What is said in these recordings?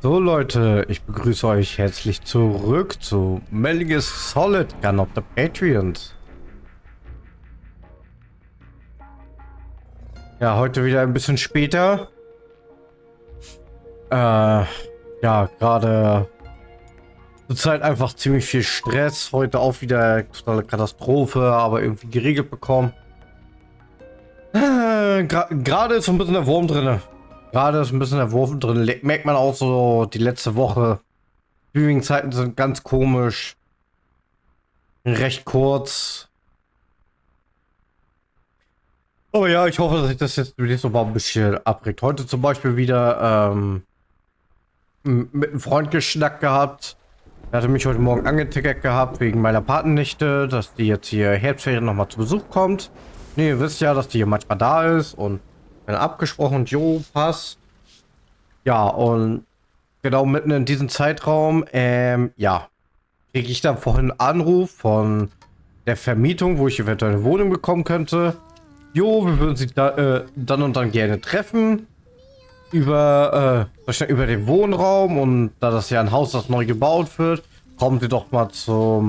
So Leute, ich begrüße euch herzlich zurück zu Metal Solid Gun of the Patriot. Ja, heute wieder ein bisschen später. Ja, gerade zur Zeit einfach ziemlich viel Stress. Heute auch wieder totale Katastrophe, aber irgendwie geregelt bekommen. Gerade ist so ein bisschen der Wurm drin. Gerade ist ein bisschen der Wurm drin. Merkt man auch so die letzte Woche. Viewing-Zeiten sind ganz komisch. Recht kurz. Aber ja, ich hoffe, dass ich das jetzt demnächst noch mal ein bisschen abregt. Heute zum Beispiel wieder mit einem Freund geschnackt gehabt. Er hatte mich heute Morgen angetickert gehabt wegen meiner Patennichte, dass die jetzt hier Herbstferien nochmal zu Besuch kommt. Nee, ihr wisst ja, dass die hier manchmal da ist und dann abgesprochen, jo, passt. Ja, und genau mitten in diesem Zeitraum, ja, kriege ich dann vorhin einen Anruf von der Vermietung, wo ich eventuell eine Wohnung bekommen könnte. Jo, wir würden sich da, dann und dann gerne treffen. Über den Wohnraum. Und da das ja ein Haus, das neu gebaut wird, kommen Sie doch mal zur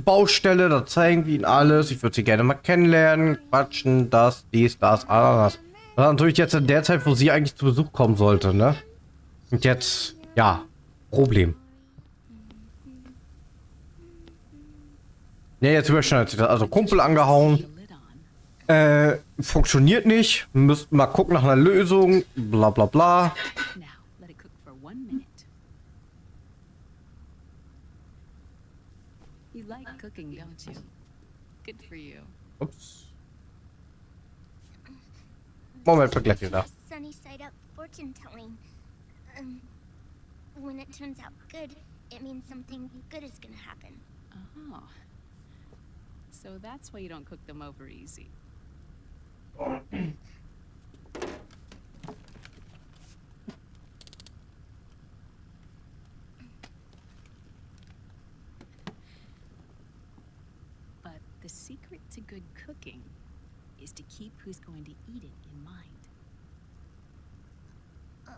Baustelle. Da zeigen wir Ihnen alles. Ich würde Sie gerne mal kennenlernen. Quatschen, das, dies, das, Ananas. Das ist natürlich jetzt in der Zeit, wo sie eigentlich zu Besuch kommen sollte, ne? Und jetzt, ja, Problem. Ja, jetzt überschneidet sich das. Also Kumpel angehauen. Funktioniert nicht. Müsst mal gucken nach einer Lösung. Bla bla bla. Now, let it cook for 1 minute. You like cooking, don't you? Good for you. Ups. Moment, bin gleich wieder. Sunny side up fortune telling. When it turns out good, it means something good is gonna happen. Oh. So that's why you don't cook them over easy. But the secret to good cooking is to keep who's going to eat it in mind. Oh.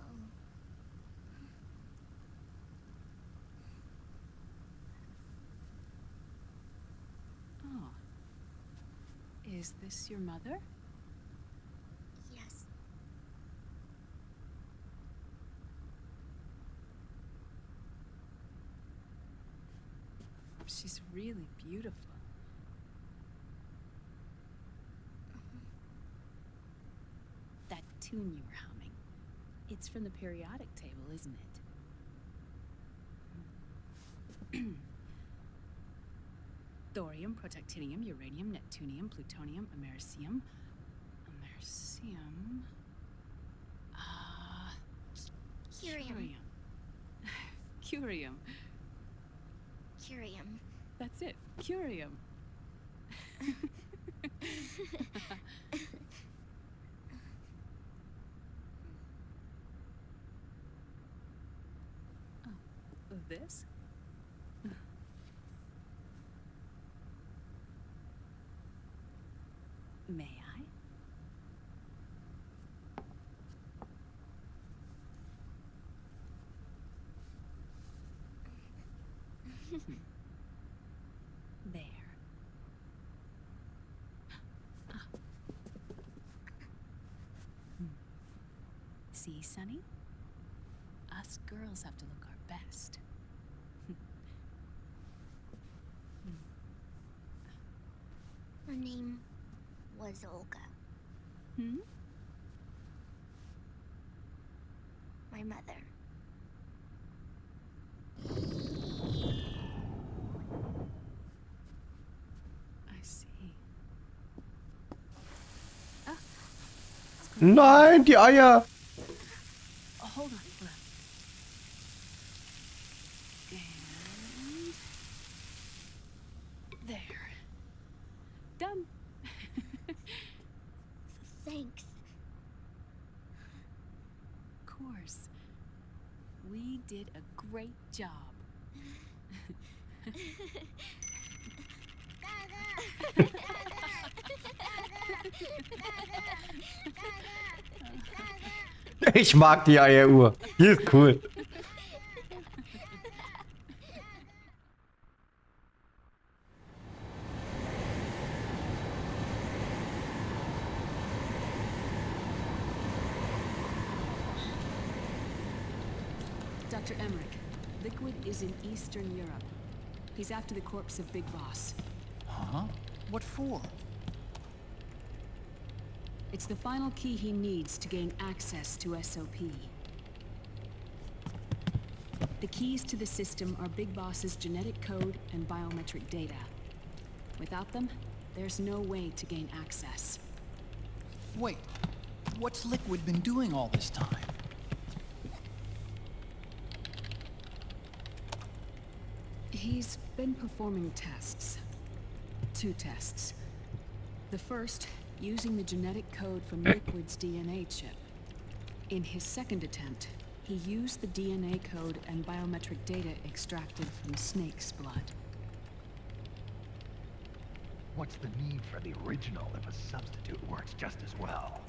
Oh. Is this your mother? Yes. She's really beautiful. That tune you were humming, it's from the periodic table, isn't it? Thorium, protactinium, uranium, neptunium, plutonium, americium. Americium. Curium. Curium. Curium. That's it. Curium. Oh, this? May I? There. Ah. See, Sonny? Us girls have to look our best. Her name was Olga, Hmm? my mother. I see. Ah. What's going on? Nein, die Eier. Oh, hold on. And there. Done. Thanks. Of course. We did a great job. Ich mag die Eieruhr. Die ist cool. Dr. Emmerich, Liquid is in Eastern Europe. He's after the corpse of Big Boss. Huh? What for? It's the final key he needs to gain access to SOP. The keys to the system are Big Boss's genetic code and biometric data. Without them, there's no way to gain access. Wait, what's Liquid been doing all this time? He's been performing tests. 2 tests. The first, using the genetic code from Liquid's DNA chip. In his second attempt, he used the DNA code and biometric data extracted from Snake's blood. What's the need for the original if a substitute works just as well?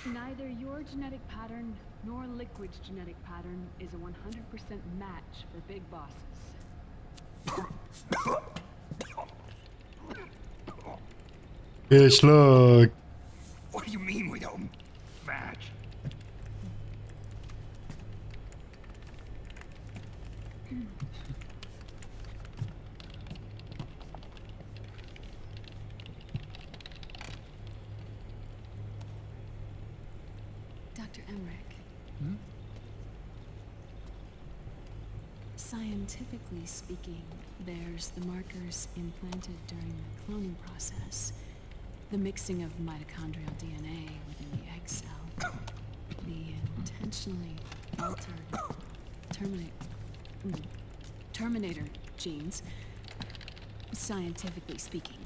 Neither your genetic pattern nor Liquid's genetic pattern is a 100% match for Big Bosses. Geschlagen. What do you mean we don't match? Dr. Emmerich. Hmm? Scientifically speaking, there's the markers implanted during the cloning process. The mixing of mitochondrial DNA within the egg cell. The intentionally altered Terminator genes. Scientifically speaking.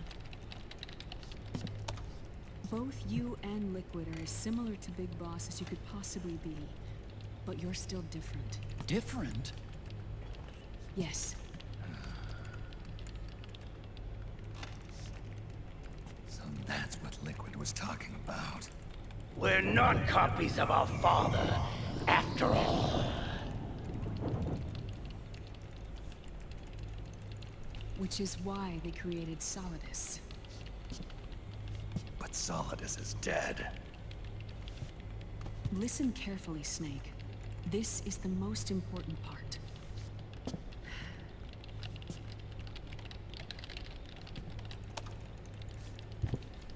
Both you and Liquid are as similar to Big Boss as you could possibly be. But you're still different. Different? Yes. So that's what Liquid was talking about. We're not copies of our father, after all. Which is why they created Solidus. But Solidus is dead. Listen carefully, Snake. This is the most important part.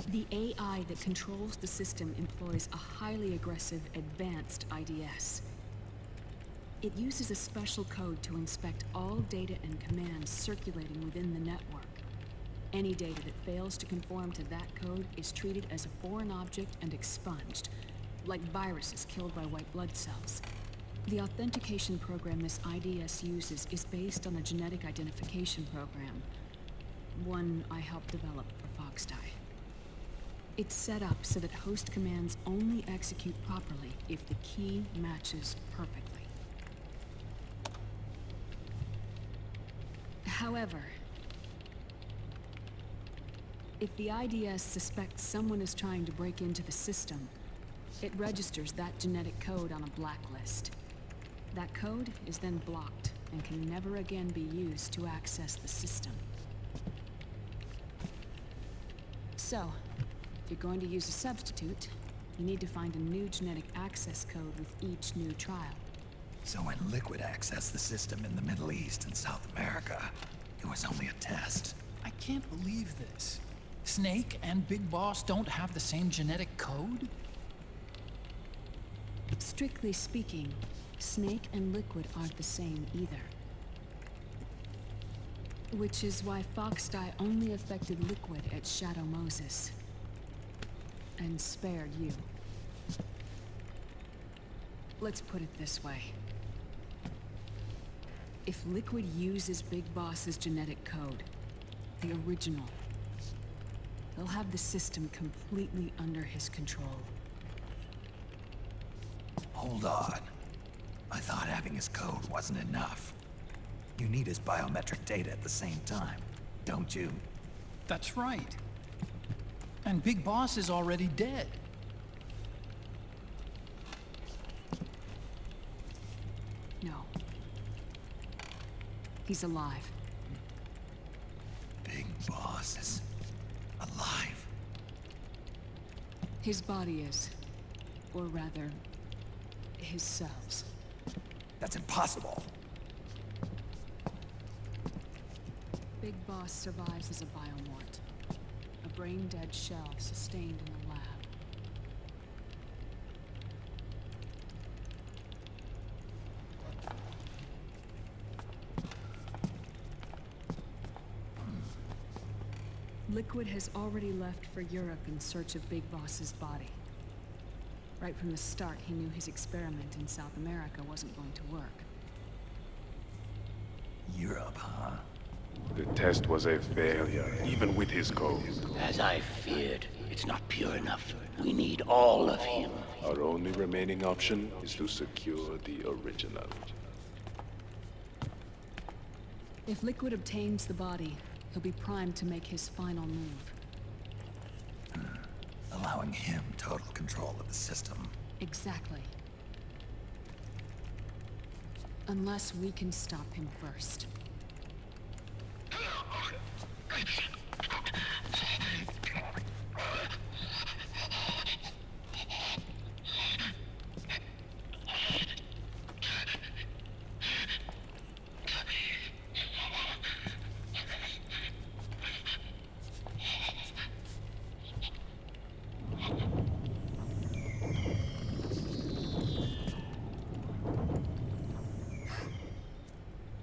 The AI that controls the system employs a highly aggressive, advanced IDS. It uses a special code to inspect all data and commands circulating within the network. Any data that fails to conform to that code is treated as a foreign object and expunged, like viruses killed by white blood cells. The authentication program this IDS uses is based on a genetic identification program, one I helped develop for Foxdie. It's set up so that host commands only execute properly if the key matches perfectly. However, if the IDS suspects someone is trying to break into the system, it registers that genetic code on a blacklist. That code is then blocked and can never again be used to access the system. So, if you're going to use a substitute, you need to find a new genetic access code with each new trial. So when Liquid accessed the system in the Middle East and South America, it was only a test. I can't believe this. Snake and Big Boss don't have the same genetic code? Strictly speaking, Snake and Liquid aren't the same either. Which is why Foxdie only affected Liquid at Shadow Moses. And spared you. Let's put it this way. If Liquid uses Big Boss's genetic code, the original, he'll have the system completely under his control. Hold on. I thought having his code wasn't enough. You need his biometric data at the same time, don't you? That's right. And Big Boss is already dead. No. He's alive. Big Boss is alive. His body is. Or rather, his cells. That's impossible. Big Boss survives as a biomort. A brain-dead shell sustained in the lab. Liquid has already left for Europe in search of Big Boss's body. Right from the start, he knew his experiment in South America wasn't going to work. Europe, huh? The test was a failure, even with his code. As I feared, it's not pure enough. We need all of him. Our only remaining option is to secure the original. If Liquid obtains the body, he'll be primed to make his final move. Allowing him total control of the system. Exactly. Unless we can stop him first.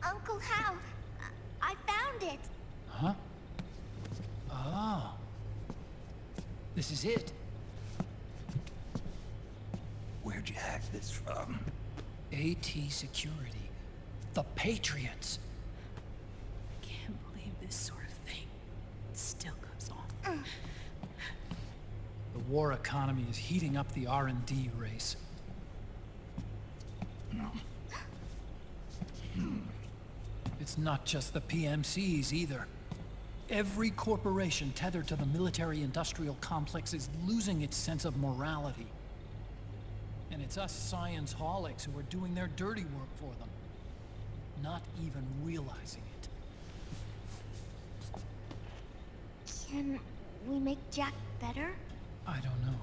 Uncle Hal, I found it. Huh? Oh. This is it. Where'd you hack this from? AT Security. The Patriots. Can't believe this sort of thing still goes on. The war economy is heating up the R&D race. It's not just the PMCs either. Every corporation tethered to the military-industrial complex is losing its sense of morality. And it's us science-holics who are doing their dirty work for them, not even realizing it. Can we make Jack better? I don't know.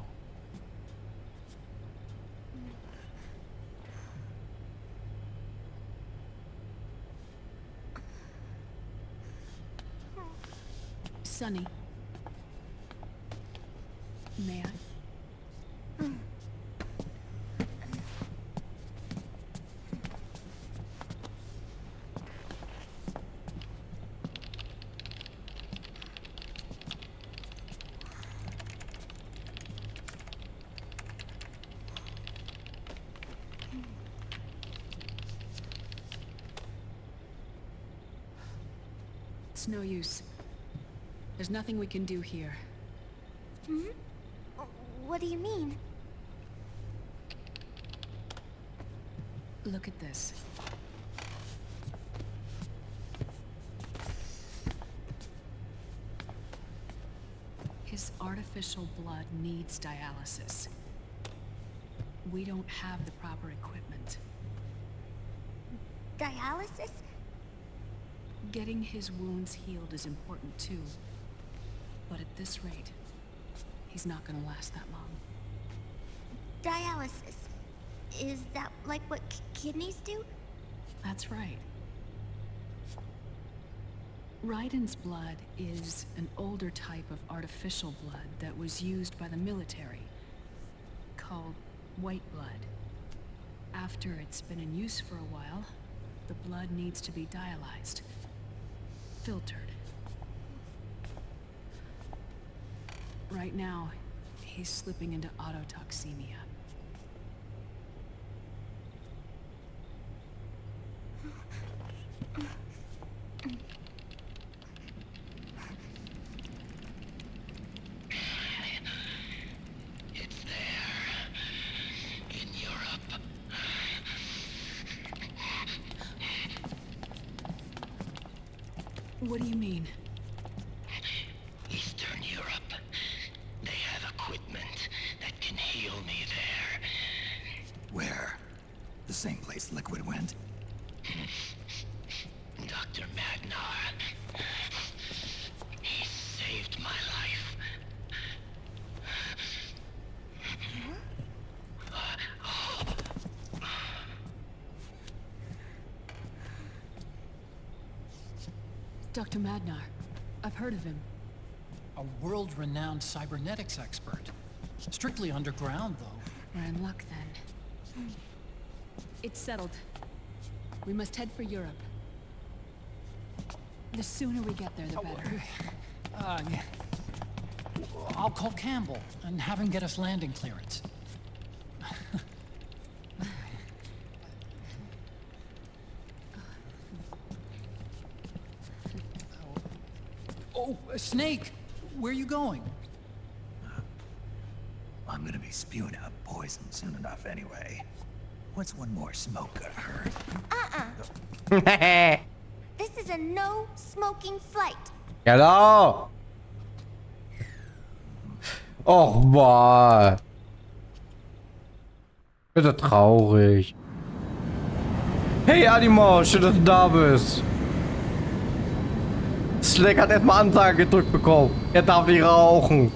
Sonny. May I? It's no use. There's nothing we can do here. What do you mean? Look at this. His artificial blood needs dialysis. We don't have the proper equipment. Dialysis? Getting his wounds healed is important too. But at this rate, he's not gonna last that long. Dialysis. Is that like what kidneys do? That's right. Raiden's blood is an older type of artificial blood that was used by the military, called white blood. After it's been in use for a while, the blood needs to be dialyzed, filtered. Right now, he's slipping into autotoxemia. It's there. In Europe. What do you mean? Eastern Europe. same place Liquid went. Dr. Magnar. He saved my life. Dr. Madnar. I've heard of him. A world-renowned cybernetics expert. Strictly underground, though. We're in luck then. It's settled. We must head for Europe. The sooner we get there, the better. Yeah. I'll call Campbell and have him get us landing clearance. Oh, Snake! Where are you going? I'm gonna be spewing out poison soon enough anyway. What's one more smoke gonna hurt? This is a no smoking flight. Genau. Och Mann. Bitte traurig. Hey Animo, schön, dass du da bist. Slack hat erstmal Ansage gedrückt bekommen. Er darf nicht rauchen.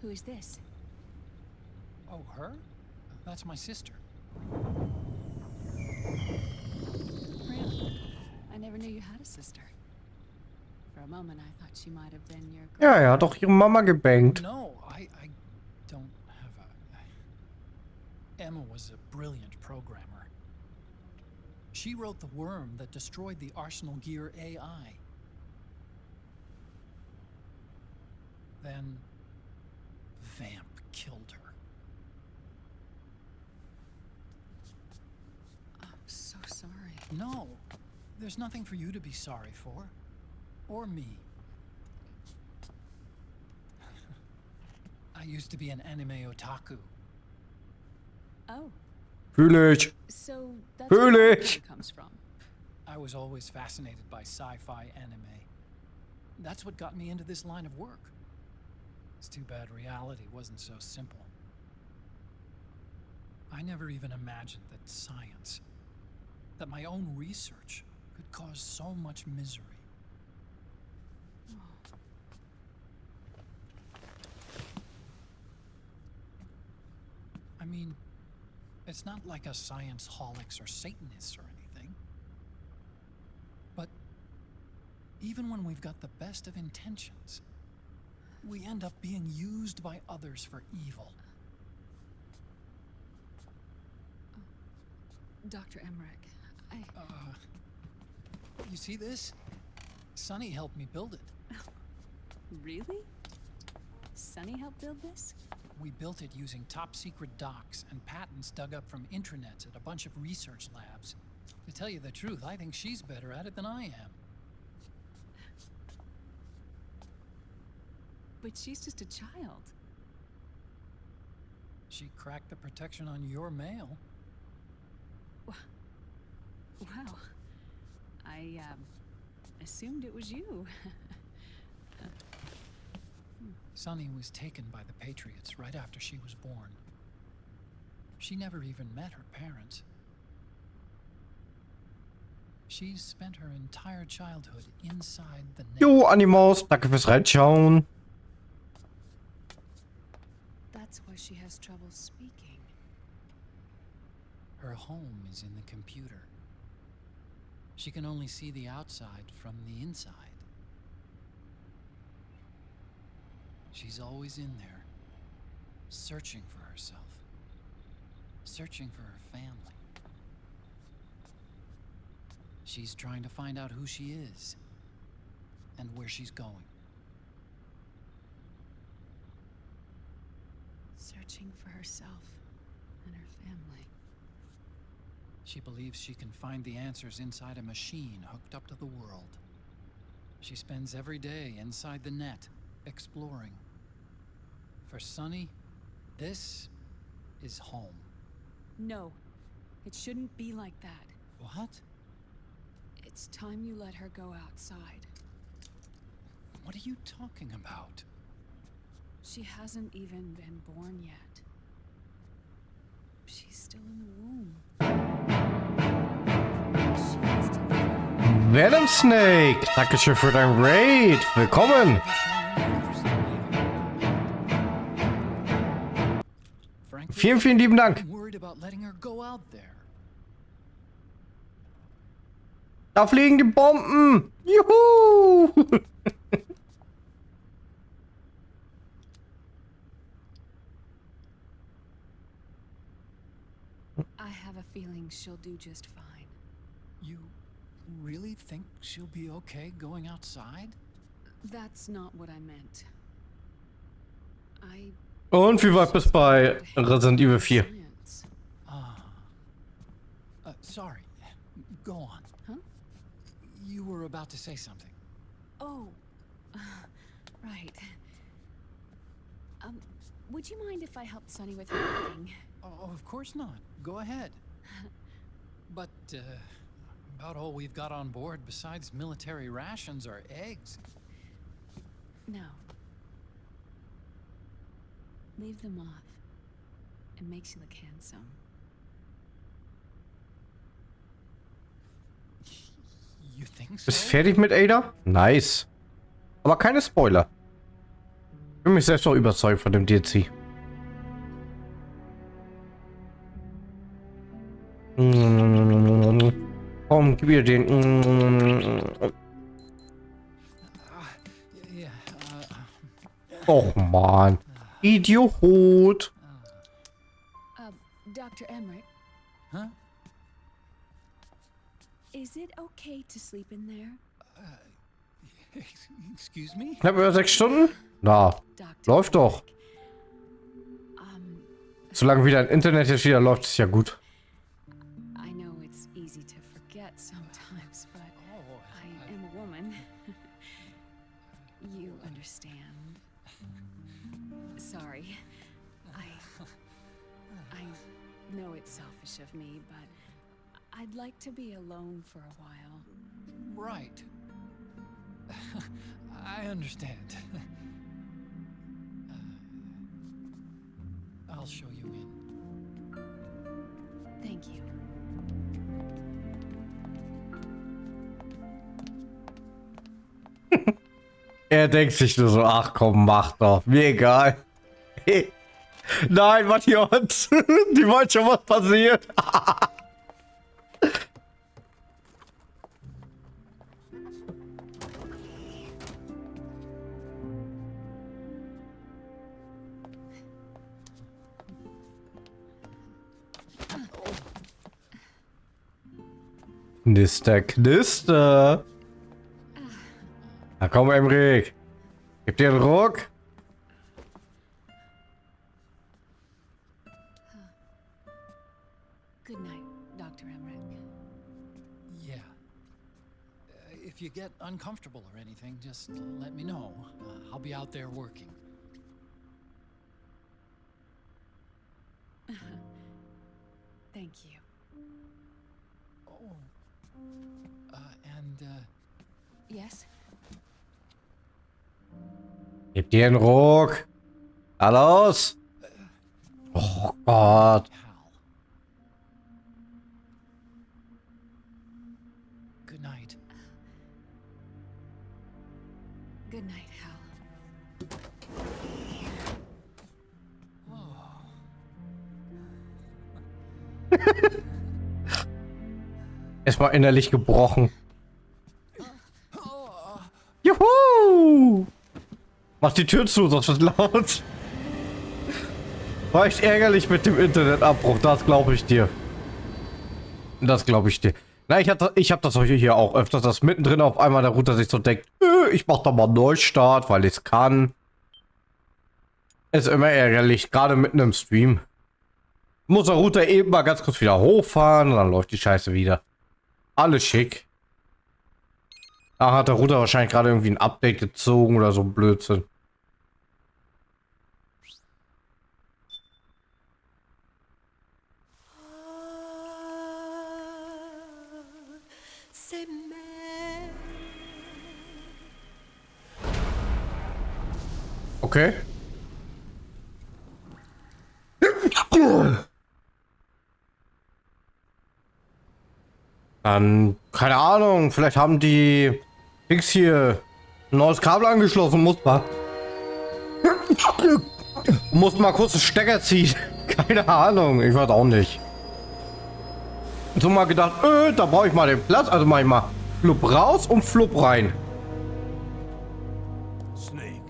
Who is this? Oh, her? That's my sister. Really? I never knew you had a sister. For a moment, I thought she might have been your Ja, girl. er hat doch ihre Mama gebankt. No, I don't have a... Emma was a brilliant programmer. She wrote the worm that destroyed the Arsenal Gear AI. Then... Vamp killed her. I'm so sorry. No, there's nothing for you to be sorry for. Or me. I used to be an anime otaku. Oh, Fühl ich. so that's Fühl where ich. it comes from. I was always fascinated by sci-fi anime. That's what got me into this line of work. It's too bad reality wasn't so simple. I never even imagined that science, that my own research, could cause so much misery. I mean, it's not like us science holics or Satanists or anything. But even when we've got the best of intentions, we end up being used by others for evil. Dr. Emmerich, You see this? Sonny helped me build it. really? Sonny helped build this? We built it using top-secret docs and patents dug up from intranets at a bunch of research labs. To tell you the truth, I think she's better at it than I am. But she's just a child. She cracked the protection on your mail. Wow. I assumed it was you. Sunny was taken by the Patriots right after she was born. She never even met her parents. She's spent her entire childhood inside the net. Jo, Animos, danke fürs Reinschauen. That's why she has trouble speaking. Her home is in the computer. She can only see the outside from the inside. She's always in there, searching for herself, searching for her family. She's trying to find out who she is and where she's going. Searching for herself and her family. She believes she can find the answers inside a machine hooked up to the world. She spends every day inside the net, exploring. For Sunny, this is home. No, it shouldn't be like that. What? It's time you let her go outside. What are you talking about? She hasn't even been born yet. She's still in the womb. She needs to live. Venom Snake, dankeschön für dein Raid. Willkommen. Frankly, Vielen, vielen lieben Dank. I'm worried about letting her go out there. Da fliegen die Bomben. Juhu. I have a feeling she'll do just fine. You really think she'll be okay going outside? That's not what I meant. I Und wie weit bist bei Resident Evil 4? science. Sorry. Go on. Huh? You were about to say something. Oh, right. Would you mind if I helped Sunny with her cooking? Oh, of course not. Go ahead. But, about all we've got on board besides military rations are eggs. No. Leave them off. It makes you look handsome. You think so? Bist fertig mit Ada? Nice. Aber keine Spoiler. Ich bin mich selbst auch überzeugt von dem DLC. Komm, gib ihr den. Yeah, Och man. Idiot. Dr. Emmerich, huh? is it okay to sleep in there? Excuse me? Knapp über 6 Stunden? Na, Dr. läuft doch. Solange wieder ein Internet jetzt wieder läuft, ist ja gut. I know it's easy to forget sometimes, but I am a woman. You understand. Sorry. I know it's selfish of me, but I'd like to be alone for a while. Right. I understand. I'll show you in. Thank you. Er denkt sich nur so, ach komm, mach doch. Mir egal. Nein, Matthias. Die wollen schon, was passiert. Knister, knister. Na komm, Emmerich. Gib dir den Ruck. Good night, Dr. Emmerich. Yeah. If you get uncomfortable or anything, just let me know. I'll be out there working. Thank you. Oh, Yes? Gib dir einen Ruck. Alles. Oh Gott. Hal. Good night. Good night, Hal. Erstmal innerlich gebrochen. Juhu! Mach die Tür zu, sonst wird laut. War echt ärgerlich mit dem Internetabbruch, das glaube ich dir. Das glaube ich dir. Na, ich hab das heute hier auch öfters, dass mittendrin auf einmal der Router sich so denkt, ich mach da mal einen Neustart, weil ich es kann. Ist immer ärgerlich, gerade mitten im Stream. Muss der Router eben mal ganz kurz wieder hochfahren und dann läuft die Scheiße wieder. Alles schick. Da hat der Router wahrscheinlich gerade irgendwie ein Update gezogen oder so ein Blödsinn. Okay. Dann, keine Ahnung, vielleicht haben die Dings hier ein neues Kabel angeschlossen, muss mal kurz den Stecker ziehen. Keine Ahnung, ich weiß auch nicht. So mal gedacht, da brauche ich mal den Platz, also mache ich mal Flup raus und Flup rein. Snake,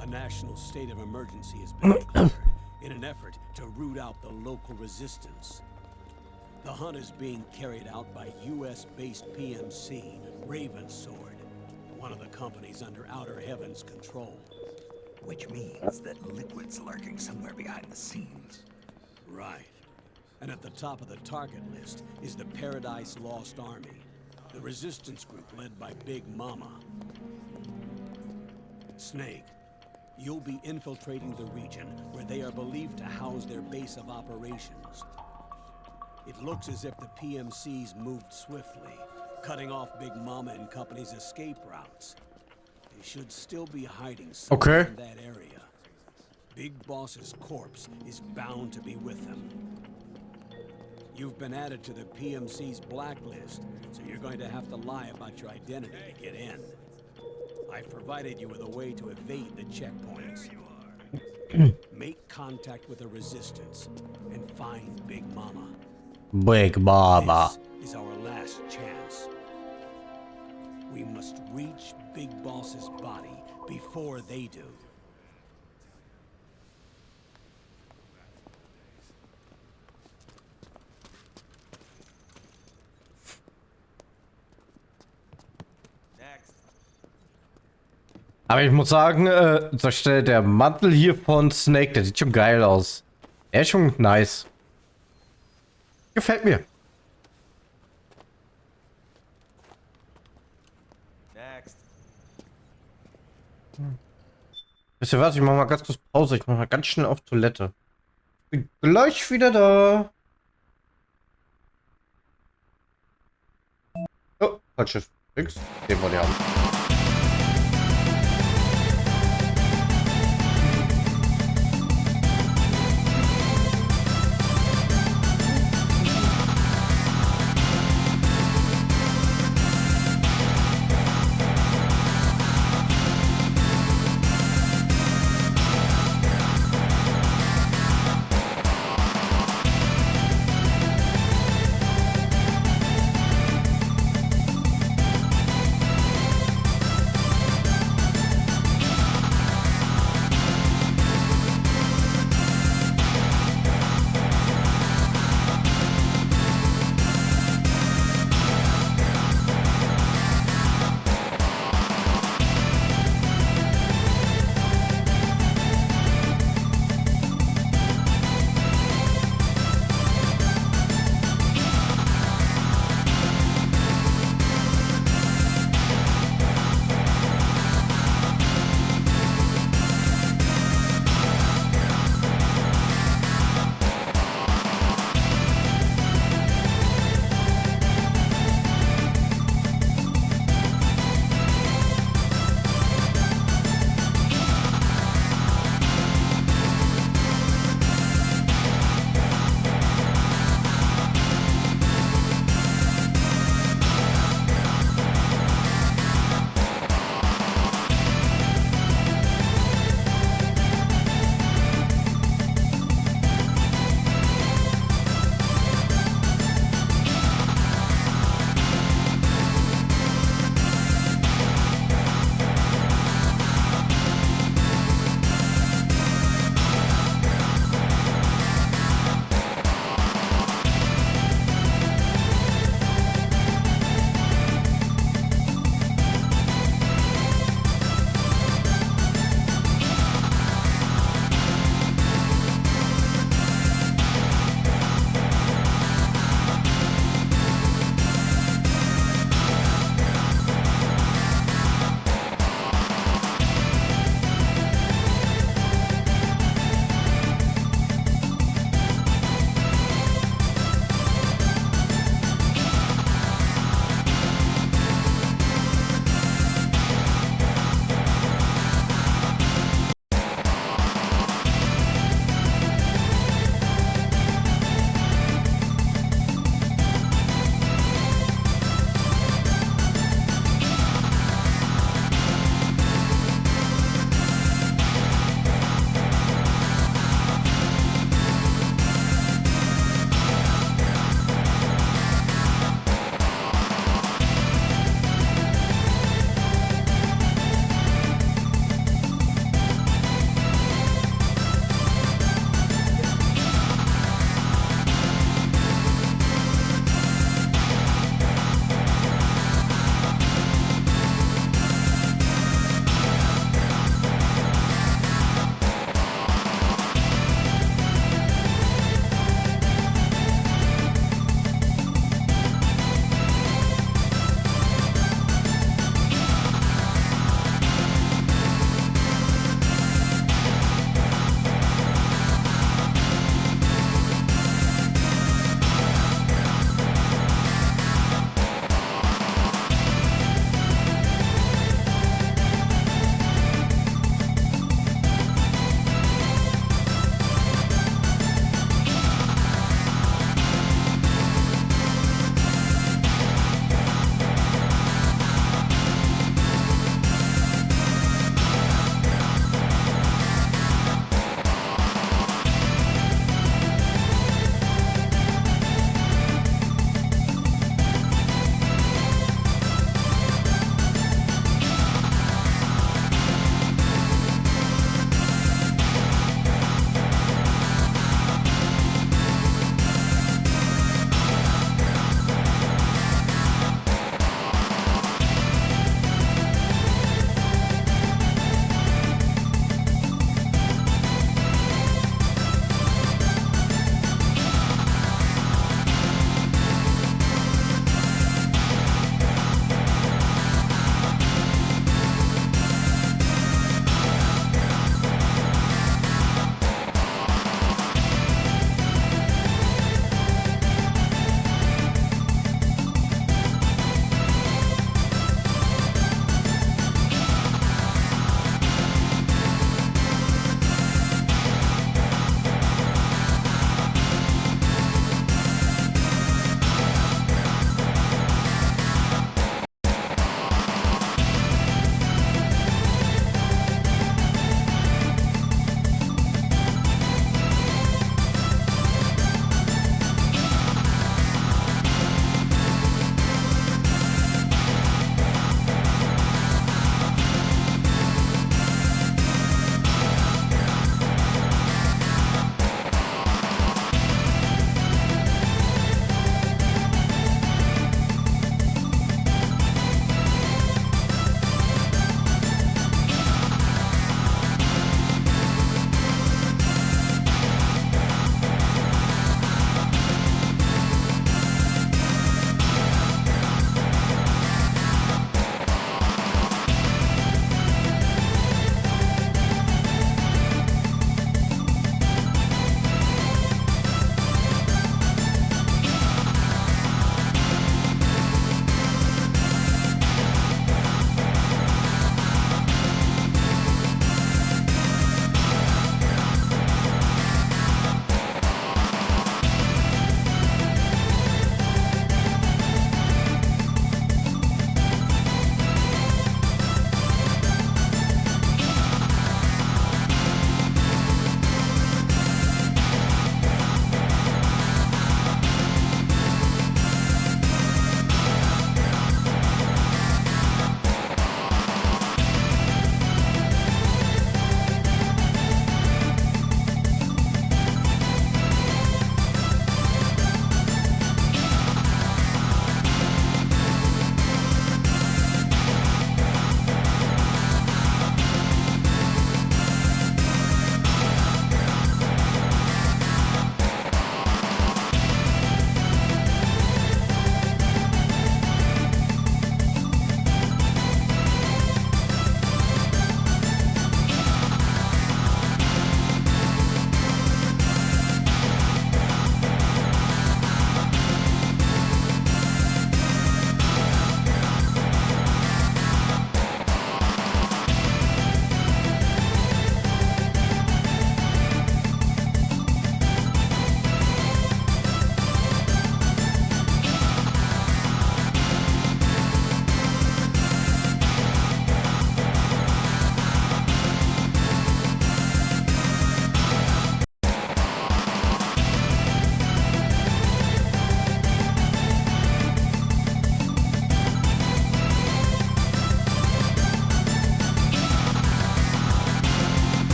a national state of emergency has been declared in an effort to root out the local resistance. The hunt is being carried out by US-based PMC, Ravensword, one of the companies under Outer Heaven's control. Which means that Liquid's lurking somewhere behind the scenes. Right. And at the top of the target list is the Paradise Lost Army, the resistance group led by Big Mama. Snake, you'll be infiltrating the region where they are believed to house their base of operations. It looks as if the PMCs moved swiftly, cutting off Big Mama and company's escape routes. They should still be hiding somewhere in that area. Big Boss's corpse is bound to be with them. You've been added to the PMC's blacklist, so you're going to have to lie about your identity to get in. I've provided you with a way to evade the checkpoints. Make contact with the resistance and find Big Mama. Big Mama. This is our last chance. We must reach Big Boss's body before they do. Aber ich muss sagen, der Mantel hier von Snake, der sieht schon geil aus. Der ist schon nice. Gefällt mir. Wisst ihr was? Ich mach mal ganz kurz Pause. Ich mach mal ganz schnell auf Toilette. Bin gleich wieder da. Oh, falsches X. Den wollen wir haben.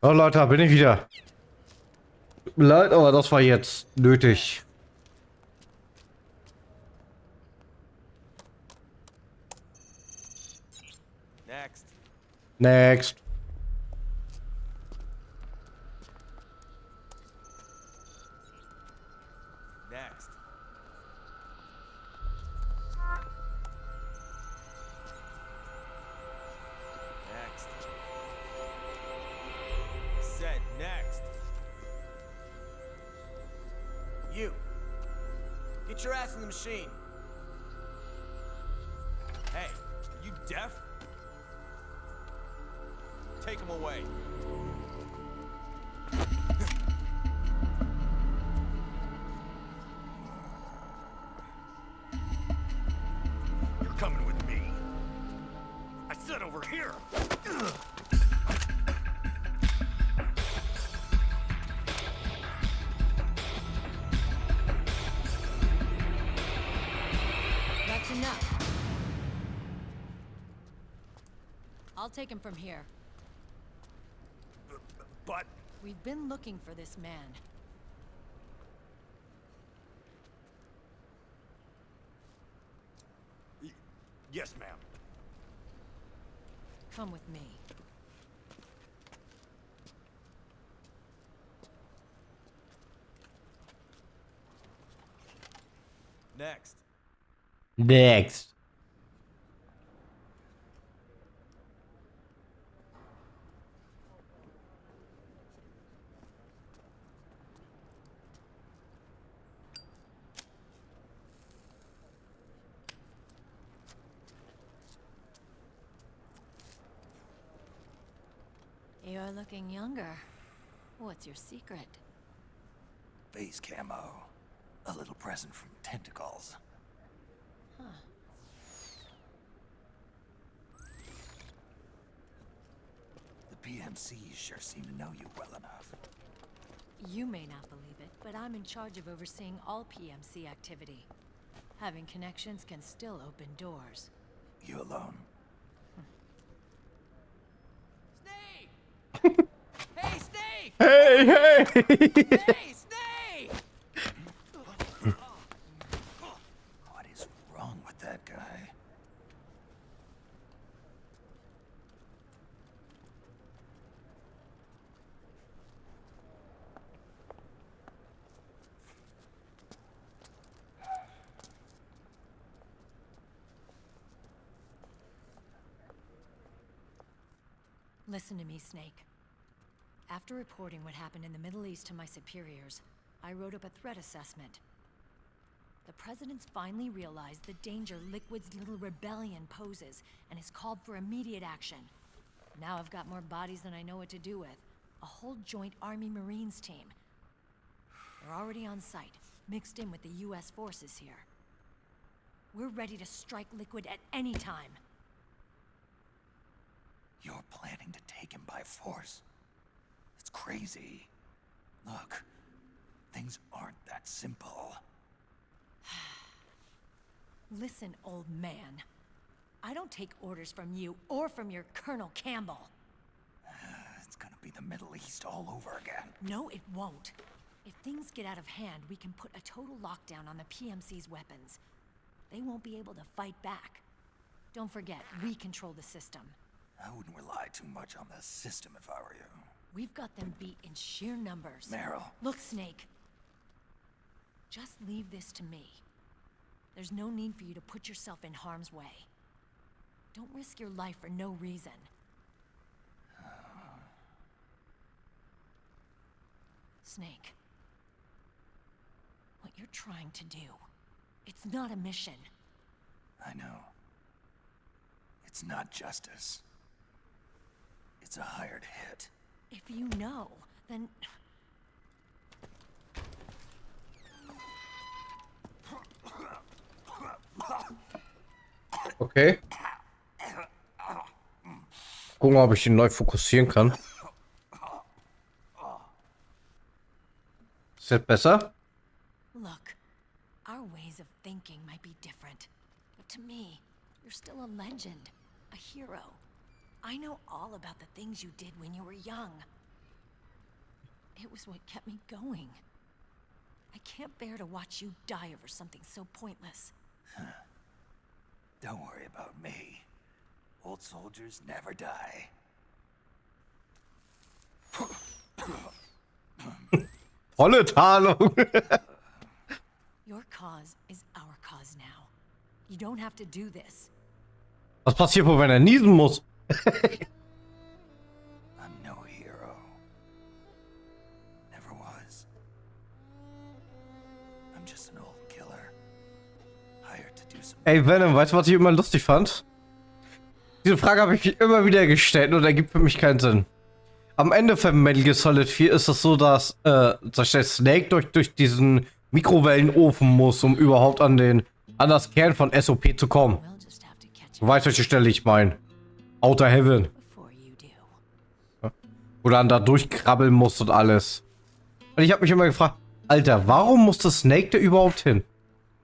Oh Leute, da bin ich wieder. Tut mir leid, aber das war jetzt nötig. Next. Next. Next. Next. Said next. You. Get your ass in the machine. Hey, you deaf? Take him away. You're coming with me. I said over here. That's enough. I'll take him from here. But We've been looking for this man. yes, ma'am. Come with me. Next. Next. You're looking younger. What's your secret? Base camo. A little present from tentacles. Huh. The PMCs sure seem to know you well enough. You may not believe it, but I'm in charge of overseeing all PMC activity. Having connections can still open doors. You alone? Snake! Hey, Snake! Hey, hey! Hey, Snake! What is wrong with that guy? Listen to me, Snake. After reporting what happened in the Middle East to my superiors, I wrote up a threat assessment. The President's finally realized the danger Liquid's little rebellion poses and has called for immediate action. Now I've got more bodies than I know what to do with. A whole joint Army Marines team. They're already on site, mixed in with the US forces here. We're ready to strike Liquid at any time. You're planning to take him by force? It's crazy. Look, things aren't that simple. Listen, old man. I don't take orders from you or from your Colonel Campbell. It's gonna be the Middle East all over again. No, it won't. If things get out of hand, we can put a total lockdown on the PMC's weapons. They won't be able to fight back. Don't forget, we control the system. I wouldn't rely too much on the system if I were you. We've got them beat in sheer numbers. Meryl. Look, Snake. Just leave this to me. There's no need for you to put yourself in harm's way. Don't risk your life for no reason. Snake. What you're trying to do, it's not a mission. I know. It's not justice. It's a hired hit. If you know, then... Okay. Gucken, ob ich ihn neu fokussieren kann. Ist das besser? Look, our ways of thinking might be different, but to me, you're still a legend, a hero. I know all about the things you did when you were young. It was what kept me going. I can't bear to watch you die over something so pointless. Don't worry about me. Old soldiers never die. Volle Tarnung. Your cause is our cause now. You don't have to do this. Was passiert wohl, wenn er niesen muss? I'm no hero. Never was. I'm just an old killer. Hired to do some... Ey, Venom, weißt du, was ich immer lustig fand? Diese Frage habe ich immer wieder gestellt und ergibt für mich keinen Sinn. Am Ende von Metal Gear Solid 4 ist es so, dass der Snake durch diesen Mikrowellenofen muss, um überhaupt an das Kern von SOP zu kommen. Du weißt, welche Stelle ich meine. Outer Heaven. Wo dann da durchkrabbeln muss und alles. Und ich habe mich immer gefragt, Alter, warum musste Snake da überhaupt hin?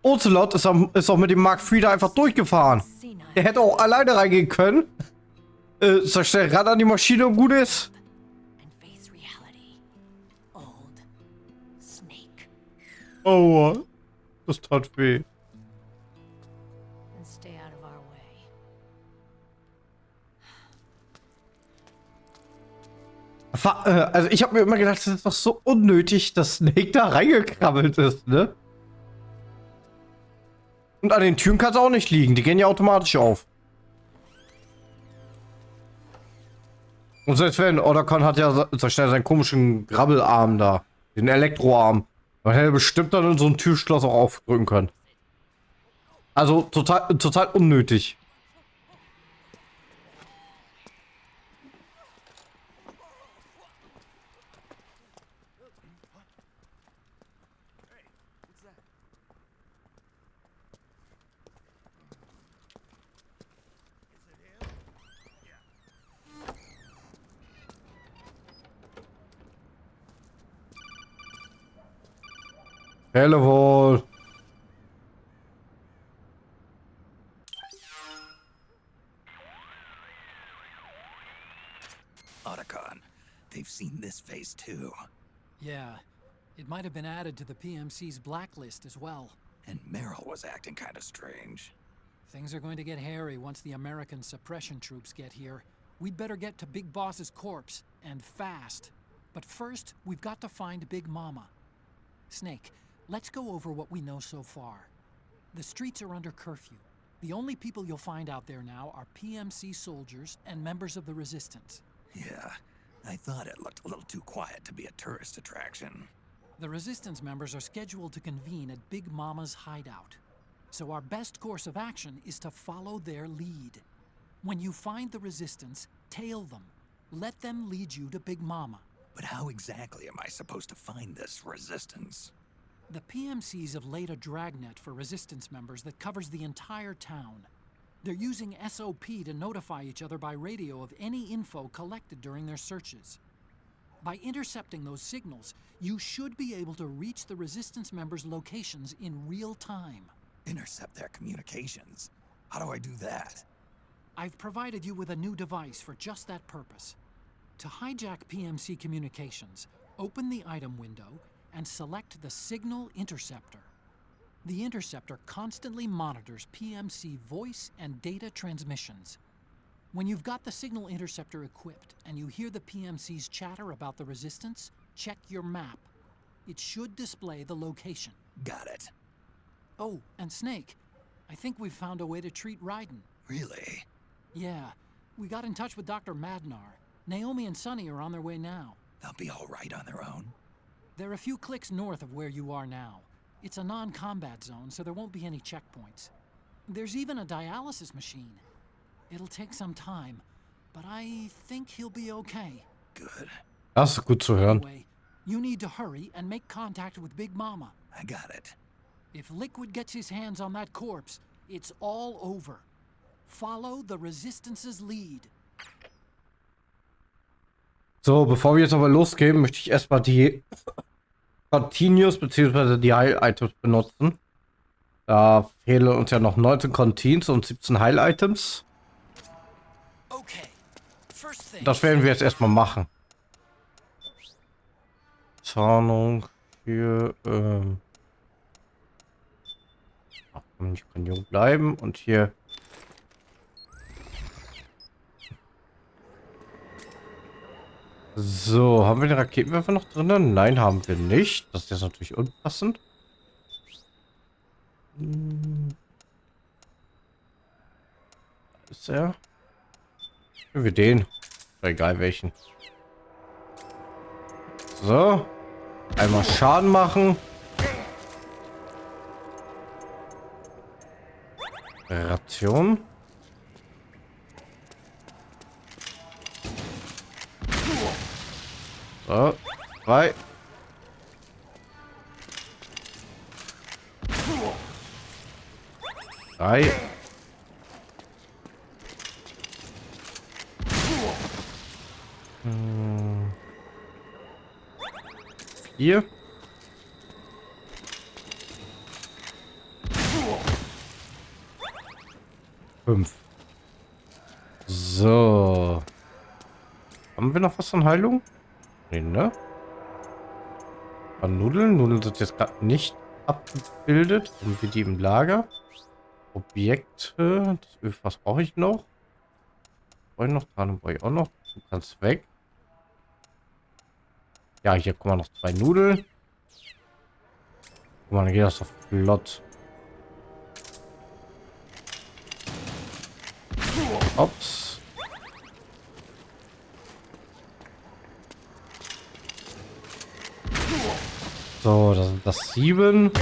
Ocelot ist auch mit dem Mark III da einfach durchgefahren. Der hätte auch alleine reingehen können. Sag schnell ran an die Maschine und gut ist. Oh, das tat weh. Also ich habe mir immer gedacht, das ist doch so unnötig, dass Snake da reingekrabbelt ist, ne? Und an den Türen kann es auch nicht liegen, die gehen ja automatisch auf. Und selbst wenn, Otacon hat ja so schnell seinen komischen Grabbelarm da, den Elektroarm. Man hätte bestimmt dann in so ein Türschloss auch aufdrücken können. Also total unnötig. Hello. Otacon, they've seen this face too. Yeah, it might have been added to the PMC's blacklist as well. And Meryl was acting kind of strange. Things are going to get hairy once the American suppression troops get here. We'd better get to Big Boss's corpse, and fast. But first, we've got to find Big Mama. Snake, let's go over what we know so far. The streets are under curfew. The only people you'll find out there now are PMC soldiers and members of the Resistance. Yeah, I thought it looked a little too quiet to be a tourist attraction. The Resistance members are scheduled to convene at Big Mama's hideout. So our best course of action is to follow their lead. When you find the Resistance, tail them. Let them lead you to Big Mama. But how exactly am I supposed to find this Resistance? The PMCs have laid a dragnet for Resistance members that covers the entire town. They're using SOP to notify each other by radio of any info collected during their searches. By intercepting those signals, you should be able to reach the Resistance members' locations in real time. Intercept their communications? How do I do that? I've provided you with a new device for just that purpose. To hijack PMC communications, open the item window and select the Signal Interceptor. The interceptor constantly monitors PMC voice and data transmissions. When you've got the Signal Interceptor equipped and you hear the PMC's chatter about the Resistance, check your map. It should display the location. Got it. Oh, and Snake, I think we've found a way to treat Raiden. Really? Yeah, we got in touch with Dr. Madnar. Naomi and Sonny are on their way now. They'll be all right on their own? They're a few clicks north of where you are now. It's a non-combat zone, so there won't be any checkpoints. There's even a dialysis machine. It'll take some time, but I think he'll be okay. Good. Das ist gut zu hören. Anyway, you need to hurry and make contact with Big Mama. I got it. If Liquid gets his hands on that corpse, it's all over. Follow the Resistance's lead. So, bevor wir jetzt aber losgehen, möchte ich erstmal die Continues bzw. die Heil-Items benutzen. Da fehlen uns ja noch 19 Continues und 17 Heil-Items. Das werden wir jetzt erstmal machen. Tarnung für, ich kann jung bleiben und hier. So, haben wir den Raketenwerfer noch drinnen? Nein, haben wir nicht. Das ist jetzt natürlich unpassend. Ist er? Nehmen wir den. Egal welchen. So. Einmal Schaden machen. Ration. So. 2. 3. 4. 5. So. Haben wir noch was an Heilung? Nee, ne? An Nudeln? Nudeln sind jetzt gerade nicht abgebildet. Haben wir die im Lager? Objekte. Das Öl, was brauche ich noch? Brauche ich noch? Tarnung brauche ich auch noch. Du kannst weg. Ja, hier kommen noch 2 Nudeln. Guck mal, dann geht das doch flott. Ups. So, das sind das 7.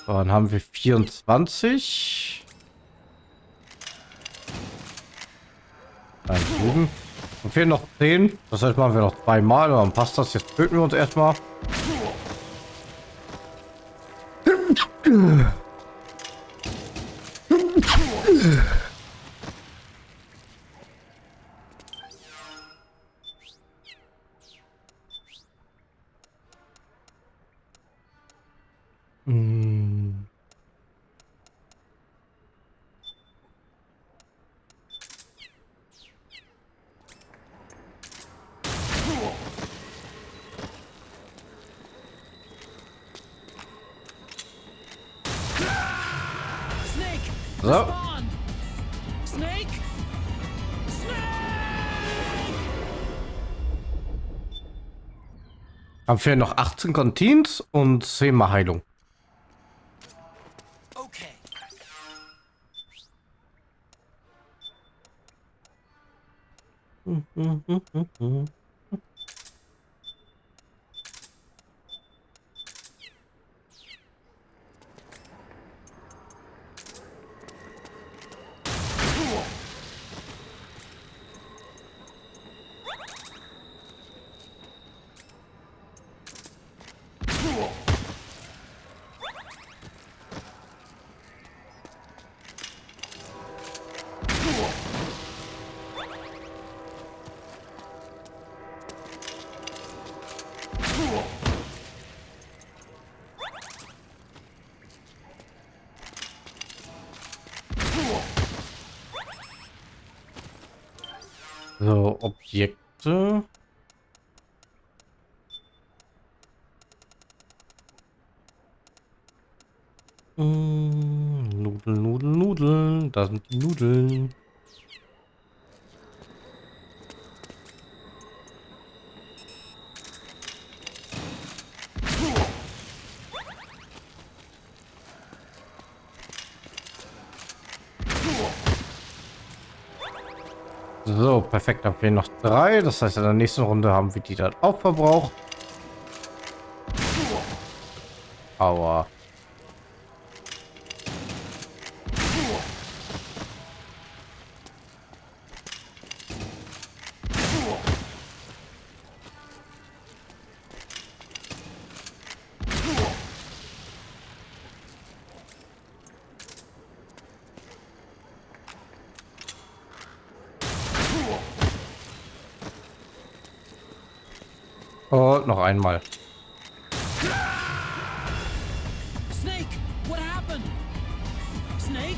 So, dann haben wir 24. Nein, 7. Und fehlen noch 10. Das heißt, machen wir noch 2 Mal. Dann passt das. Jetzt töten wir uns erstmal. So. Snake! Haben wir noch 18 Contains und 10 mal Heilung. Okay. So, Objekte. Nudeln, Nudeln, Nudeln. Da sind die Nudeln. So, perfekt. Dann fehlen noch 3. Das heißt, in der nächsten Runde haben wir die dann auch verbraucht. Aua. Und noch einmal. Snake, what happened? Snake?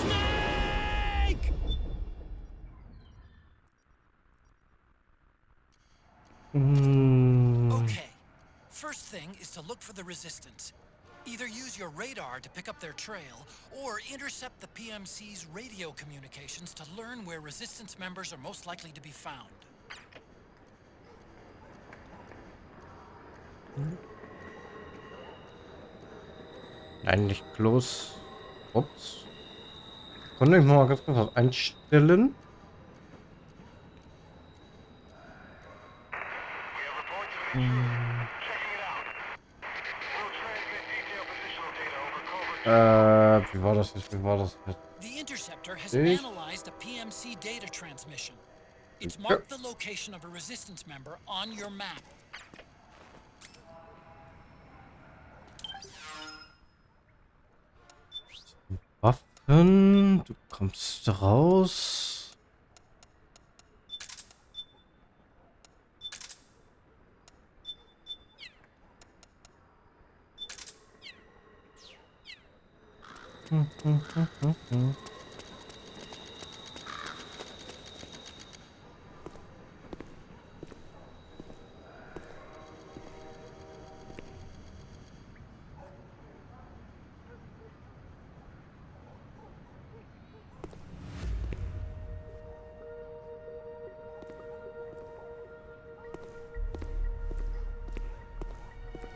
Snake! Okay. First thing is to look for the resistance. Either use your radar to pick up their trail, or intercept the PMC's radio communications to learn where resistance members are most likely to be found. Nein, nicht bloß. Ups. Konnte ich mal ganz kurz was einstellen? Wie war das jetzt? Wie war das jetzt? The interceptor has analyzed a PMC data transmission. It's marked the location of a resistance member on your map. Waffen, du kommst raus.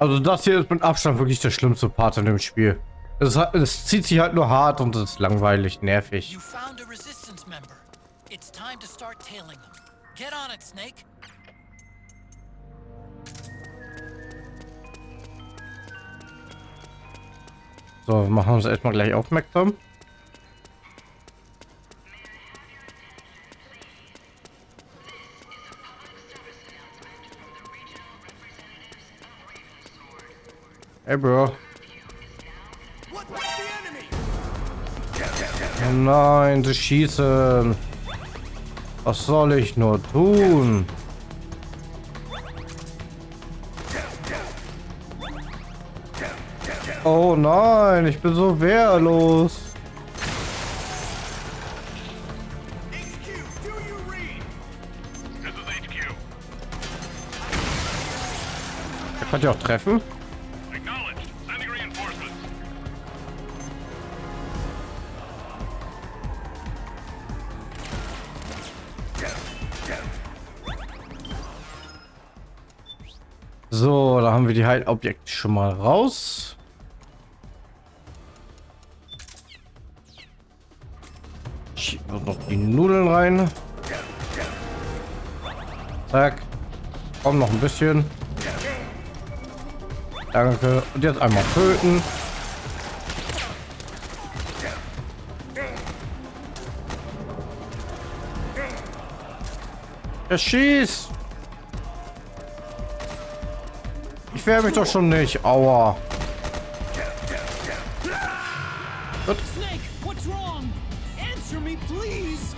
Also das hier ist mit Abstand wirklich der schlimmste Part in dem Spiel. Es zieht sich halt nur hart und es ist langweilig, nervig. You found a resistance member. It's time to start tailing them. Get on it, Snake. So, wir machen uns erstmal gleich aufmerksam. Hey, Bro. Oh nein, sie schießen. Was soll ich nur tun? Oh nein, ich bin so wehrlos. Er konnte ja auch treffen. So, da haben wir die Heilobjekte schon mal raus. Schieben wir noch die Nudeln rein. Zack. Komm, noch ein bisschen. Danke. Und jetzt einmal töten. Er schießt. Ich wehre mich doch schon nicht. Aua. Gut. Snake, what's wrong? Answer me, please.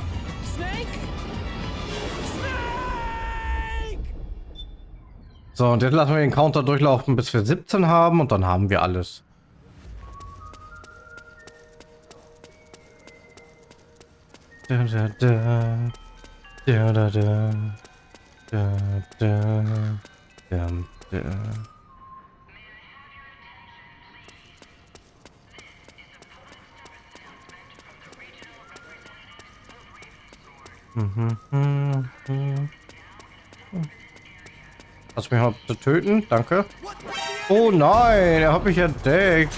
Snake? Snake! So, und jetzt lassen wir den Counter durchlaufen, bis wir 17 haben und dann haben wir alles. Da, da, da. Da, da, da. Da, da. Da, da. Lass mich mal bitte töten, danke. Oh nein, er hat mich entdeckt.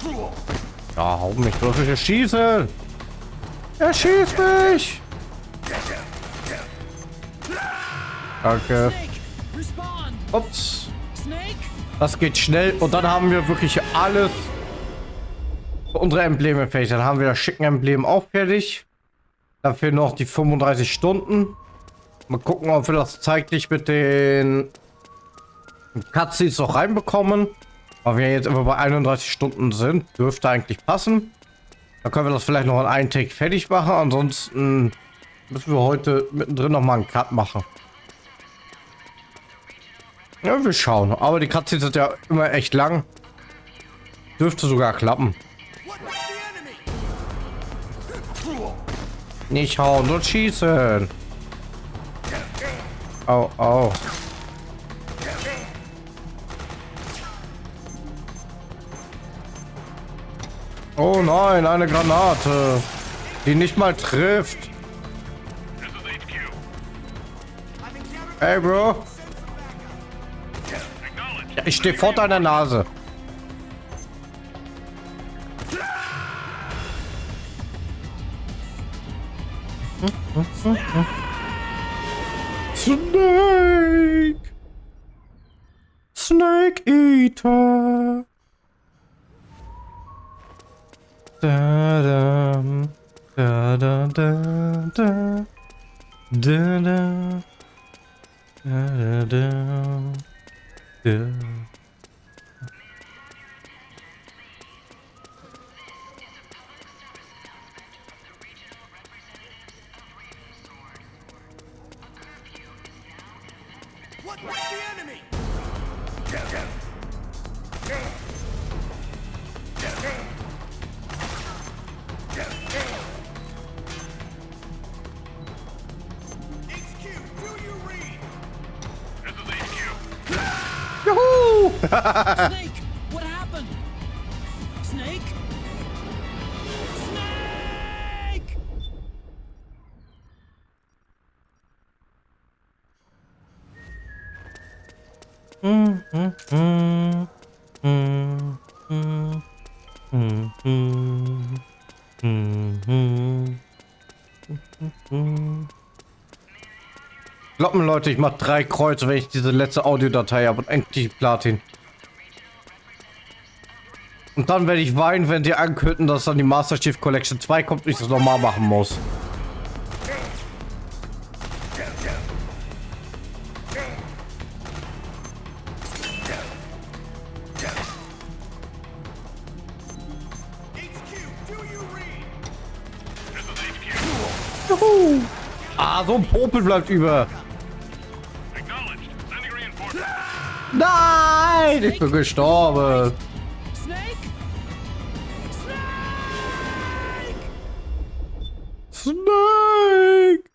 Ja, hau mich durch, ich schieße. Er schießt mich. Danke. Ups. Das geht schnell und dann haben wir wirklich alles für unsere Embleme fertig. Dann haben wir das schicken Emblem auch fertig. Dafür noch die 35 Stunden. Mal gucken, ob wir das zeitlich mit den Cutscenes noch reinbekommen. Weil wir jetzt immer bei 31 Stunden sind. Dürfte eigentlich passen. Dann können wir das vielleicht noch in einem Take fertig machen. Ansonsten müssen wir heute mittendrin noch mal einen Cut machen. Ja, wir schauen. Aber die Cutscenes sind ja immer echt lang. Dürfte sogar klappen. Nicht hauen und schießen. Au, au. Oh nein, eine Granate, die nicht mal trifft. Hey, Bro. Ja, ich stehe vor deiner Nase. Snake! Snake Eater! Da da da da da da da da da da da. What was the enemy? HQ, do you read? This is HQ. Juhu! Snake! What happened? Snake? Snake! Glaubt mir, Leute, ich mach 3 Kreuze, wenn ich diese letzte Audiodatei habe und endlich Platin. Und dann werde ich weinen, wenn die ankündigen, dass dann die Master Chief Collection 2 kommt und ich das nochmal machen muss. Juhu! Ah, so ein Popel bleibt über. Nein! Ich bin gestorben. Snake? Snake! Snake!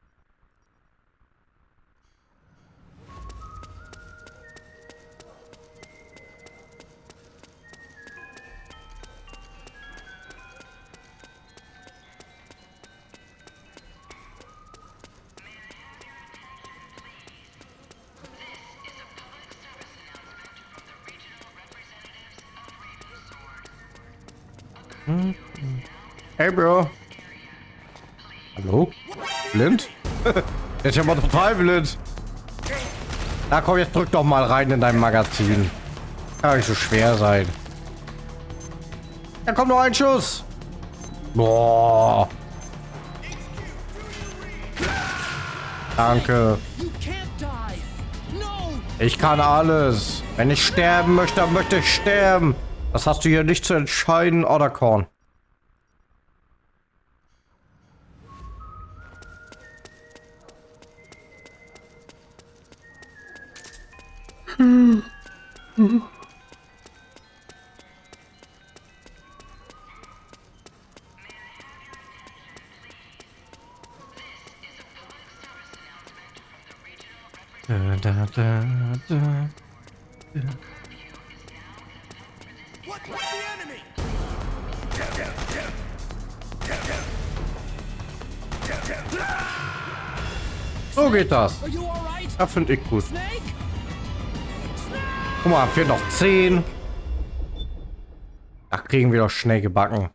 Hey, Bro. Hallo? Blind? Der ist ja mal total blind. Na komm, jetzt drück doch mal rein in dein Magazin. Kann nicht so schwer sein. Da kommt noch ein Schuss. Boah. Danke. Ich kann alles. Wenn ich sterben möchte, dann möchte ich sterben. Das hast du hier nicht zu entscheiden, Otterkorn. What was the enemy? So geht das. Are you all right? Das finde ich gut. Snake? Guck mal, fehlen noch 10. Da kriegen wir doch schnell gebacken.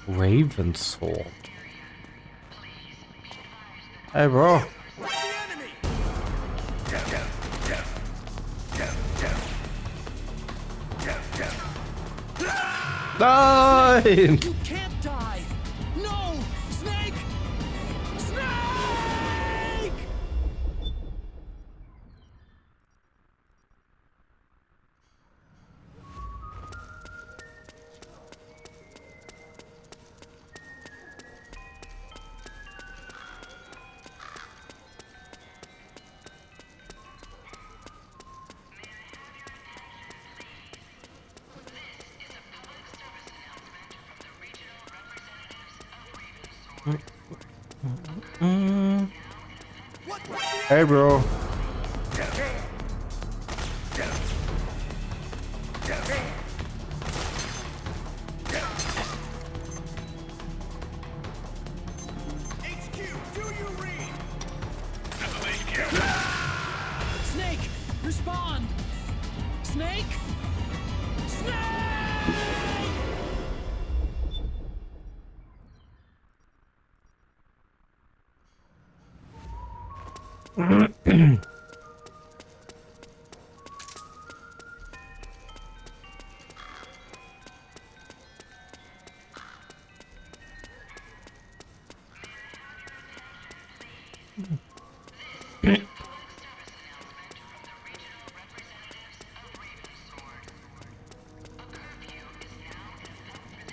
Ravensword. Hey, Bro. Nein! You can't die! No! Snake! Snake! Hey, Bro. Snake, respond! Snake? Snake!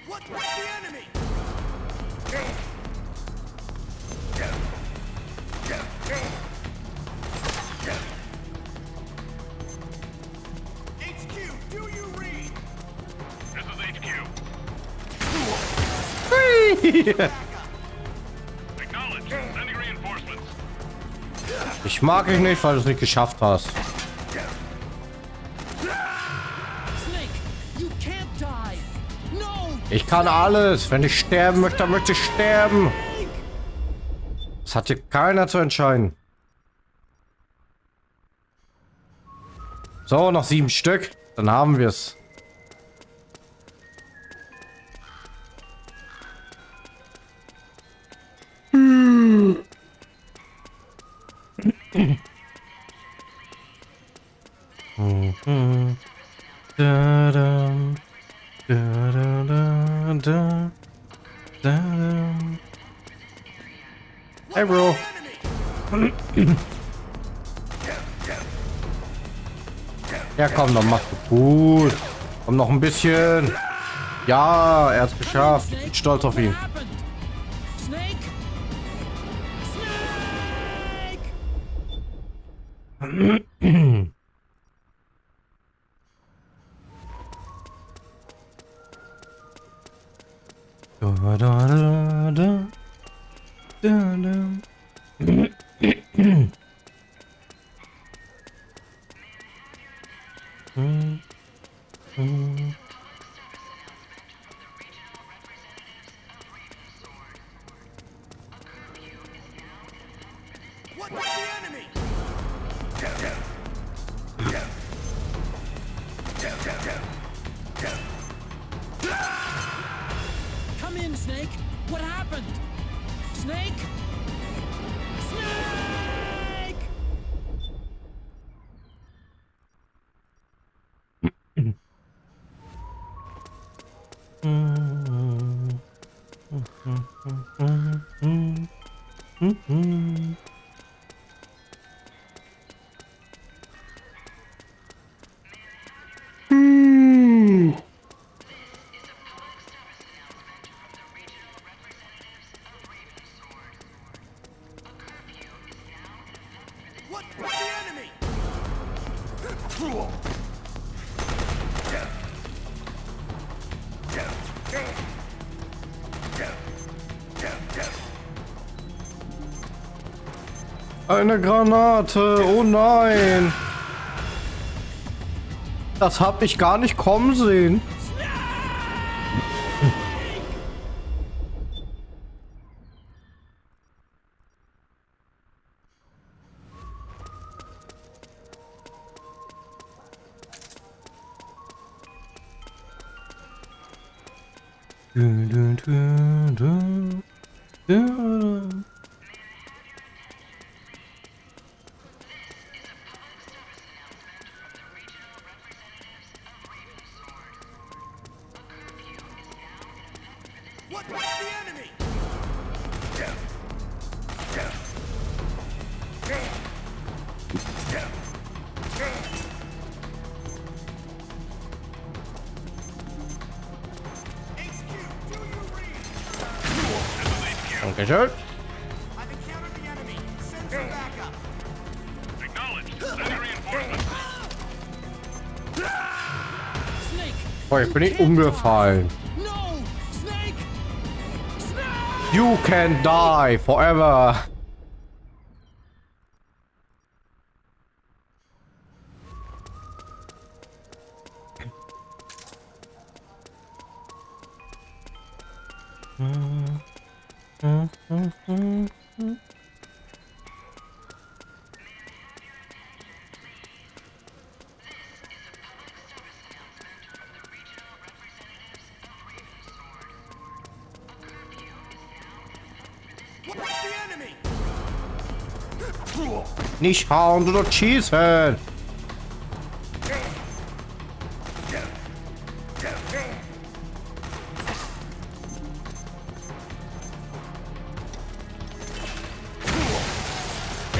What was the enemy? HQ, do you read? This is HQ. Acknowledge. Sending reinforcements. Ich mag dich nicht, weil du es nicht geschafft hast. Snake, you can't die. No. Ich kann alles. Wenn ich sterben möchte, dann möchte ich sterben. Das hat hier keiner zu entscheiden. So, noch 7 Stück. Dann haben wir es. Hey, Bro. Ja, komm, dann machst du gut. Komm noch ein bisschen. Ja, er hat es geschafft. Ich bin stolz auf ihn. Snake? Snake! What was the enemy? Come in, Snake. What happened? Snake? Snake! What was the enemy? Eine Granate. Oh nein. Das hab ich gar nicht kommen sehen. What was the enemy? HQ, do you read? Dankeschön. I've encountered the enemy. Send some backup. Acknowledge. Sending reinforcements. Snake! Oh, ich bin nicht umgefallen. No! Snake! Snake! You can die forever. Nicht hauen, du doch schießen.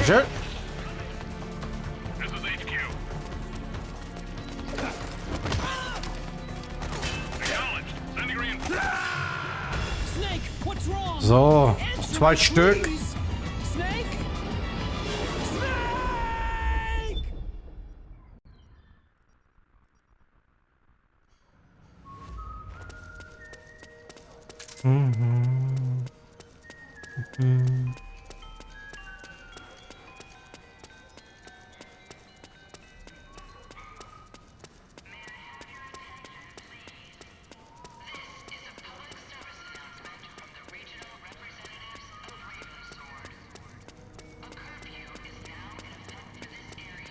Schön. So, noch 2 Stück.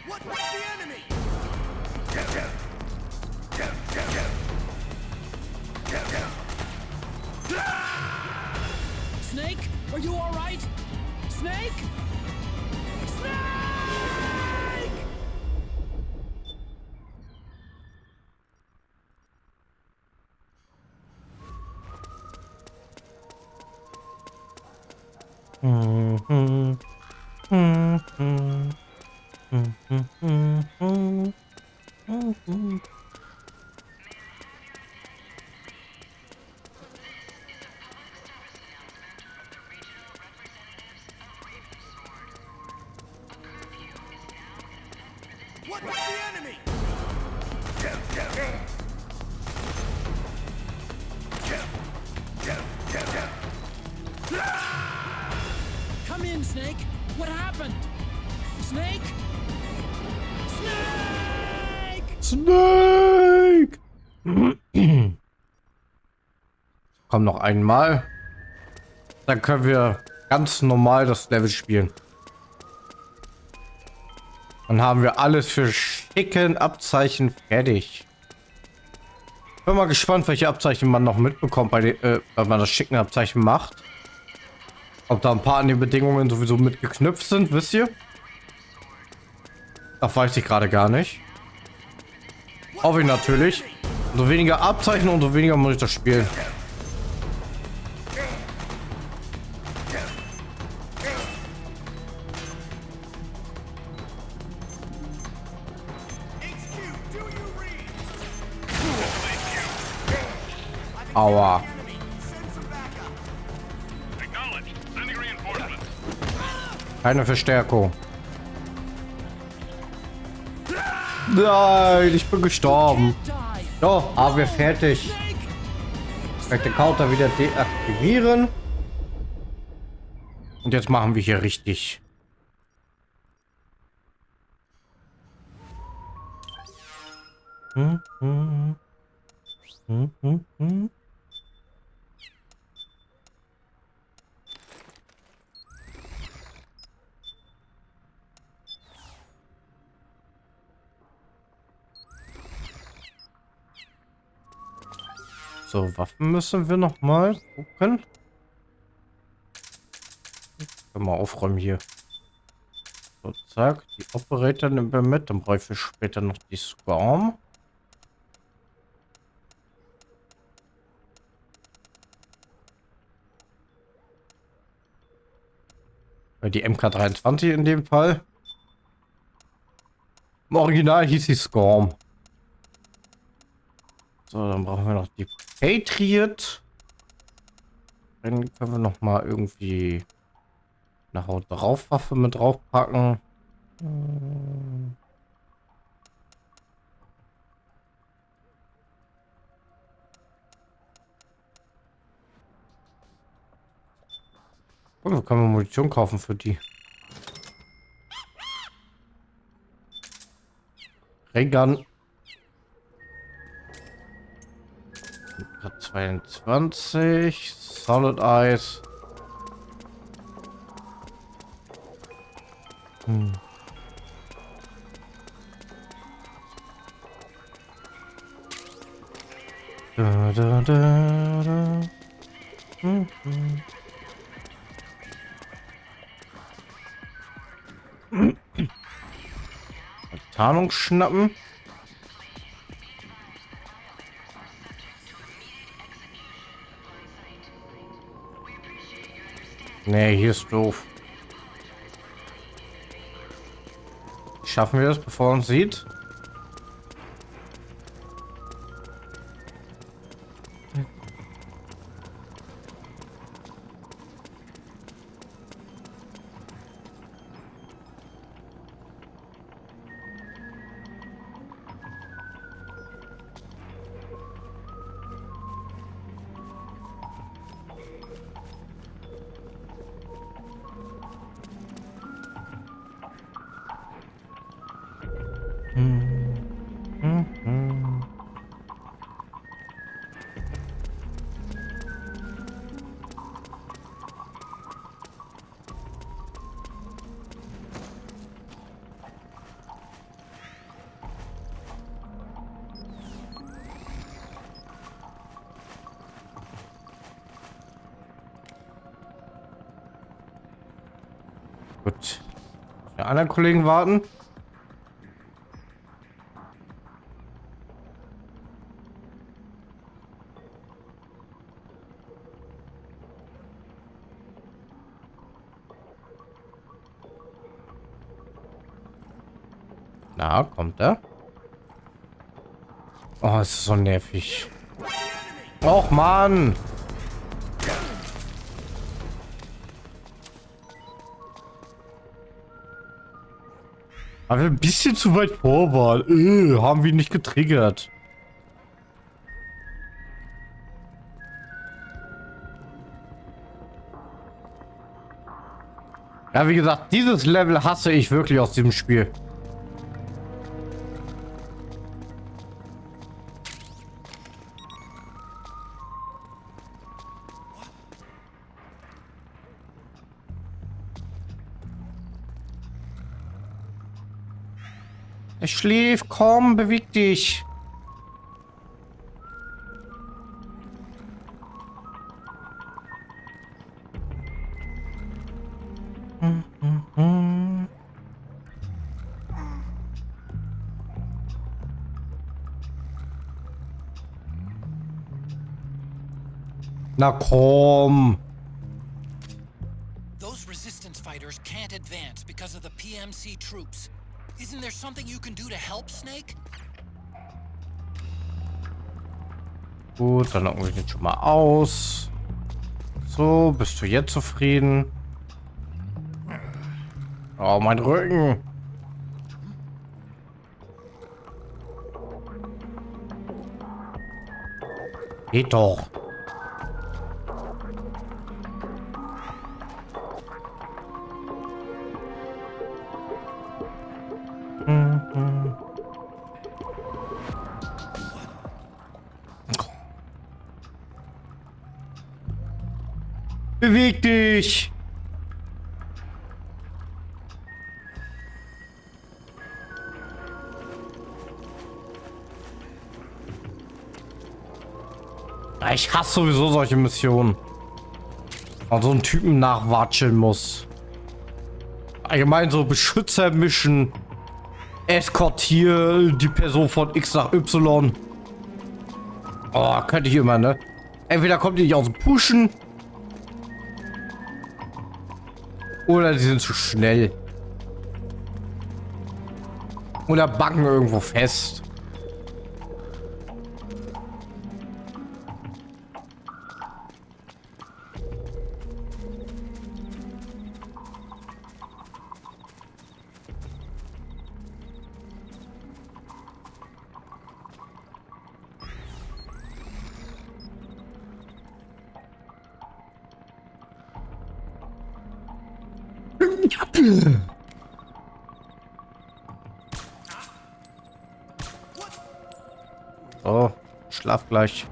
What's the enemy? Snake, are you all right? Snake? Snake! What's the enemy? Come in, Snake. What happened? Snake? Snake! Snake! Komm, noch einmal. Dann können wir ganz normal das Level spielen. Dann haben wir alles für schicken Abzeichen fertig. Bin mal gespannt, welche Abzeichen man noch mitbekommt, wenn man das schicken Abzeichen macht. Ob da ein paar an den Bedingungen sowieso mitgeknüpft sind, wisst ihr? Das weiß ich gerade gar nicht. Hoffe ich natürlich. Umso weniger Abzeichen, umso weniger muss ich das spielen. Aua. Keine Verstärkung. Nein, ich bin gestorben. So, aber wir fertig. Ich werde den Counter wieder deaktivieren. Und jetzt machen wir hier richtig. So, Waffen müssen wir noch mal gucken. Können wir aufräumen hier. So, zack. Die Operator nehmen wir mit. Dann brauche ich für später noch die Swarm. Die MK23 in dem Fall. Im Original hieß sie Swarm. So, dann brauchen wir noch die Patriot. Dann können wir noch mal irgendwie eine Haut drauf Waffe mit draufpacken. Oh, kann man Munition kaufen für die. Regan. 22. Solid Ice. Da, da, da, da. Tarnung schnappen. Nee, hier ist doof. Schaffen wir das, bevor er uns sieht? Gut. Die anderen Kollegen warten. Na, kommt er? Oh, es ist so nervig. Och, Mann! Aber ein bisschen zu weit vor waren. Haben wir nicht getriggert. Ja, wie gesagt, dieses Level hasse ich wirklich aus diesem Spiel. Er schläft, komm, beweg dich. Na komm. Those resistance fighters can't advance because of the PMC troops. Isn't there something you can do to help, Snake? Gut, dann locken wir den schon mal aus. So, bist du jetzt zufrieden? Oh, mein Rücken. Geht doch. Beweg dich! Ich hasse sowieso solche Missionen. Und so einen Typen nachwatscheln muss. Allgemein so Beschützer mischen. Eskortier die Person von X nach Y. Oh, könnte ich immer, ne? Entweder kommt die nicht aus dem Pushen. Oder die sind zu schnell. Oder backen irgendwo fest. Oh, schlaf gleich.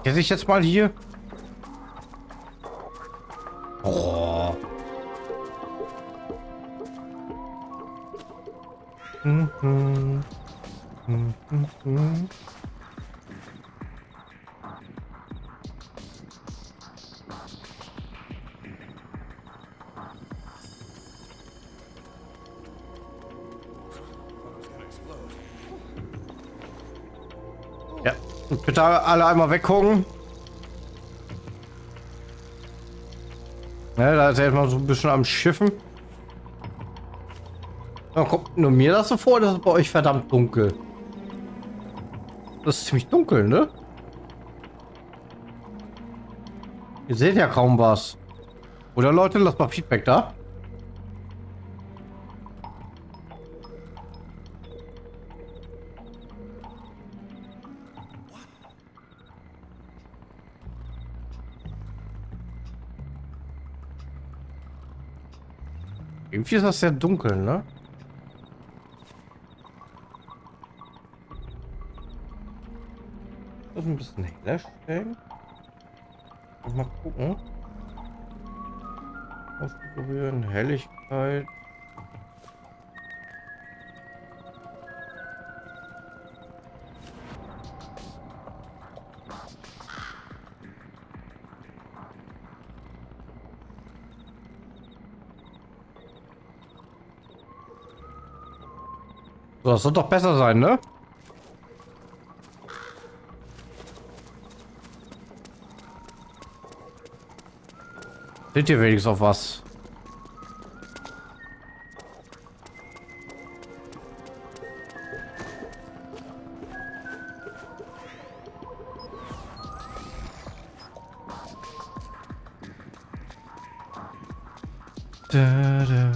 Der sich jetzt mal hier. Oh. Ja, und bitte alle einmal weggucken. Ja, da ist er jetzt mal so ein bisschen am Schiffen. Dann kommt nur mir das so vor, das ist bei euch verdammt dunkel. Das ist ziemlich dunkel, ne? Ihr seht ja kaum was. Oder Leute, lasst mal Feedback da. Irgendwie ist das sehr dunkel, ne? Das ein bisschen heller stellen. Mal gucken. Ausprobieren. Helligkeit. So, das soll doch besser sein, ne? Seht ihr wenigstens auf was? Da, da.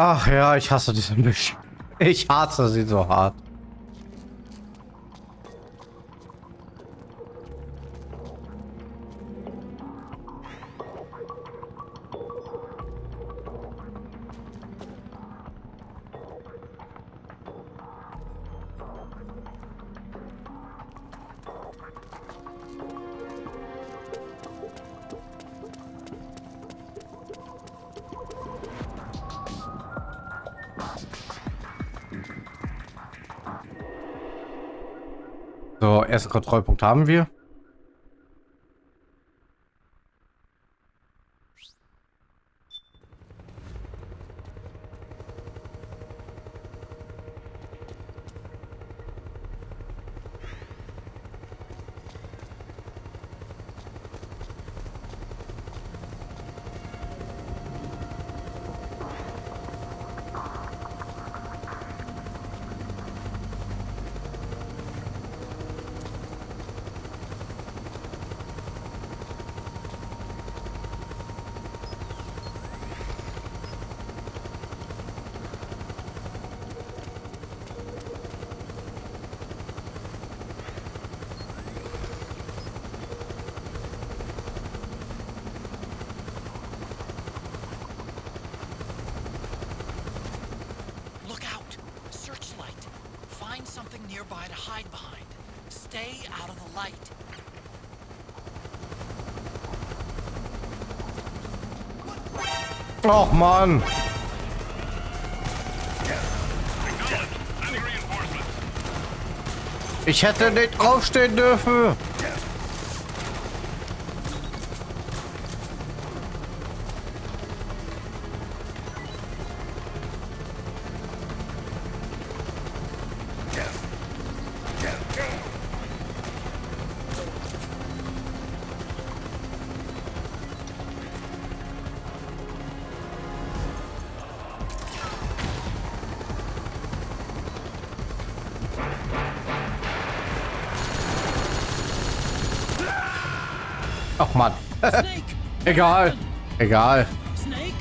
Ach ja, ich hasse diese Mischung. Ich hasse sie so hart. So, ersten Kontrollpunkt haben wir. nearby to hide behind. Stay out of the light. Och, Mann. Ich hätte nicht draufstehen dürfen. Ach Mann. Egal. Egal. Snake?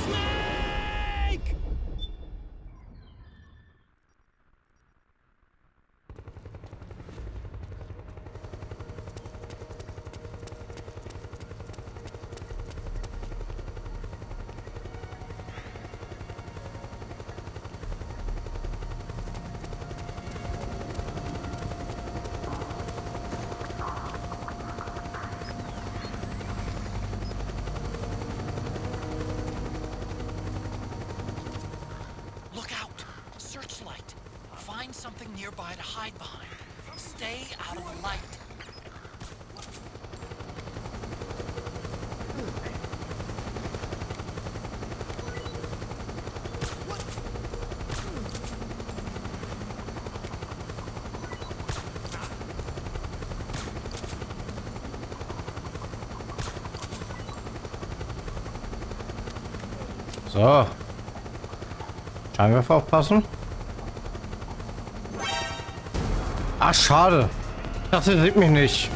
Snake! Look out! Searchlight! Find something nearby to hide behind. Stay out of the light. So. Scheinwerfer aufpassen. Ach, schade. Das sieht mich nicht.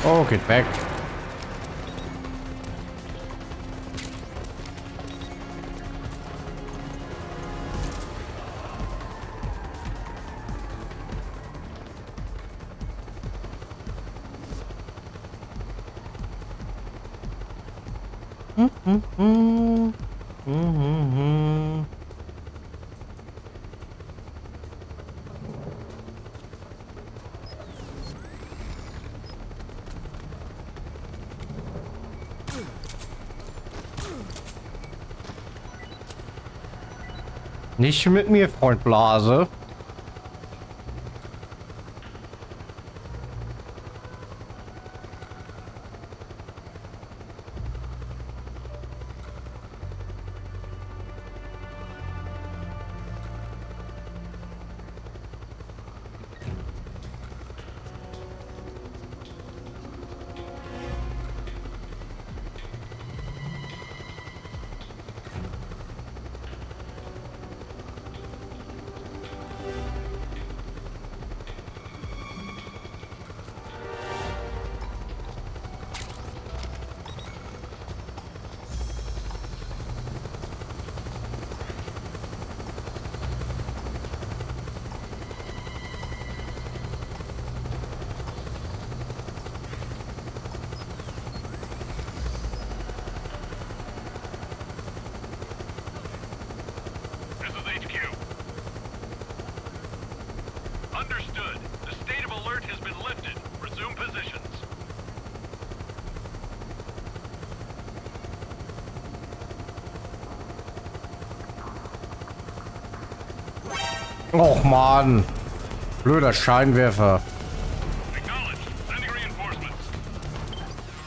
Oh, geht weg. Nicht mit mir, Freund Blase. Understood. The state of alert has been lifted. Resume positions. Och Mann. Blöder Scheinwerfer.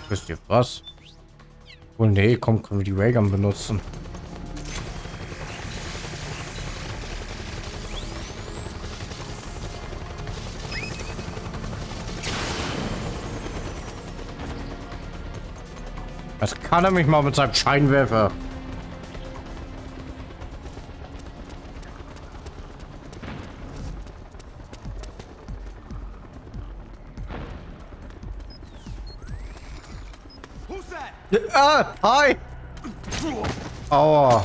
Wisst ihr was? Oh nee, komm, können wir die Raygun benutzen. Was kann er mich mal mit seinem Scheinwerfer? Ah, hi! Aua.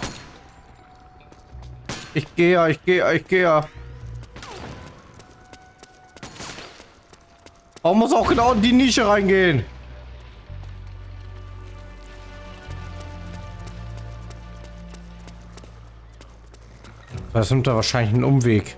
gehe ja, ich gehe ja, ich gehe ja. Warum muss auch genau in die Nische reingehen? Das nimmt da wahrscheinlich einen Umweg.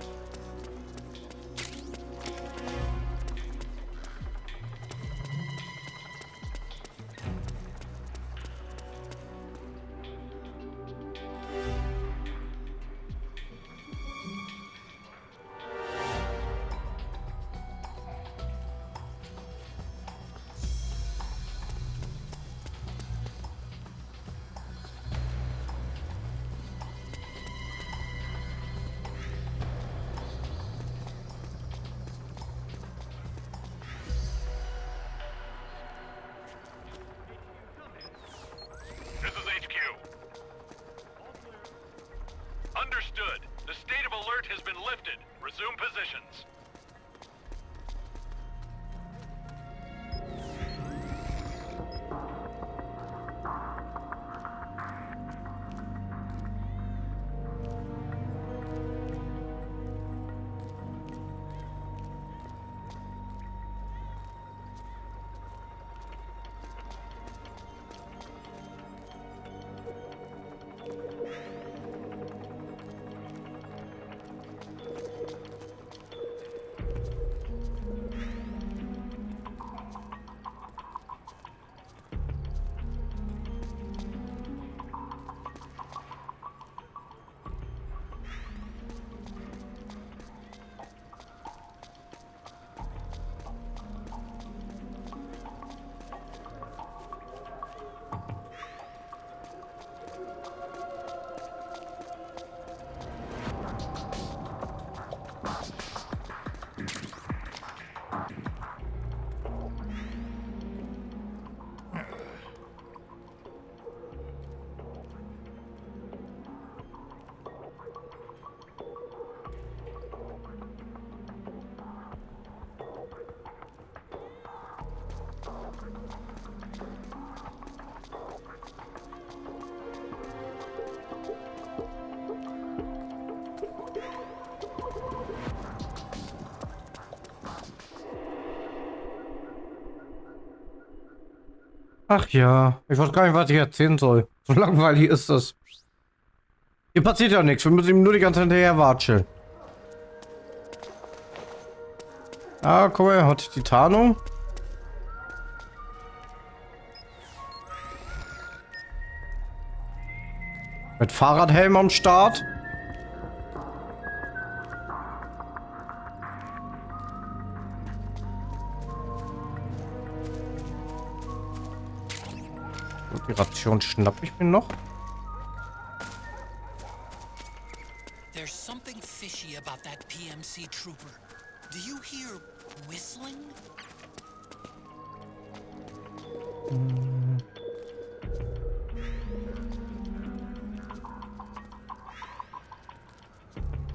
This is HQ. Understood. The state of alert has been lifted. Resume positions. Ach ja, ich weiß gar nicht, was ich erzählen soll. So langweilig ist das. Hier passiert ja nichts, wir müssen ihm nur die ganze Zeit hinterher watscheln. Ah, guck mal, er hat die Tarnung. Mit Fahrradhelm am Start. Und die Ration schnapp ich mir noch. There's something fishy about that PMC trooper. Do you hear whistling?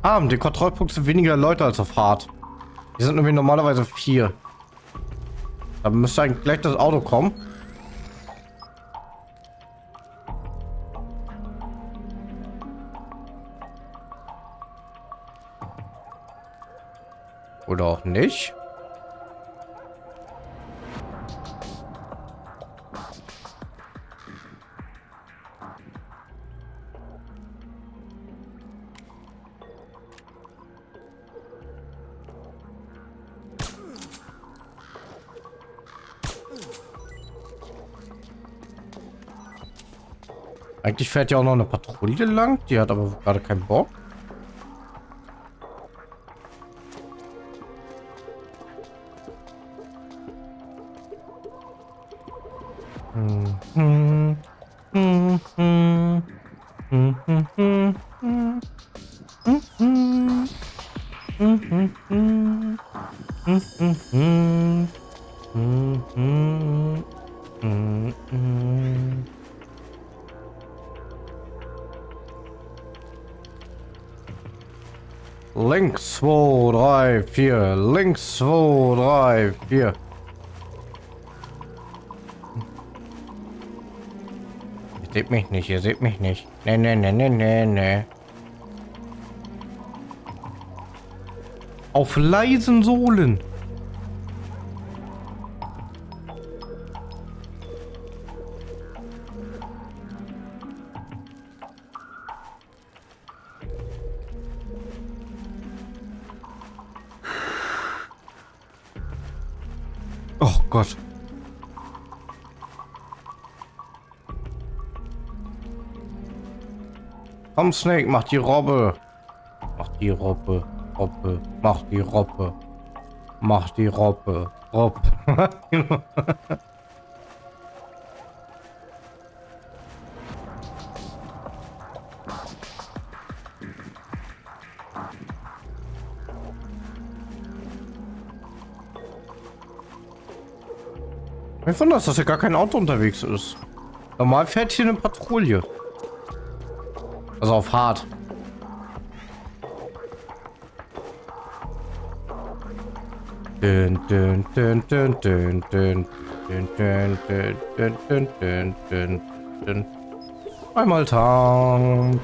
Ah, und die Kontrollpunkte sind weniger Leute als auf Hard. Die sind nämlich normalerweise 4. Da müsste eigentlich gleich das Auto kommen. Oder auch nicht. Eigentlich fährt ja auch noch eine Patrouille lang. Die hat aber gerade keinen Bock. Links 2, 3, 4. Links 2, 3, 4. Ihr seht mich nicht, ihr seht mich nicht. Nee, nee, nee, nee, nee, nee. Auf leisen Sohlen. Oh Gott. Komm, Snake, mach die Robbe. Mach die Robbe. Robbe. Mach die Robbe. Mach die Robbe. Rob. Ich wundere, dass hier gar kein Auto unterwegs ist. Normal fährt hier eine Patrouille. Also auf hart. Dün, dün, dün, dün, dün, dün, dün, dün, dün, dün, dün, dün, dün, dün. Einmal Tarn.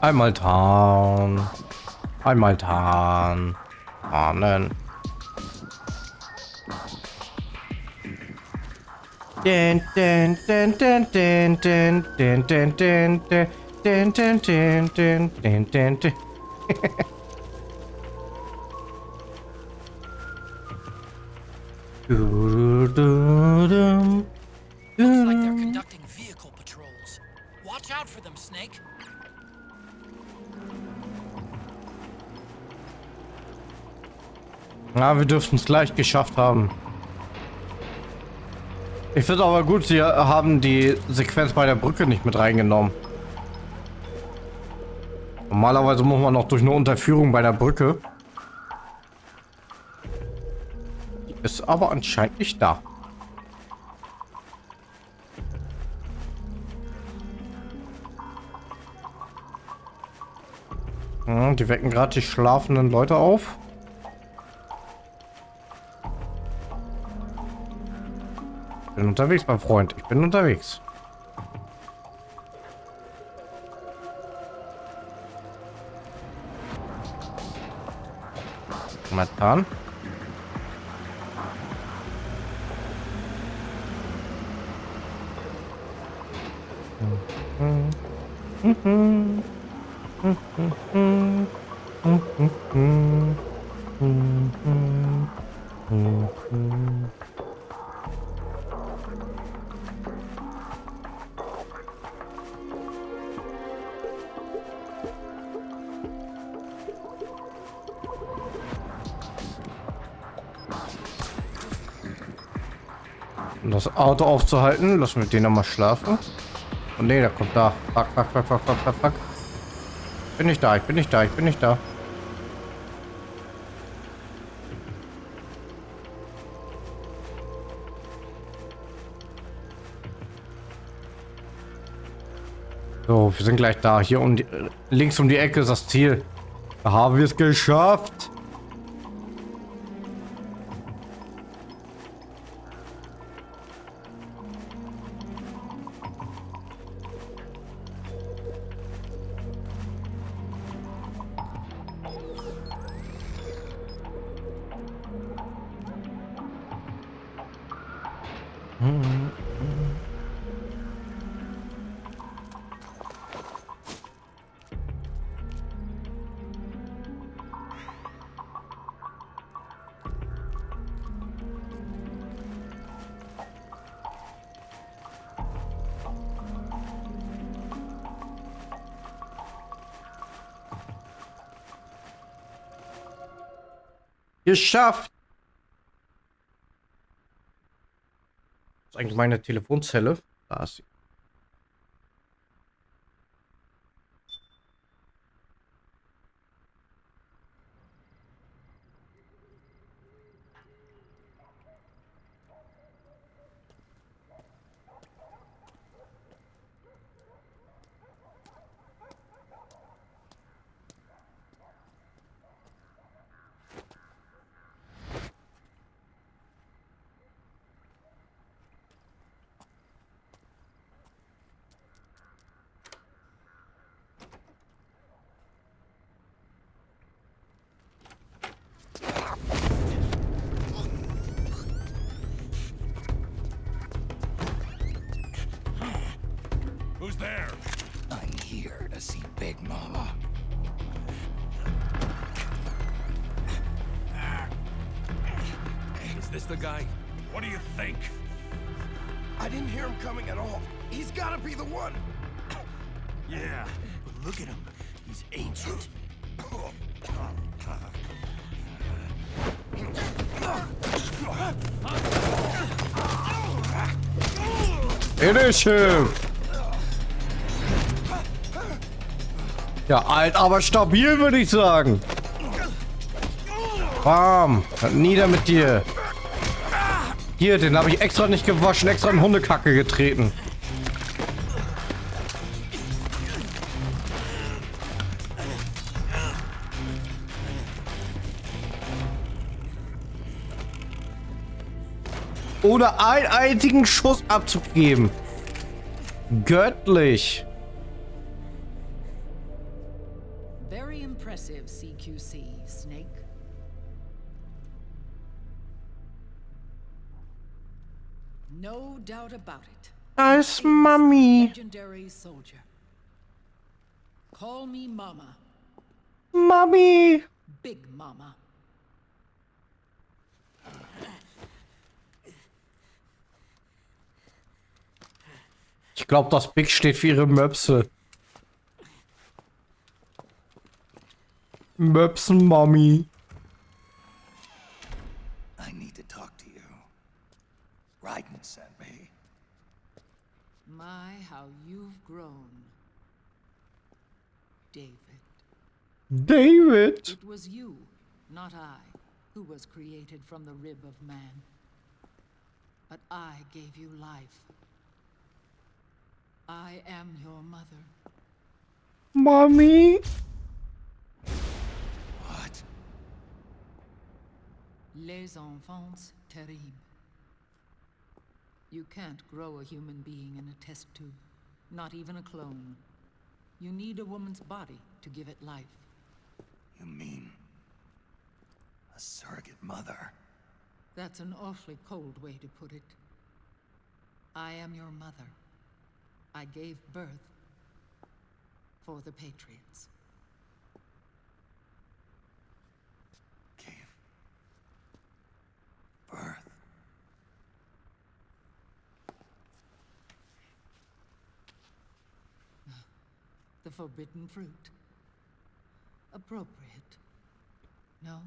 Einmal Tarn. Einmal Tarn. Tarnen. Den, den, den, den, den, den, den, den, den, den, den, den, den, den, den, den. Looks like they're conducting vehicle patrols. Watch out for them, Snake. Na, wir dürften es gleich geschafft haben. Ich finde aber gut, sie haben die Sequenz bei der Brücke nicht mit reingenommen. Normalerweise muss man noch durch eine Unterführung bei der Brücke. Die ist aber anscheinend nicht da. Die wecken gerade die schlafenden Leute auf. Ich bin unterwegs, mein Freund. Ich bin unterwegs. Mal dran. Um das Auto aufzuhalten, lassen wir den nochmal schlafen. Und nee, der kommt da. Fuck, fuck, fuck, fuck, fuck, fuck, fuck. Bin nicht da, ich bin nicht da, ich bin nicht da. So, wir sind gleich da. Hier links um die Ecke ist das Ziel. Da haben wir es geschafft. Geschafft! Das ist eigentlich meine Telefonzelle. Da ist sie. this the guy? What do you think? I didn't hear him coming at all. He's gotta be the one. Yeah, but look at him. He's ancient. Finish him! Ja, alt, aber stabil, würde ich sagen. Bam! Nieder mit dir. Hier, den habe ich extra nicht gewaschen, extra in Hundekacke getreten. Ohne einen einzigen Schuss abzugeben. Göttlich. Very impressive, CQC, Snake. No doubt about it. Als Mami. Legendary soldier. Call me Mama. Mami. Big Mama. Ich glaube, das Big steht für ihre Möpse. Möpsen, Mami. I need to talk to you. Raiden sent me. My, how you've grown. David. David. It was you, not I, who was created from the rib of man. But I gave you life. I am your mother. Mommy. What? Les enfants terribles. You can't grow a human being in a test tube, not even a clone. You need a woman's body to give it life. You mean a surrogate mother? That's an awfully cold way to put it. I am your mother. I gave birth for the Patriots. Gave birth? The forbidden fruit. Appropriate. No?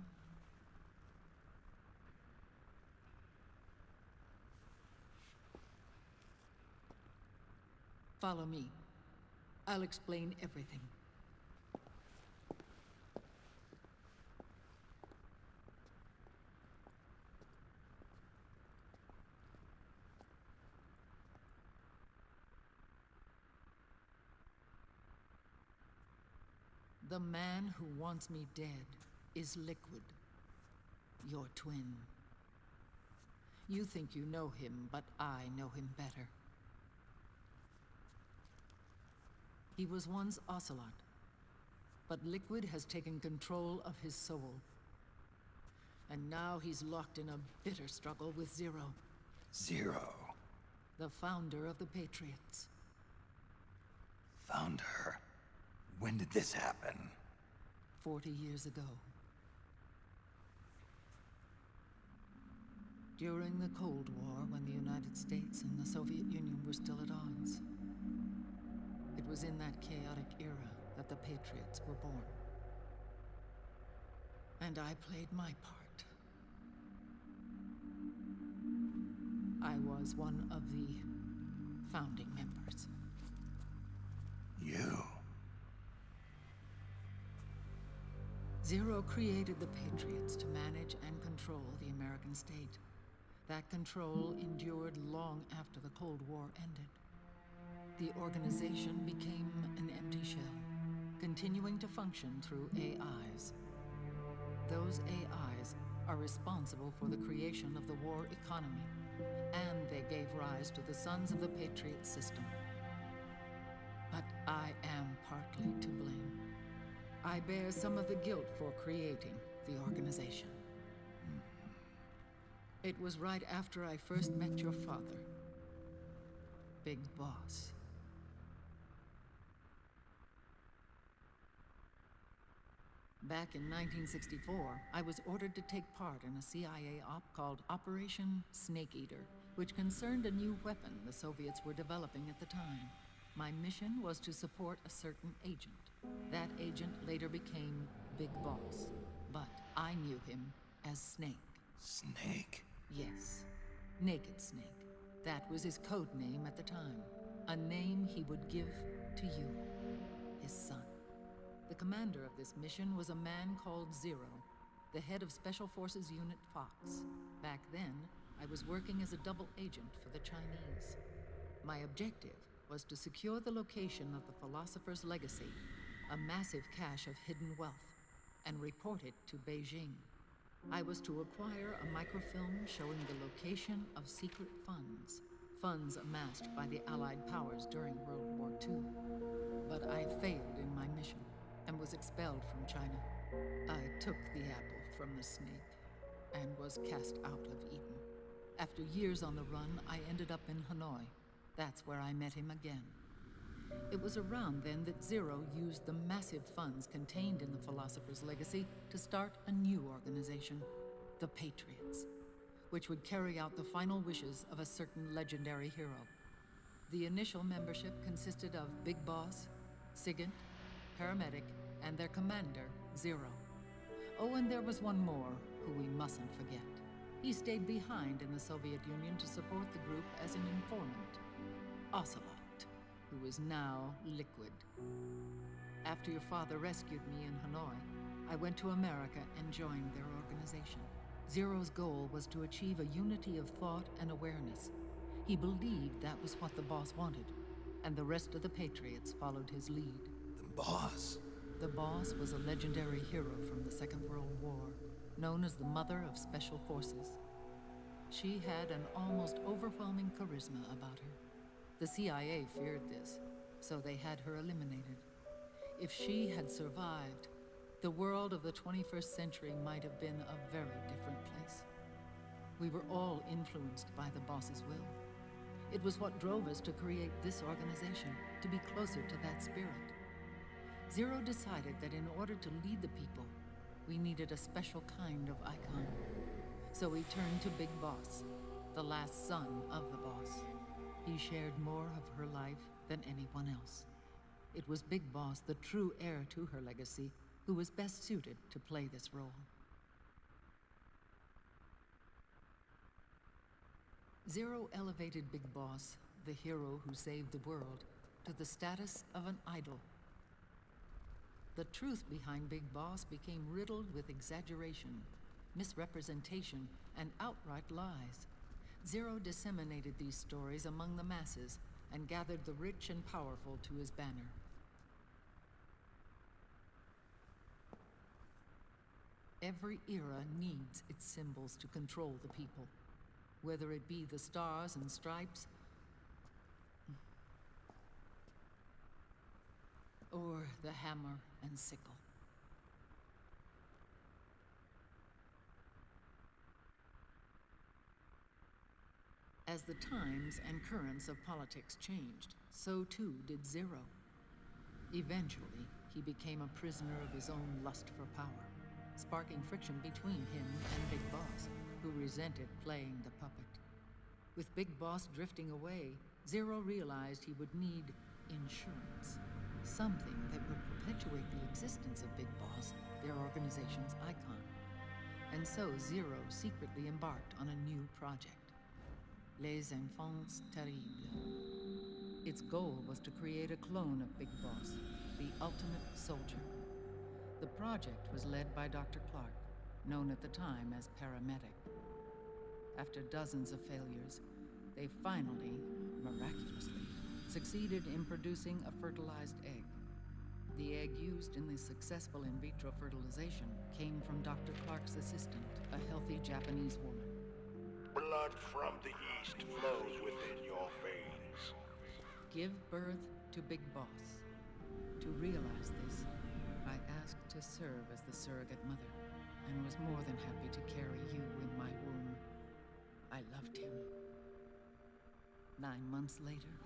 Follow me. I'll explain everything. The man who wants me dead is Liquid, your twin. You think you know him, but I know him better. He was once Ocelot, but Liquid has taken control of his soul. And now he's locked in a bitter struggle with Zero. Zero? The founder of the Patriots. Founder? When did this happen? 40 years ago. During the Cold War, when the United States and the Soviet Union were still at odds. It was in that chaotic era that the Patriots were born. And I played my part. I was one of the founding members. You? Zero created the Patriots to manage and control the American state. That control endured long after the Cold War ended. The organization became an empty shell, continuing to function through AIs. Those AIs are responsible for the creation of the war economy, and they gave rise to the Sons of the Patriot system. But I am partly to blame. I bear some of the guilt for creating the organization. It was right after I first met your father, Big Boss. Back in 1964, I was ordered to take part in a CIA op called Operation Snake Eater, which concerned a new weapon the Soviets were developing at the time. My mission was to support a certain agent. That agent later became Big Boss, but I knew him as Snake. Snake? Yes, Naked Snake. That was his code name at the time, a name he would give to you, his son. The commander of this mission was a man called Zero, the head of Special Forces Unit Fox. Back then, I was working as a double agent for the Chinese. My objective was to secure the location of the Philosopher's Legacy, a massive cache of hidden wealth, and report it to Beijing. I was to acquire a microfilm showing the location of secret funds, funds amassed by the Allied powers during World War II. But I failed in my mission and was expelled from China. I took the apple from the snake and was cast out of Eden. After years on the run, I ended up in Hanoi. That's where I met him again. It was around then that Zero used the massive funds contained in the Philosopher's Legacy to start a new organization, the Patriots, which would carry out the final wishes of a certain legendary hero. The initial membership consisted of Big Boss, Sigint, Paramedic, and their commander, Zero. Oh, and there was one more who we mustn't forget. He stayed behind in the Soviet Union to support the group as an informant, Ocelot, who is now Liquid. After your father rescued me in Hanoi, I went to America and joined their organization. Zero's goal was to achieve a unity of thought and awareness. He believed that was what the boss wanted, and the rest of the Patriots followed his lead. The boss? The boss was a legendary hero from the Second World War, known as the Mother of Special Forces. She had an almost overwhelming charisma about her. The CIA feared this, so they had her eliminated. If she had survived, the world of the 21st century might have been a very different place. We were all influenced by the boss's will. It was what drove us to create this organization, to be closer to that spirit. Zero decided that in order to lead the people, we needed a special kind of icon. So we turned to Big Boss, the last son of the boss. He shared more of her life than anyone else. It was Big Boss, the true heir to her legacy, who was best suited to play this role. Zero elevated Big Boss, the hero who saved the world, to the status of an idol. The truth behind Big Boss became riddled with exaggeration, misrepresentation, and outright lies. Zero disseminated these stories among the masses and gathered the rich and powerful to his banner. Every era needs its symbols to control the people, whether it be the stars and stripes or the hammer and sickle. As the times and currents of politics changed, so too did Zero. Eventually, he became a prisoner of his own lust for power, sparking friction between him and Big Boss, who resented playing the puppet. With Big Boss drifting away, Zero realized he would need insurance. Something that would perpetuate the existence of Big Boss, their organization's icon. And so Zero secretly embarked on a new project, Les Enfants Terribles. Its goal was to create a clone of Big Boss, the ultimate soldier. The project was led by Dr. Clark, known at the time as Paramedic. After dozens of failures, they finally, miraculously, succeeded in producing a fertilized egg. The egg used in the successful in vitro fertilization came from Dr. Clark's assistant, a healthy Japanese woman. Blood from the east flows within your veins. Give birth to Big Boss. To realize this, I asked to serve as the surrogate mother, and was more than happy to carry you in my womb. I loved him. 9 months later,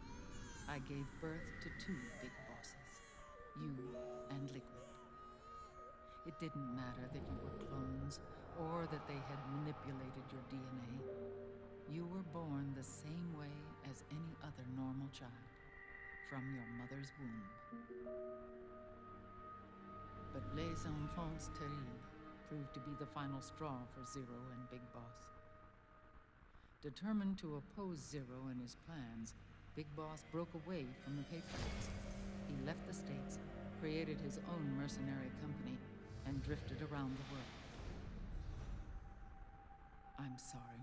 I gave birth to 2 Big Bosses, you and Liquid. It didn't matter that you were clones, or that they had manipulated your DNA. You were born the same way as any other normal child, from your mother's womb. But les enfants terribles proved to be the final straw for Zero and Big Boss. Determined to oppose Zero and his plans, Big Boss broke away from the Patriots. He left the States, created his own mercenary company, and drifted around the world. I'm sorry.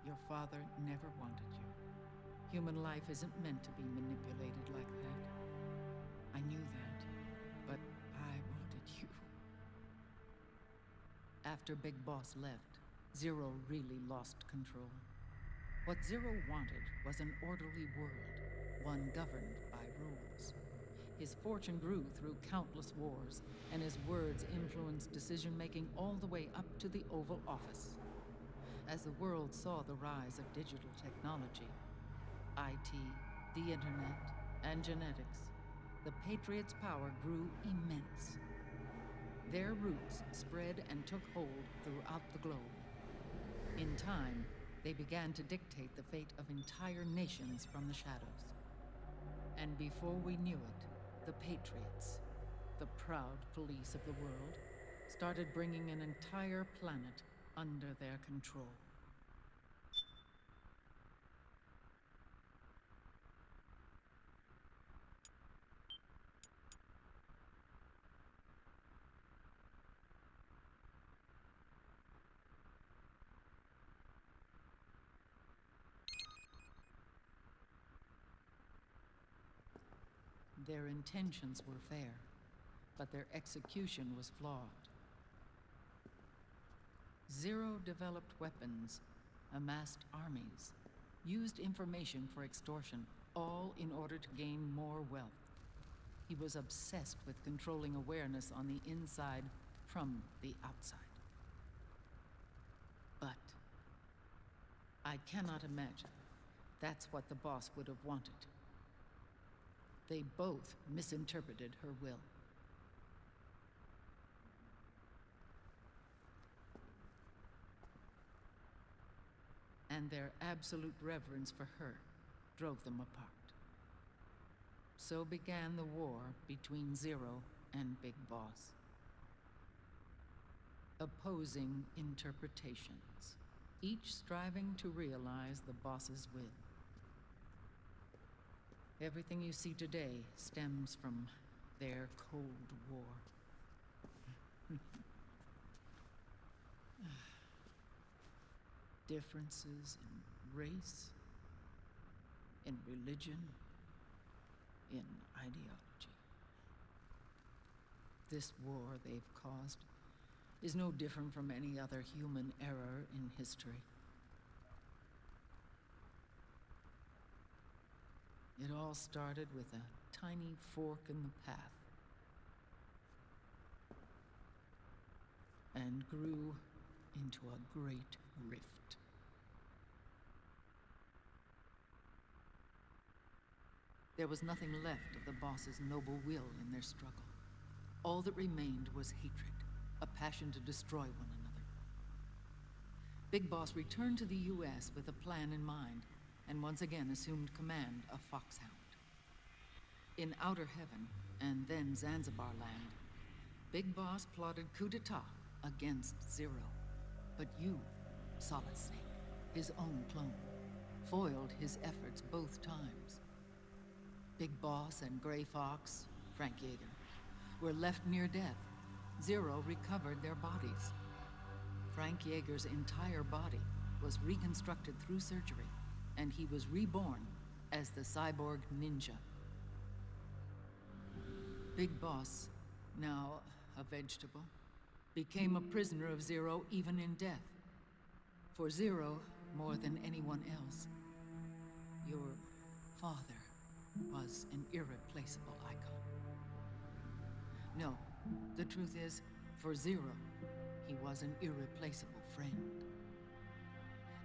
Your father never wanted you. Human life isn't meant to be manipulated like that. I knew that, but I wanted you. After Big Boss left, Zero really lost control. What Zero wanted was an orderly world, one governed by rules. His fortune grew through countless wars, and his words influenced decision-making all the way up to the Oval Office. As the world saw the rise of digital technology, IT, the internet, and genetics, the Patriots' power grew immense. Their roots spread and took hold throughout the globe. In time, they began to dictate the fate of entire nations from the shadows. And before we knew it, the Patriots, the proud police of the world, started bringing an entire planet under their control. Their intentions were fair, but their execution was flawed. Zero developed weapons, amassed armies, used information for extortion, all in order to gain more wealth. He was obsessed with controlling awareness on the inside from the outside. But I cannot imagine that's what the boss would have wanted. They both misinterpreted her will. And their absolute reverence for her drove them apart. So began the war between Zero and Big Boss. Opposing interpretations, each striving to realize the boss's will. Everything you see today stems from their Cold War. Differences in race, in religion, in ideology. This war they've caused is no different from any other human error in history. It all started with a tiny fork in the path and grew into a great rift. There was nothing left of the boss's noble will in their struggle. All that remained was hatred, a passion to destroy one another. Big Boss returned to the U.S. with a plan in mind, and once again assumed command of Foxhound. In Outer Heaven, and then Zanzibar Land, Big Boss plotted coup d'etat against Zero. But you, Solid Snake, his own clone, foiled his efforts both times. Big Boss and Gray Fox, Frank Yeager, were left near death. Zero recovered their bodies. Frank Yeager's entire body was reconstructed through surgery, and he was reborn as the cyborg ninja. Big Boss, now a vegetable, became a prisoner of Zero even in death. For Zero, more than anyone else, your father was an irreplaceable icon. No, the truth is, for Zero, he was an irreplaceable friend.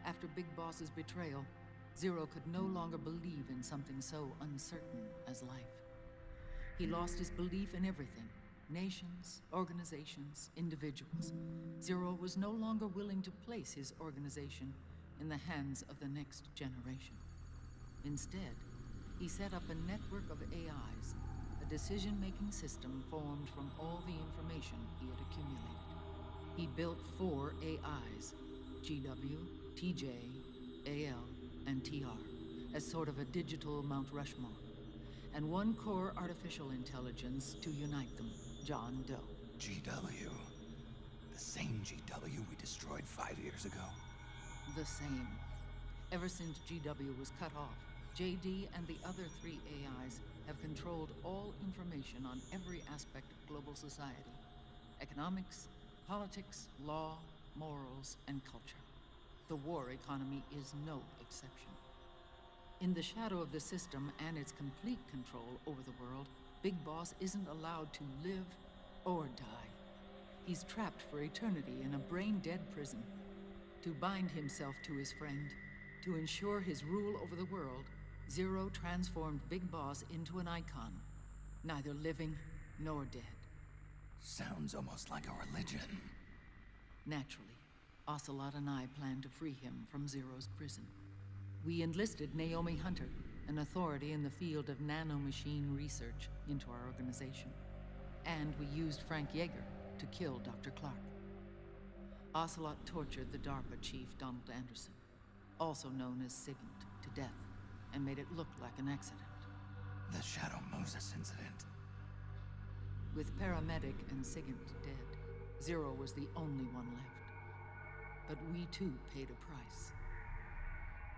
After Big Boss's betrayal, Zero could no longer believe in something so uncertain as life. He lost his belief in everything, Nations, organizations, individuals. Zero was no longer willing to place his organization in the hands of the next generation. Instead, he set up a network of AIs, a decision-making system formed from all the information he had accumulated. He built 4 AIs, GW, TJ, AL, and TR, as sort of a digital Mount Rushmore, and 1 core artificial intelligence to unite them, John Doe. GW. The same GW we destroyed 5 years ago. The same. Ever since GW was cut off, JD and the other 3 AIs have controlled all information on every aspect of global society. Economics, politics, law, morals, and culture. The war economy is no exception. In the shadow of the system and its complete control over the world, Big Boss isn't allowed to live or die. He's trapped for eternity in a brain-dead prison. To bind himself to his friend, to ensure his rule over the world, Zero transformed Big Boss into an icon, neither living nor dead. Sounds almost like a religion. Naturally, Ocelot and I plan to free him from Zero's prison. We enlisted Naomi Hunter, an authority in the field of nanomachine research, into our organization. And we used Frank Yeager to kill Dr. Clark. Ocelot tortured the DARPA chief, Donald Anderson, also known as Sigint, to death, and made it look like an accident. The Shadow Moses incident. With Paramedic and Sigint dead, Zero was the only one left. But we too paid a price.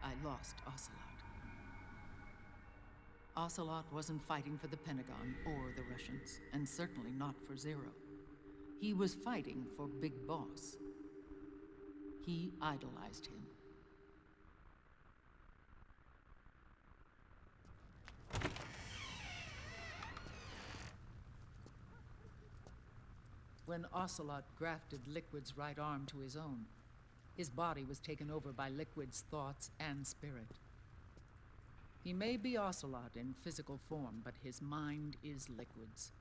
I lost Ocelot. Ocelot wasn't fighting for the Pentagon or the Russians, and certainly not for Zero. He was fighting for Big Boss. He idolized him. When Ocelot grafted Liquid's right arm to his own, his body was taken over by Liquid's thoughts and spirit. He may be Ocelot in physical form, but his mind is Liquid's.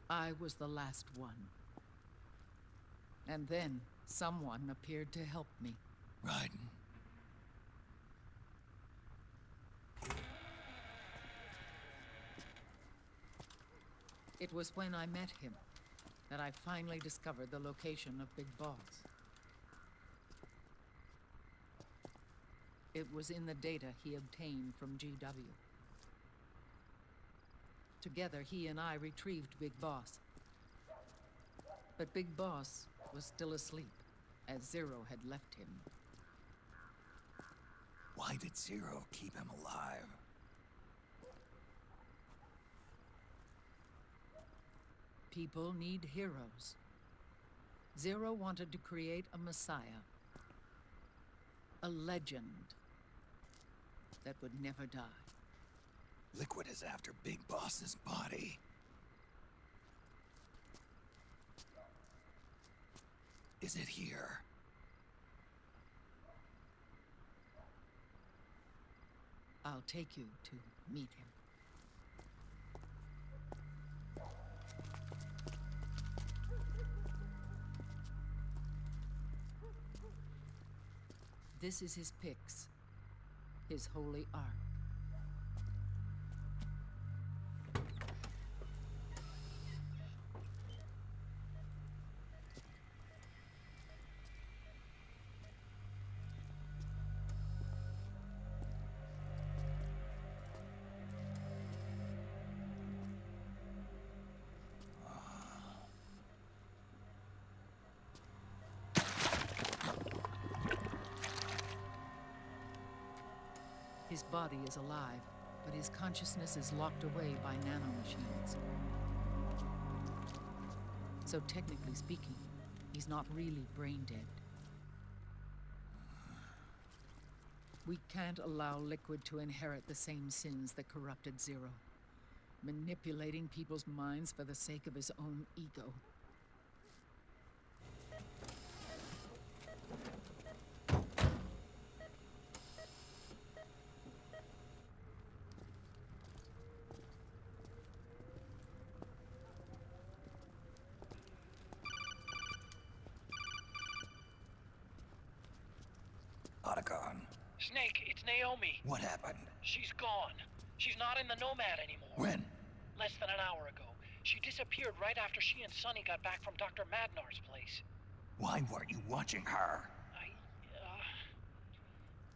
I was the last one. And then someone appeared to help me. Raiden. It was when I met him that I finally discovered the location of Big Boss. It was in the data he obtained from GW. Together, he and I retrieved Big Boss. But Big Boss was still asleep, as Zero had left him. Why did Zero keep him alive? People need heroes. Zero wanted to create a messiah. A legend that would never die. Liquid is after Big Boss's body. Is it here? I'll take you to meet him. This is his pyx, his holy ark. His body is alive, but his consciousness is locked away by nanomachines. So technically speaking, he's not really brain dead. We can't allow Liquid to inherit the same sins that corrupted Zero, manipulating people's minds for the sake of his own ego. Otacon. Snake, it's Naomi. What happened? She's gone. She's not in the Nomad anymore. When? Less than an hour ago. She disappeared right after she and Sonny got back from Dr. Magnar's place. Why weren't you watching her?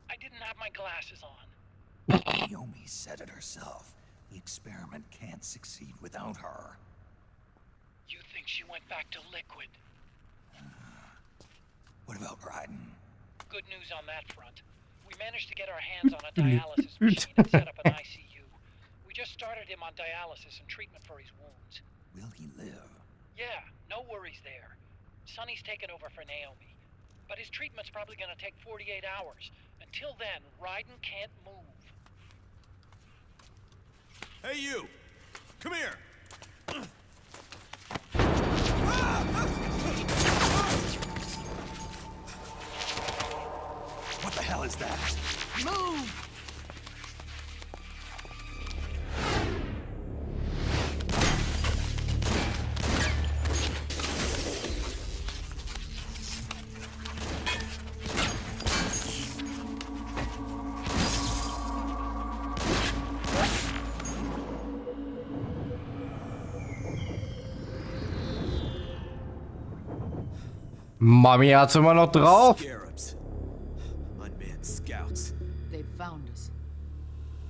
I didn't have my glasses on. Naomi said it herself. The experiment can't succeed without her. You think she went back to Liquid? What about Raiden? Good news on that front. We managed to get our hands on a dialysis machine and set up an ICU. We just started him on dialysis and treatment for his wounds. Will he live? Yeah, no worries there. Sonny's taken over for Naomi. But his treatment's probably gonna take 48 hours. Until then, Raiden can't move. Hey, you! Come here! What the hell is that? Move! Mami hat's immer noch drauf. Scarabs. Unmanned scouts. They've found us.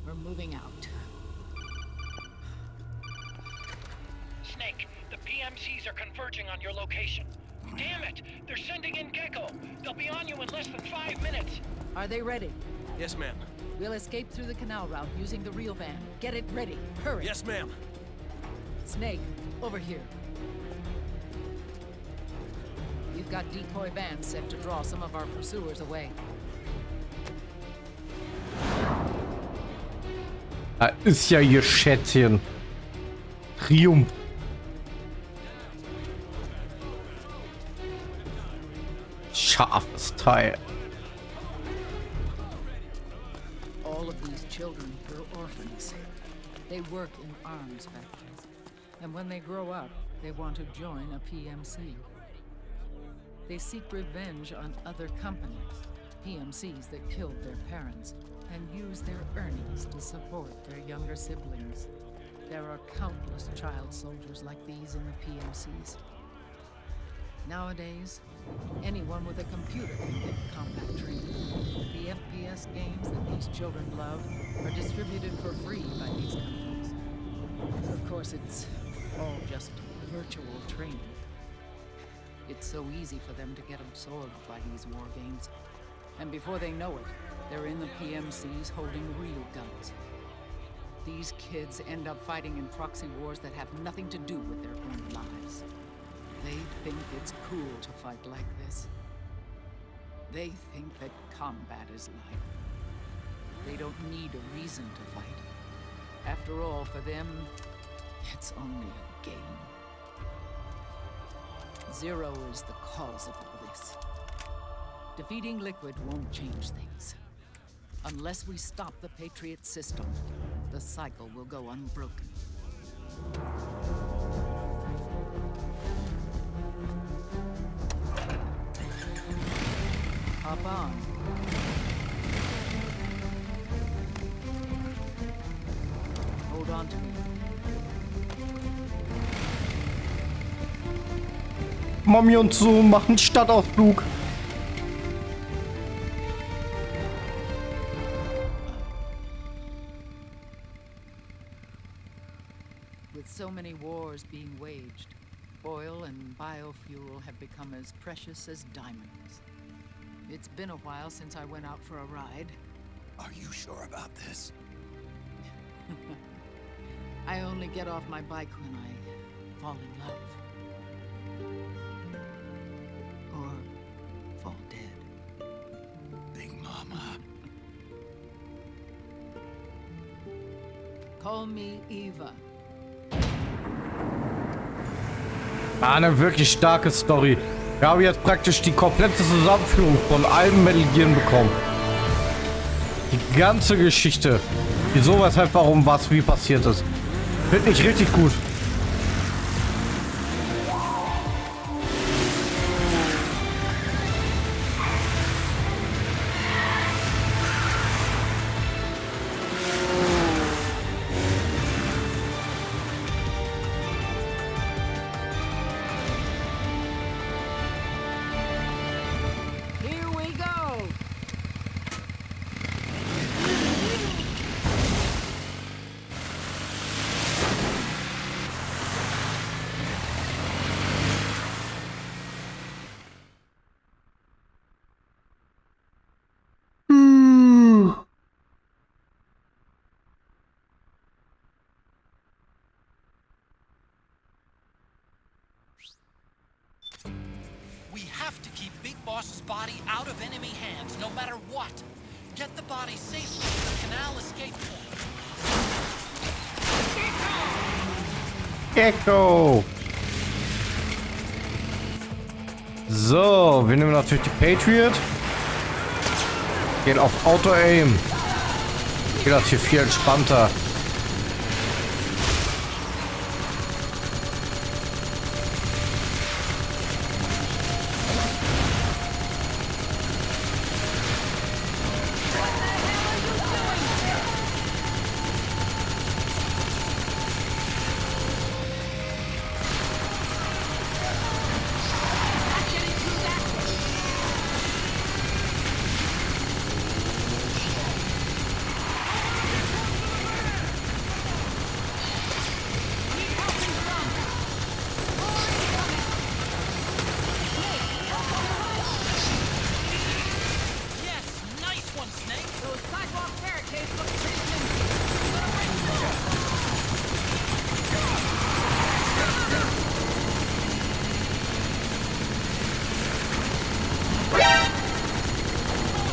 We're moving out. Snake, the PMCs are converging on your location. Damn it! They're sending in Gecko! They'll be on you in less than 5 minutes! Are they ready? Yes, ma'am. We'll escape through the canal route using the real van. Get it ready. Hurry. Yes, ma'am. Snake, over here. We've got decoy vans set to draw some of our pursuers away. Da ist ja ihr Schätzchen. Triumph. Scharfes Teil. All of these children were orphans. They work in arms factories. And when they grow up, they want to join a PMC. They seek revenge on other companies, PMCs that killed their parents, and use their earnings to support their younger siblings. There are countless child soldiers like these in the PMCs. Nowadays, anyone with a computer can get combat training. The FPS games that these children love are distributed for free by these companies. Of course, it's all just virtual training. It's so easy for them to get absorbed by these war games. And before they know it, they're in the PMCs holding real guns. These kids end up fighting in proxy wars that have nothing to do with their own lives. They think it's cool to fight like this. They think that combat is life. They don't need a reason to fight. After all, for them, it's only a game. Zero is the cause of all this. Defeating Liquid won't change things. Unless we stop the Patriot system, the cycle will go unbroken. Hop on. Hold on to me. Mami und so machen Stadtausflug. With so many wars being waged, oil and biofuel have become as precious as diamonds. It's been a while since I went out for a ride. Are you sure about this? I only get off my bike when I fall in love. Or fall dead. Big Mama. Call me Eva. Eine wirklich starke Story. Wir haben jetzt praktisch die komplette Zusammenführung von allem Metal Gear bekommen. Die ganze Geschichte. Wieso, weshalb, warum, was, wie passiert ist. Finde ich richtig gut. have to keep Big Boss's body out of enemy hands, no matter what. Get the body safely to the canal escape point. Gecko! So, wir nehmen natürlich die Patriot. Gehen auf Auto-Aim. Geht das hier viel entspannter.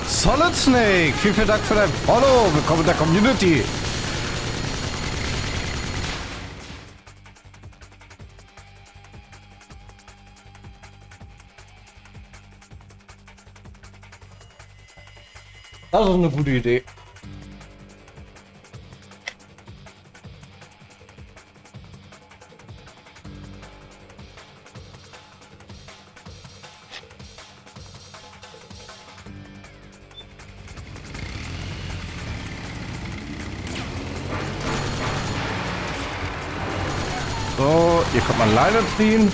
Solid Snake, vielen Dank für dein Follow. Willkommen in der Community. Das ist eine gute Idee. So, hier kann man Leine ziehen.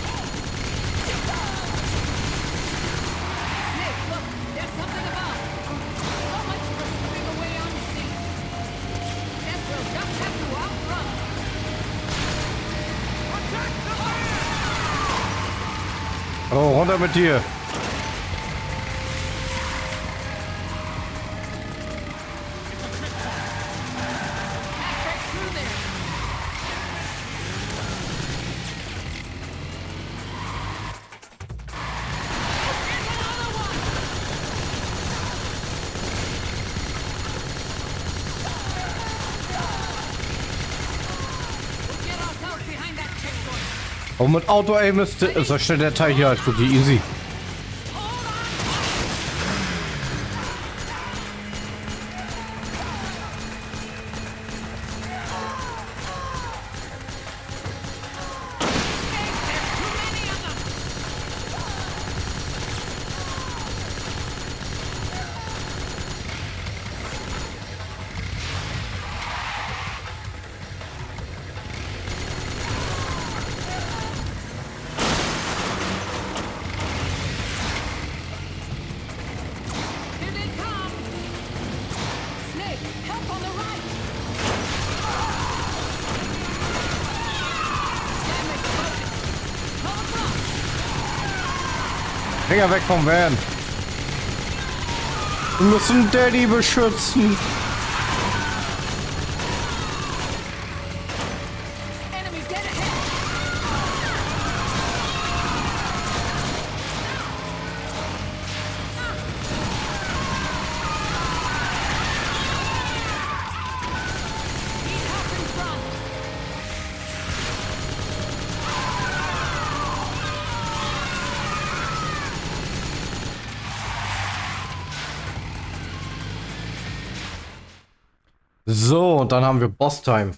Oh, runter mit dir. Und mit Auto-Aim ist so schnell der Teil hier halt wirklich easy. Finger weg vom Van. Wir müssen Daddy beschützen. So, und dann haben wir Boss-Time.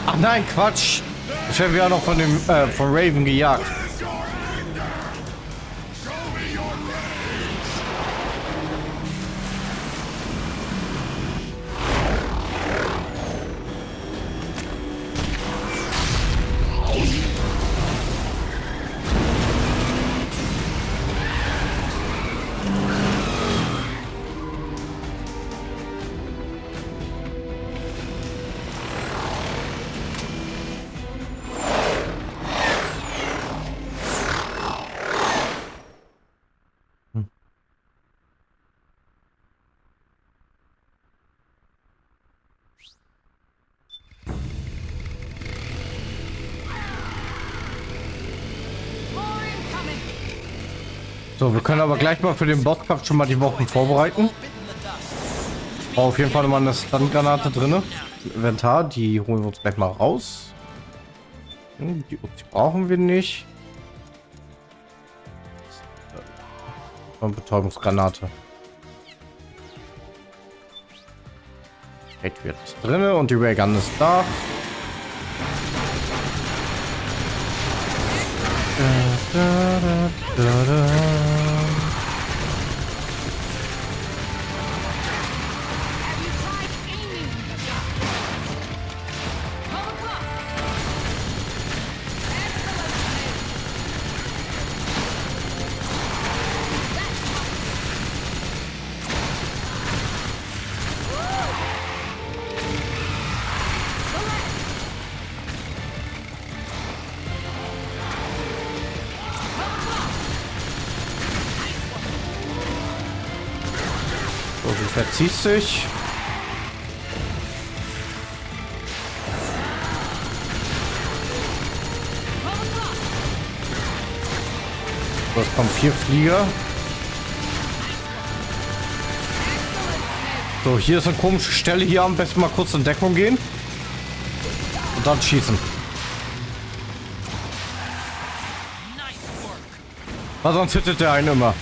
Ach nein, Quatsch. Ich werde ja noch von Raven gejagt. So, wir können aber gleich mal für den Bosskampf schon mal die Wochen vorbereiten. Auf jeden Fall nochmal eine Stun-Granate drin. Im Inventar, die holen wir uns gleich mal raus. Die brauchen wir nicht. Und Betäubungsgranate. Patriot ist drin und die Raygun ist da. So, du verziehst dich. So, es kommen 4 Flieger. So, hier ist eine komische Stelle. Hier am besten mal kurz in Deckung gehen. Und dann schießen. Weil sonst hittet der einen immer.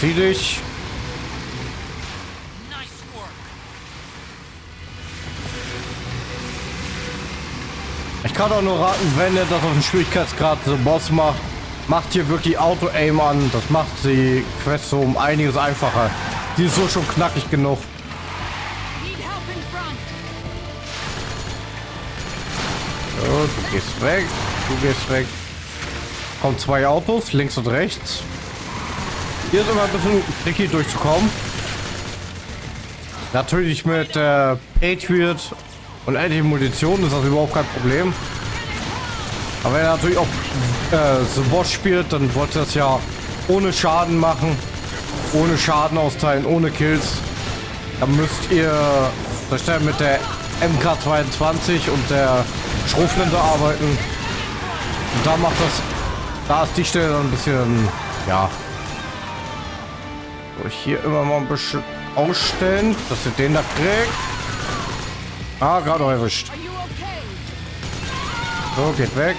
Zieh dich. Ich kann auch nur raten, wenn ihr das auf den Schwierigkeitsgrad so Boss macht, macht hier wirklich Auto-Aim an. Das macht die Quest so um einiges einfacher. Die ist so schon knackig genug. So, du gehst weg. Du gehst weg. Kommen 2 Autos, links und rechts. Hier ist immer ein bisschen tricky durchzukommen. Natürlich mit Patriot und endlich Munition ist das überhaupt kein Problem. Aber wenn ihr natürlich auch The Boss spielt, dann wollt ihr das ja ohne Schaden machen. Ohne Schaden austeilen, ohne Kills. Dann müsst ihr mit der MK22 und der Schrotflinte arbeiten. Und da macht das, da ist die Stelle dann ein bisschen, ja. So, hier immer mal ein bisschen ausstellen, dass ihr den da kriegt. Ah, gerade erwischt. So, geht weg.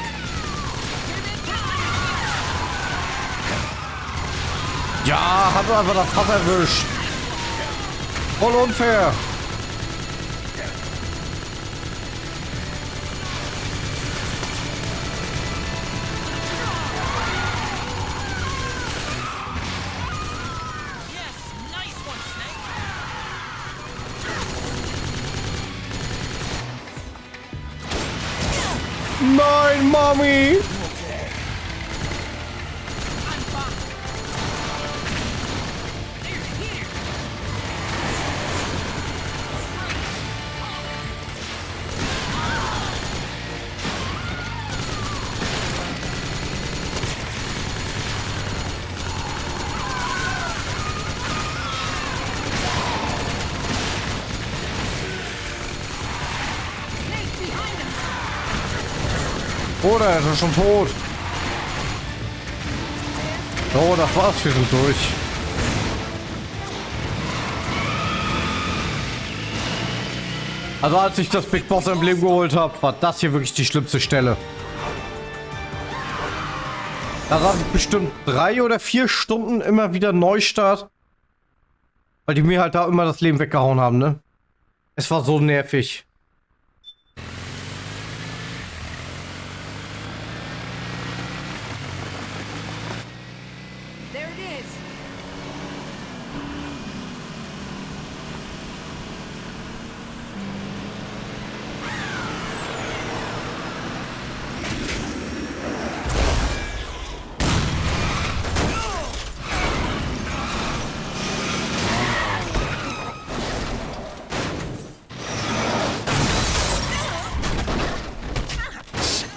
Ja, hat einfach das Fass erwischt. Voll unfair. Nein, Mami! Oder er ist schon tot. Oh, das war's, wir sind durch. Also als ich das Big Boss Emblem geholt habe, war das hier wirklich die schlimmste Stelle. Da saß ich bestimmt 3 oder 4 Stunden immer wieder Neustart. Weil die mir halt da immer das Leben weggehauen haben, ne? Es war so nervig.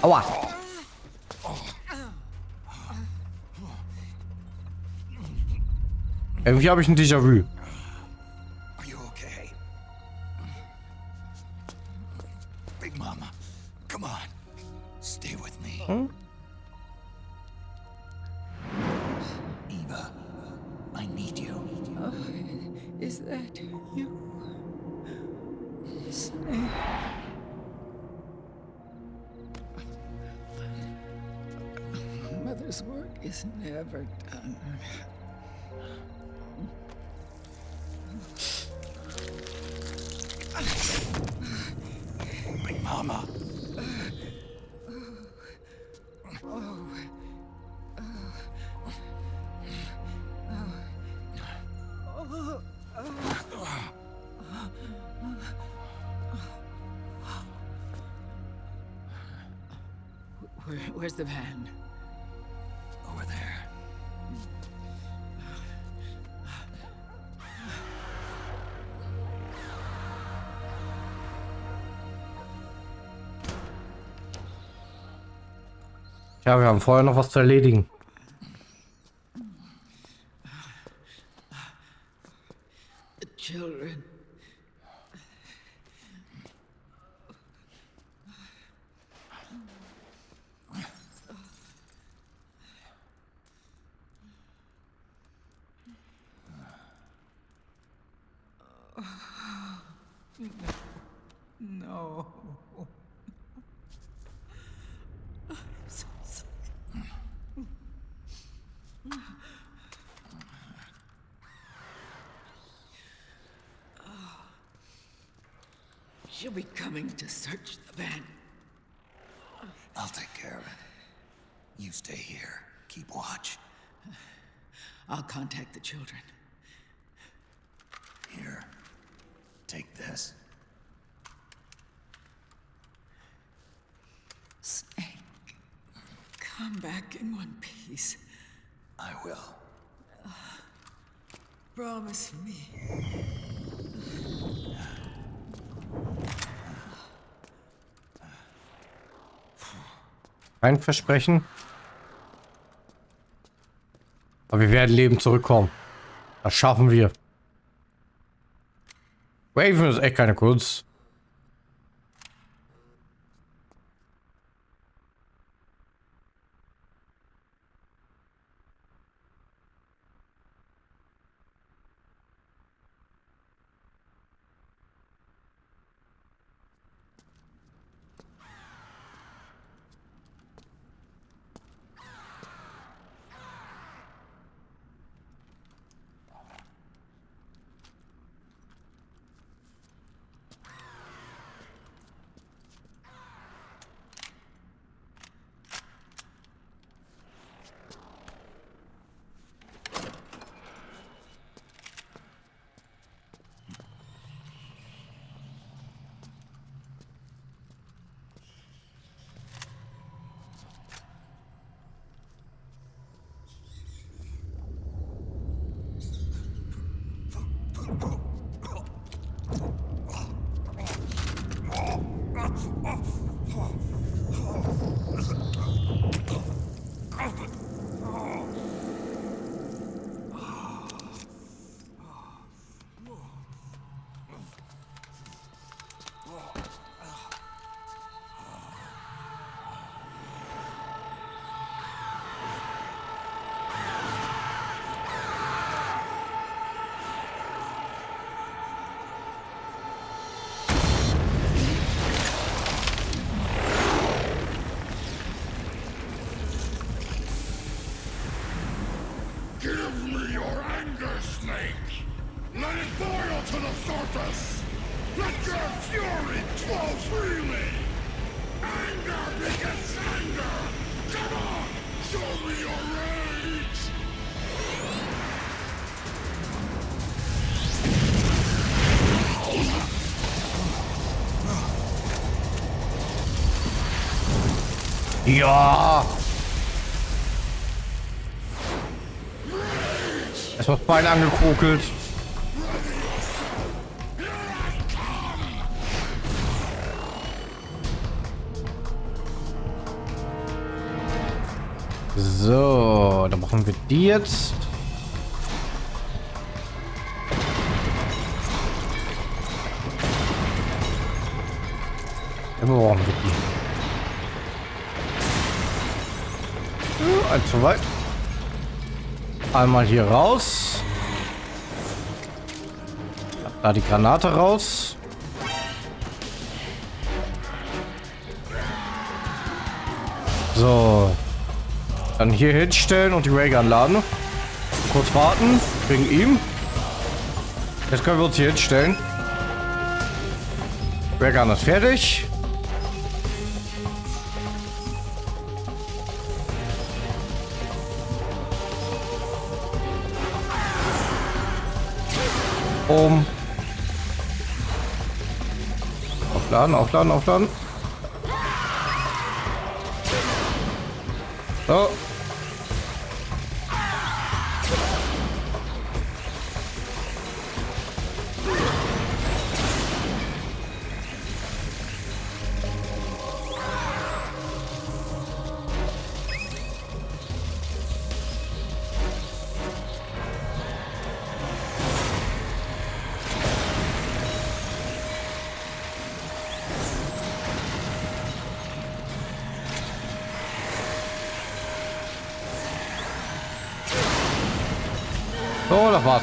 Aua. Irgendwie habe ich ein Déjà-vu. Stay with me. Hm? Eva, I need you. Is that you? Snake. Mother's work is never done. Big Mama. Where's the van? Over there. Ja, wir haben vorher noch was zu erledigen. The children. No. I'm so sorry. She'll be coming to search the van. I'll take care of it. You stay here. Keep watch. I'll contact the children. Here. Take this. Snake, come back in one piece. I will. Promise me. Kein Versprechen. Aber wir werden lebend zurückkommen. Das schaffen wir. Raven ist echt keine Kunst. Give me your anger, Snake! Let it boil to the surface! Let your fury flow freely! Anger begets anger! Come on! Show me your rage! Ja! Es wird Bein angekokelt. So, dann machen wir die jetzt. Dann brauchen wir die. eins zu weit. Einmal hier raus. Da die Granate raus. So. Dann hier hinstellen und die Raygun laden. Kurz warten. Wegen ihm. Jetzt können wir uns hier hinstellen. Raygun ist fertig. Aufladen, aufladen, aufladen. So. So, das war's.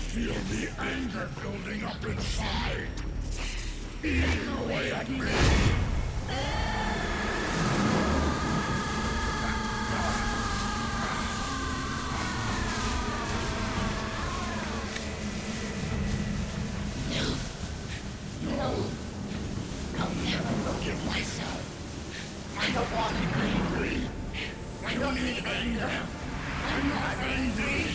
Feel the anger building up inside. Eating away at me. No. I'll never forgive myself. I don't want to be angry. I don't need anger. I'm not angry.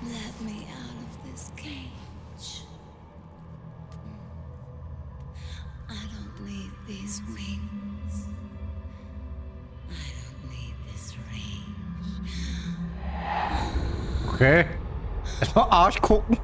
Let me out of this cage. I don't need these wings. I don't need this range. Okay. Erstmal Arsch gucken.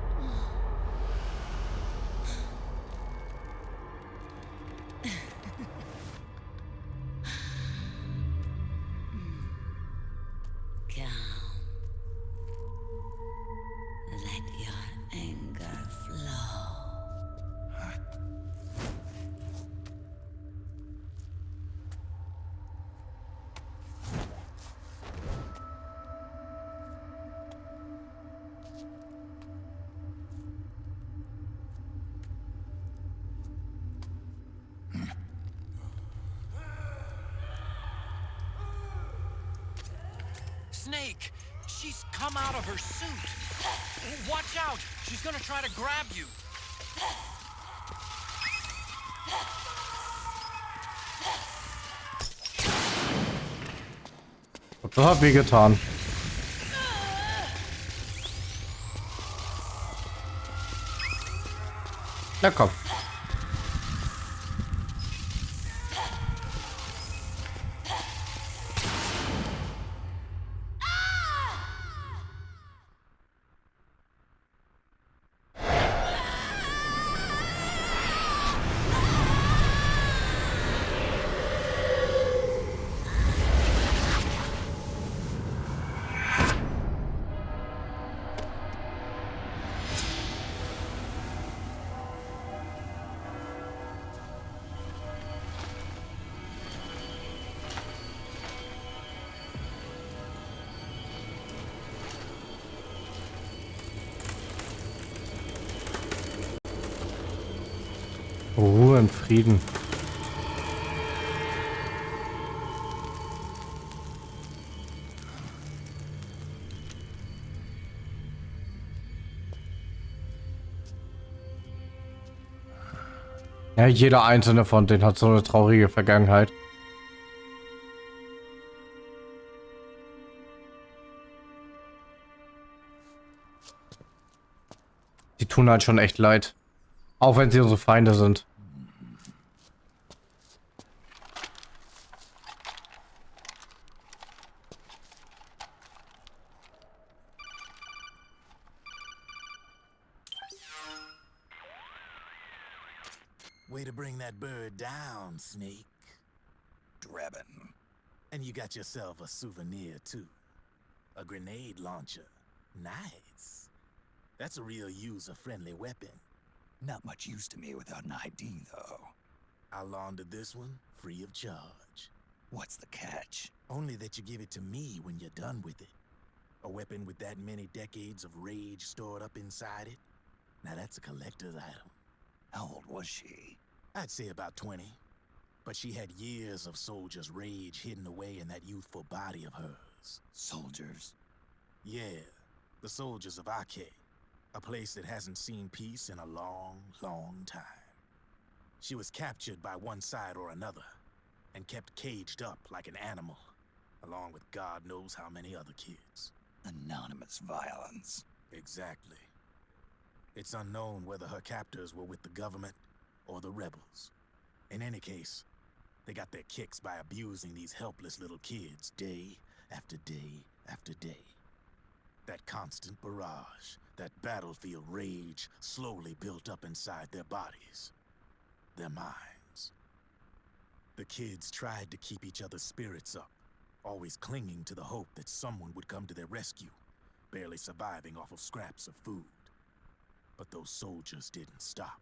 Snake! She's come out of her suit! Watch out! She's gonna try to grab you! Das hat weh getan. Na komm. Ruhe und Frieden. Ja, jeder einzelne von denen hat so eine traurige Vergangenheit. Die tun halt schon echt leid. Auch wenn sie unsere Feinde sind. Way to bring that bird down, Snake. Drebin. And you got yourself a souvenir, too. A grenade launcher. Nice. That's a real user-friendly weapon. Not much use to me without an ID, though. I'll launder this one free of charge. What's the catch? Only that you give it to me when you're done with it. A weapon with that many decades of rage stored up inside it? Now that's a collector's item. How old was she? I'd say about 20. But she had years of soldiers' rage hidden away in that youthful body of hers. Soldiers? Yeah, the soldiers of Alle. A place that hasn't seen peace in a long, long time. She was captured by one side or another, and kept caged up like an animal, along with God knows how many other kids. Anonymous violence. Exactly. It's unknown whether her captors were with the government or the rebels. In any case, they got their kicks by abusing these helpless little kids day after day after day. That constant barrage, that battlefield rage slowly built up inside their bodies, their minds. The kids tried to keep each other's spirits up, always clinging to the hope that someone would come to their rescue, barely surviving off of scraps of food. But those soldiers didn't stop.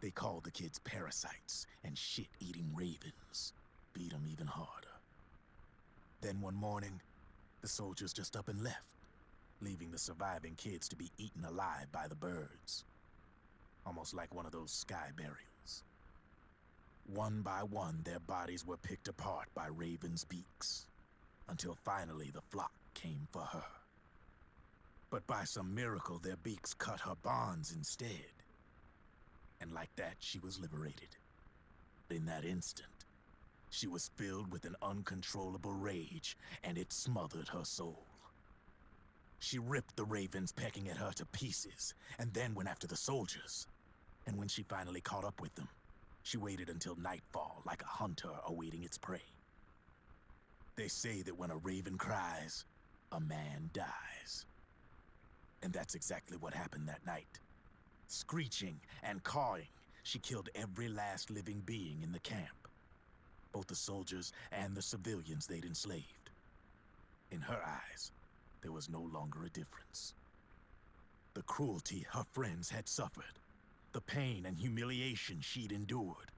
They called the kids parasites and shit-eating ravens, beat them even harder. Then one morning, the soldiers just up and left, leaving the surviving kids to be eaten alive by the birds. Almost like one of those sky burials. One by one, their bodies were picked apart by ravens' beaks, until finally the flock came for her. But by some miracle, their beaks cut her bonds instead. And like that, she was liberated. In that instant, she was filled with an uncontrollable rage, and it smothered her soul. She ripped the ravens pecking at her to pieces, and then went after the soldiers. And when she finally caught up with them, she waited until nightfall like a hunter awaiting its prey. They say that when a raven cries, a man dies. And that's exactly what happened that night. Screeching and cawing, she killed every last living being in the camp. Both the soldiers and the civilians they'd enslaved. In her eyes, there was no longer a difference. The cruelty her friends had suffered, the pain and humiliation she'd endured.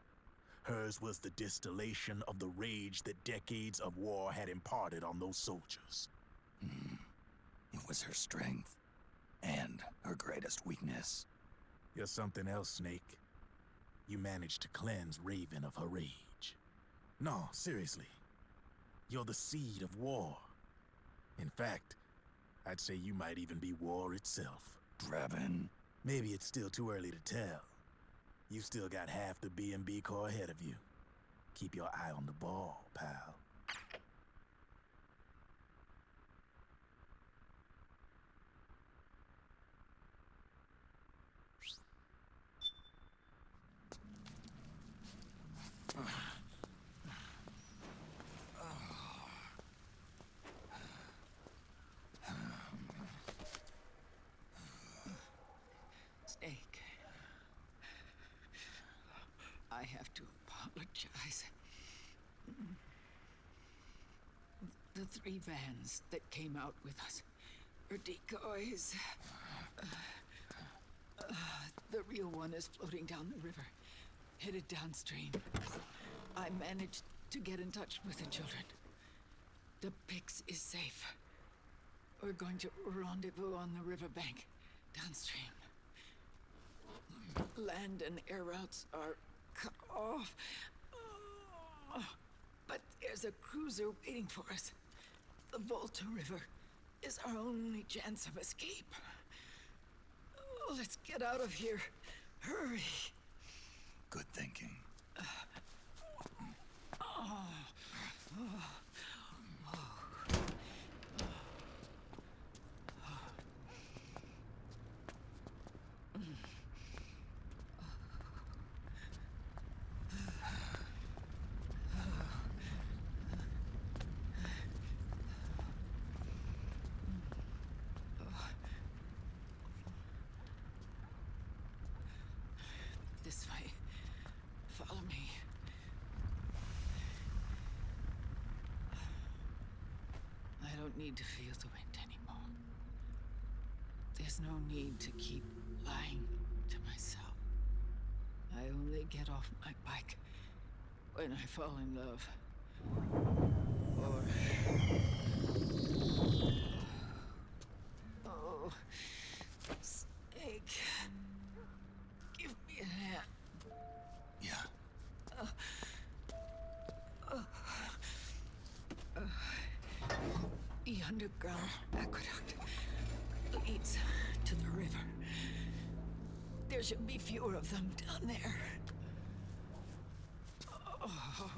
Hers was the distillation of the rage that decades of war had imparted on those soldiers. It was her strength, and her greatest weakness. You're something else, Snake. You managed to cleanse Raven of her rage. No, seriously. You're the seed of war. In fact, I'd say you might even be war itself. Drebin. Maybe it's still too early to tell. You've still got half the B&B Corps ahead of you. Keep your eye on the ball, pal. Snake. I have to apologize. The 3 vans that came out with us are decoys. The real one is floating down the river, headed downstream. I managed to get in touch with the children. The Pix is safe. We're going to rendezvous on the riverbank, downstream. Land and air routes are cut off. But there's a cruiser waiting for us. The Volta River is our only chance of escape. Let's get out of here. Hurry. Good thinking. This way. Follow me. I don't need to feel the wind anymore. There's no need to keep lying to myself. I only get off my bike when I fall in love. Or... Oh, Snake. Give me a hand. Yeah. The underground aqueduct leads to the river. There should be fewer of them down there. Oh.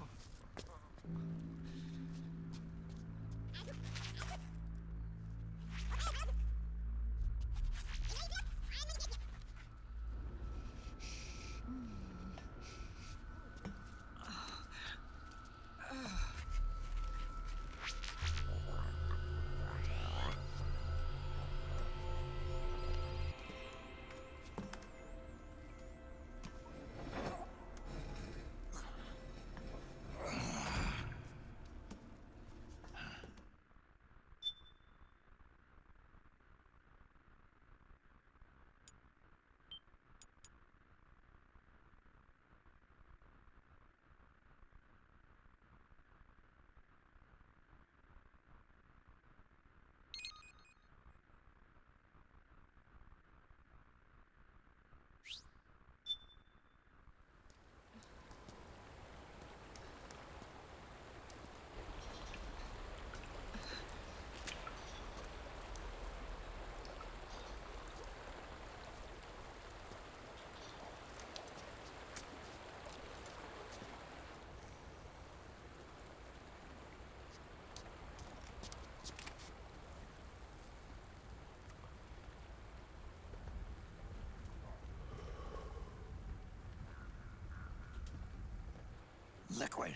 Liquid.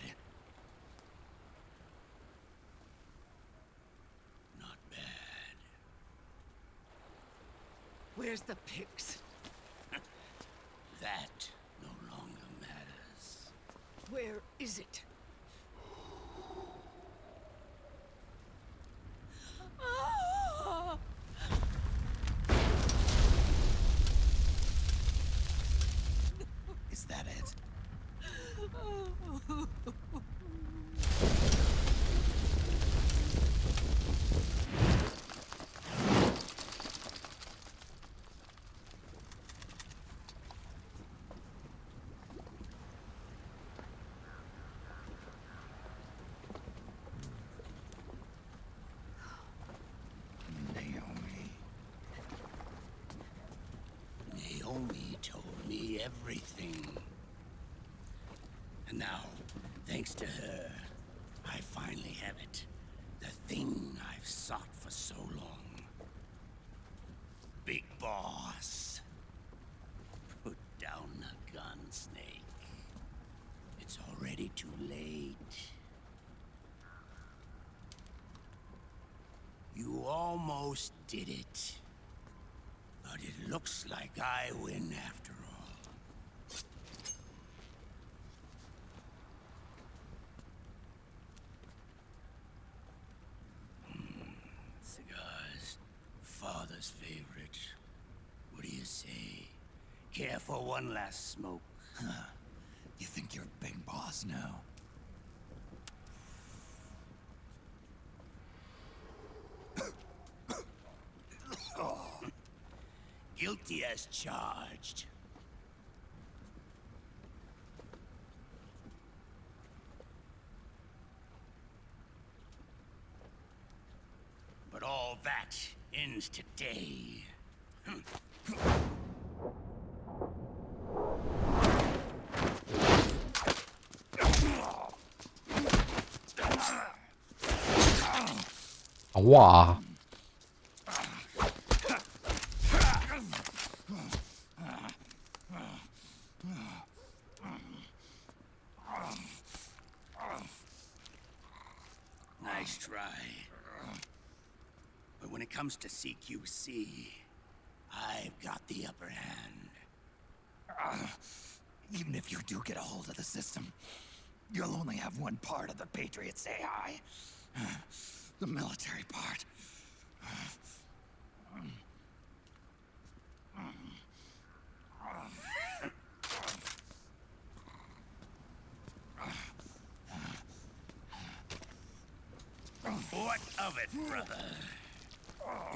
Not bad. Where's the pigs? That no longer matters. Where is it? Ah! Is that it? Naomi told me everything. And now, thanks to her, I finally have it. The thing I've sought for so long. Big boss. Put down the gun, Snake. It's already too late. You almost did it. But it looks like I win after all. Cigars. Father's favorite. What do you say? Care for one last smoke? Huh. You think you're big boss now? Guilty as charged. that ends today. Aua. Nice try. But when it comes to CQC, I've got the upper hand. Even if you do get a hold of the system, you'll only have one part of the Patriot's AI. The military part. What of it, brother?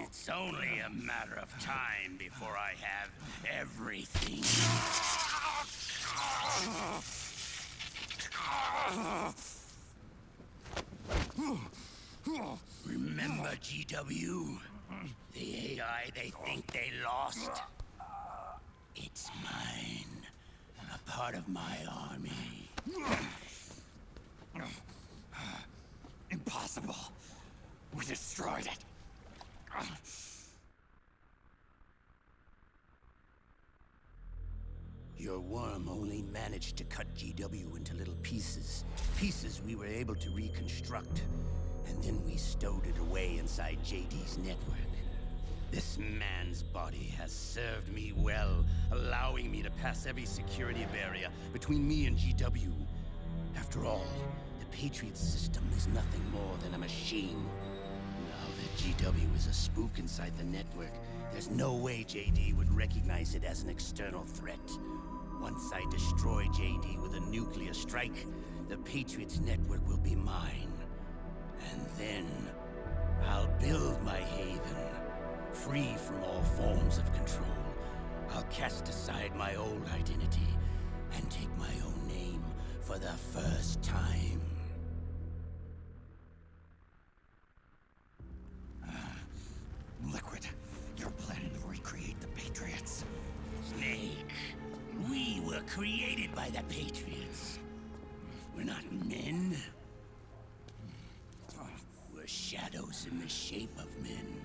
It's only a matter of time before I have everything. Remember GW? The AI they think they lost? It's mine. A part of my army. Impossible. We destroyed it. Your worm only managed to cut GW into little pieces. Pieces we were able to reconstruct. And then we stowed it away inside JD's network. This man's body has served me well, allowing me to pass every security barrier between me and GW. After all, the Patriot system is nothing more than a machine. Now that GW is a spook inside the network, there's no way JD would recognize it as an external threat. Once I destroy JD with a nuclear strike, the Patriot's network will be mine. And then, I'll build my haven, free from all forms of control. I'll cast aside my old identity and take my own name for the first time. Liquid, you're planning to recreate the Patriots. Snake, we were created by the Patriots. We're not men. We're shadows in the shape of men.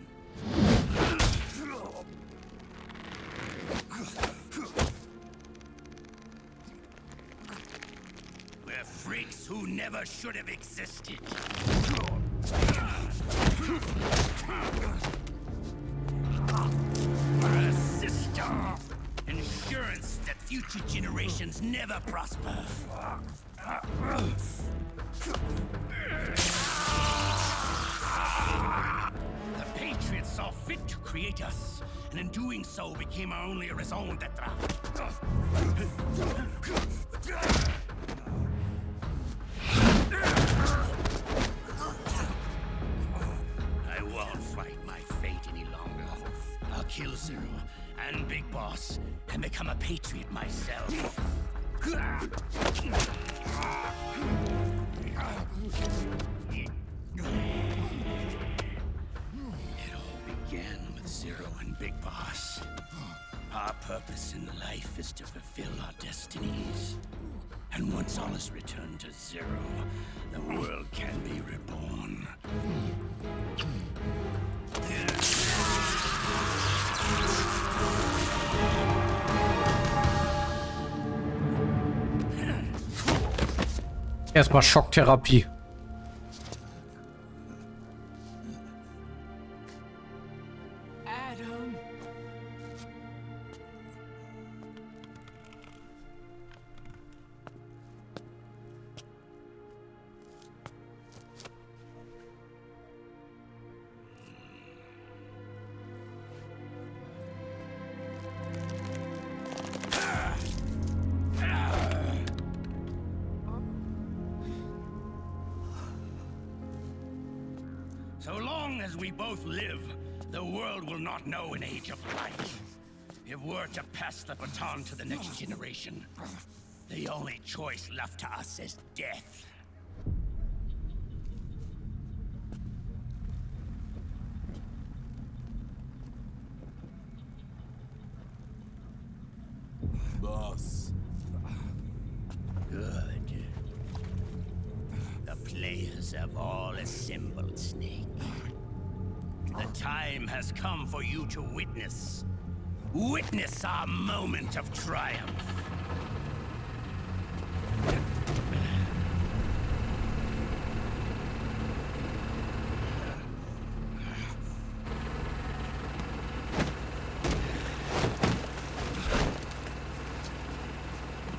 We're freaks who never should have existed. We're a system. Insurance that future generations never prosper. The Patriots saw fit to create us, and in doing so became our only raison d'etre. I won't fight my fate any longer. I'll kill Zero and Big Boss and become a Patriot myself. It all began with Zero and Big Boss. Our purpose in life is to fulfill our destinies. And once all is returned to Zero, the world can be reborn. Erstmal Schocktherapie. Adam. So long as we both live, the world will not know an age of light. If we're to pass the baton to the next generation, the only choice left to us is death. players have all assembled, Snake. The time has come for you to witness. Witness our moment of triumph.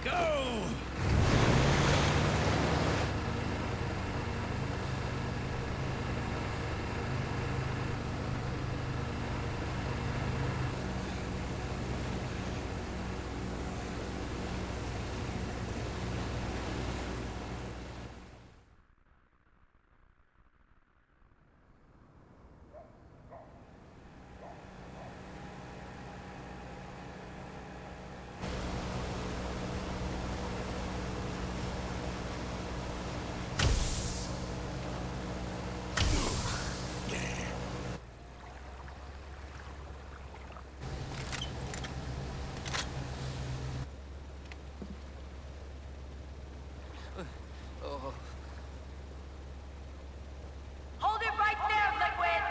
Go! Hold it right there, Liquid!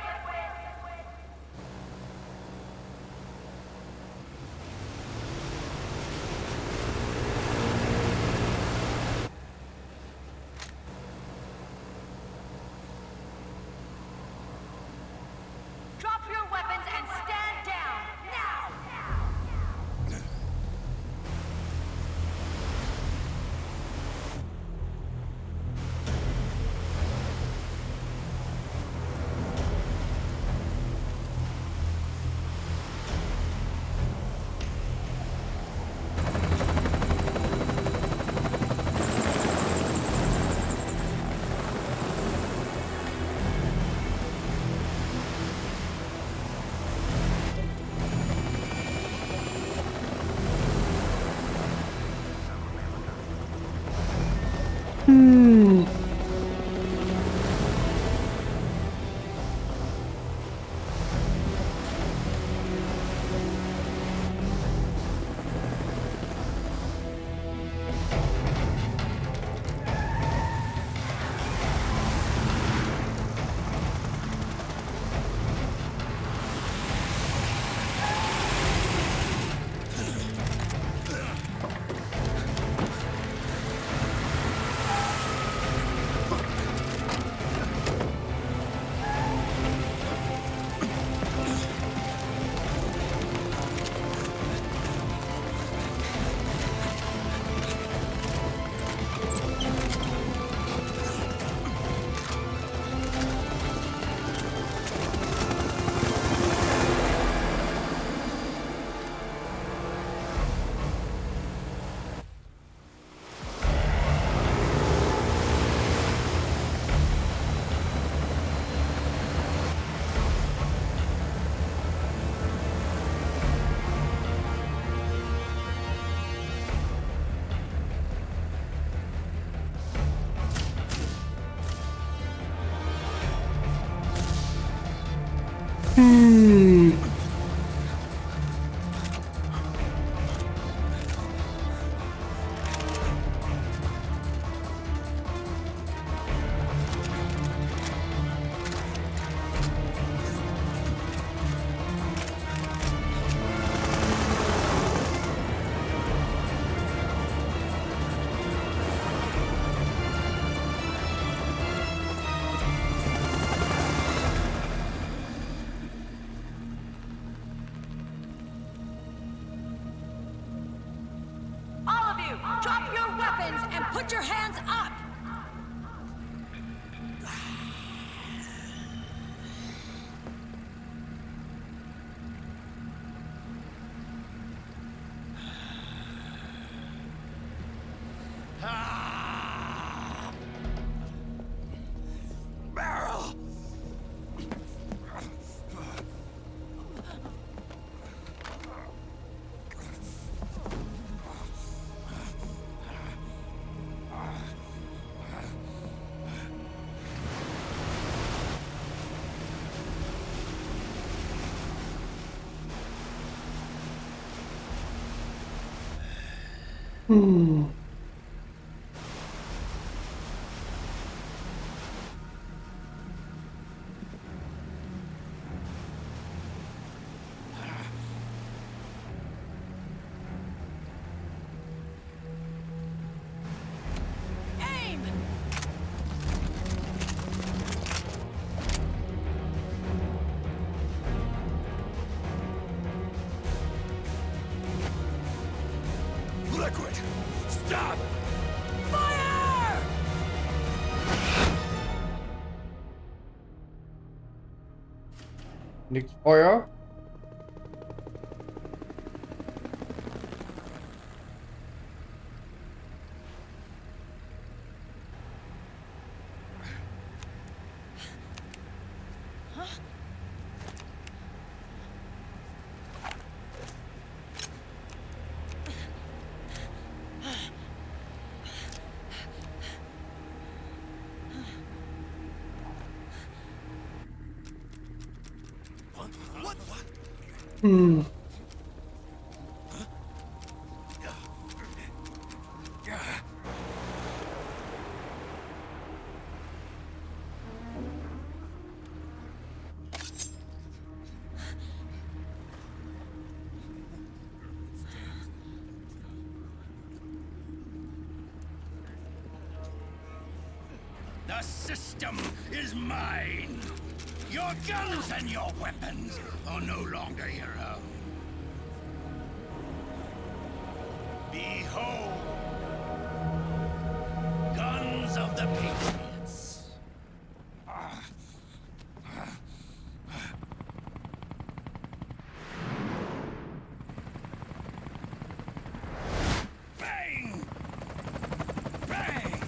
Drop your weapons and stand down, now! Drop your weapons and put your hands up! Barrel! Stop! Fire! Nichts Feuer. Hm. The system is mine. Your guns and your weapons are no longer your own. Behold, guns of the Patriots. Bang! Bang!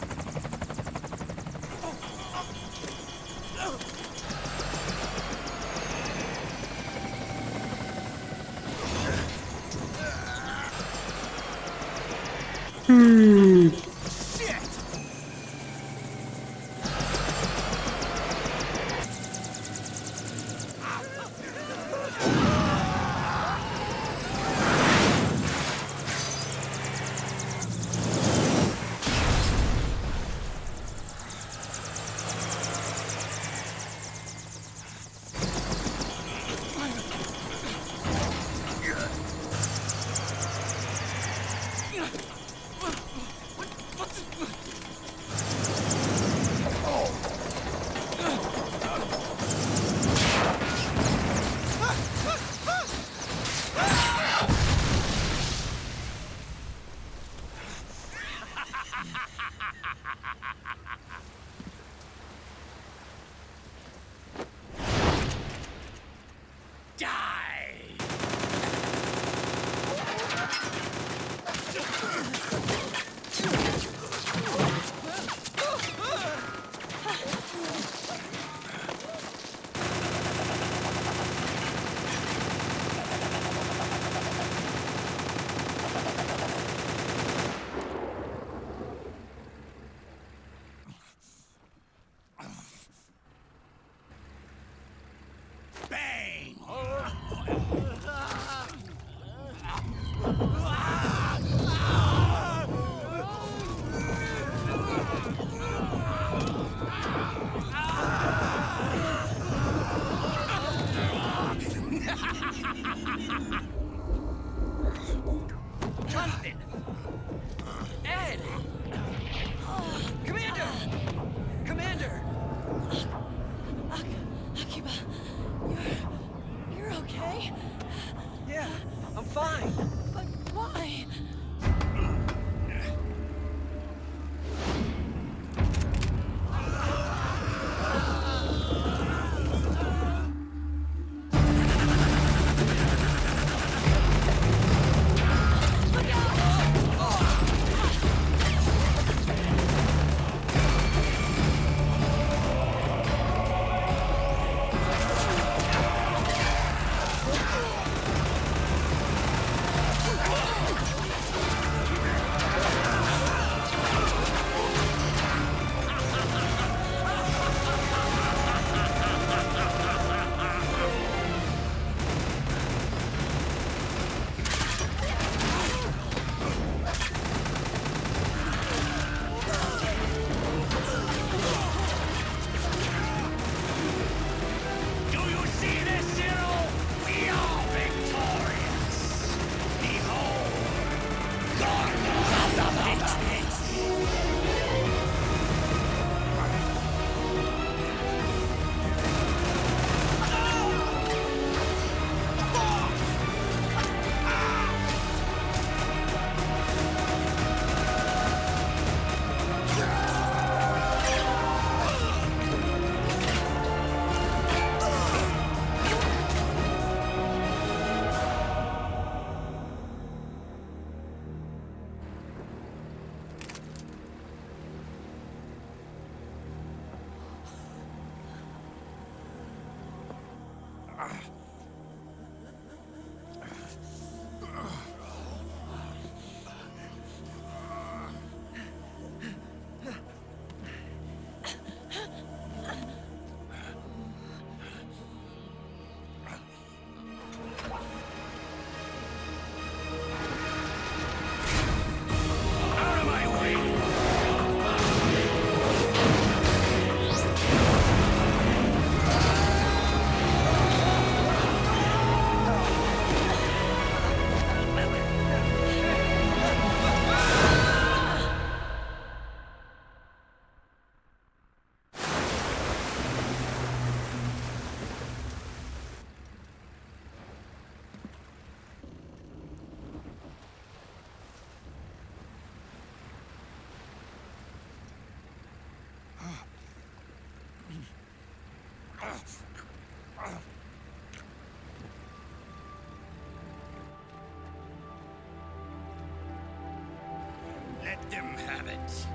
them have it.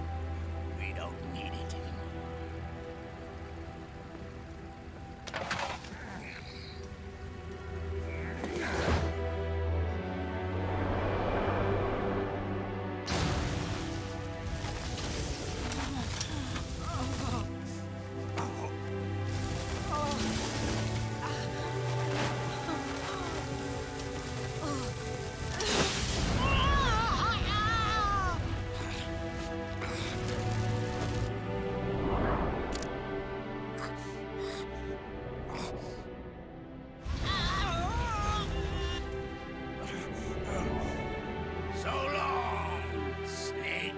We don't need it anymore. So long, Snake.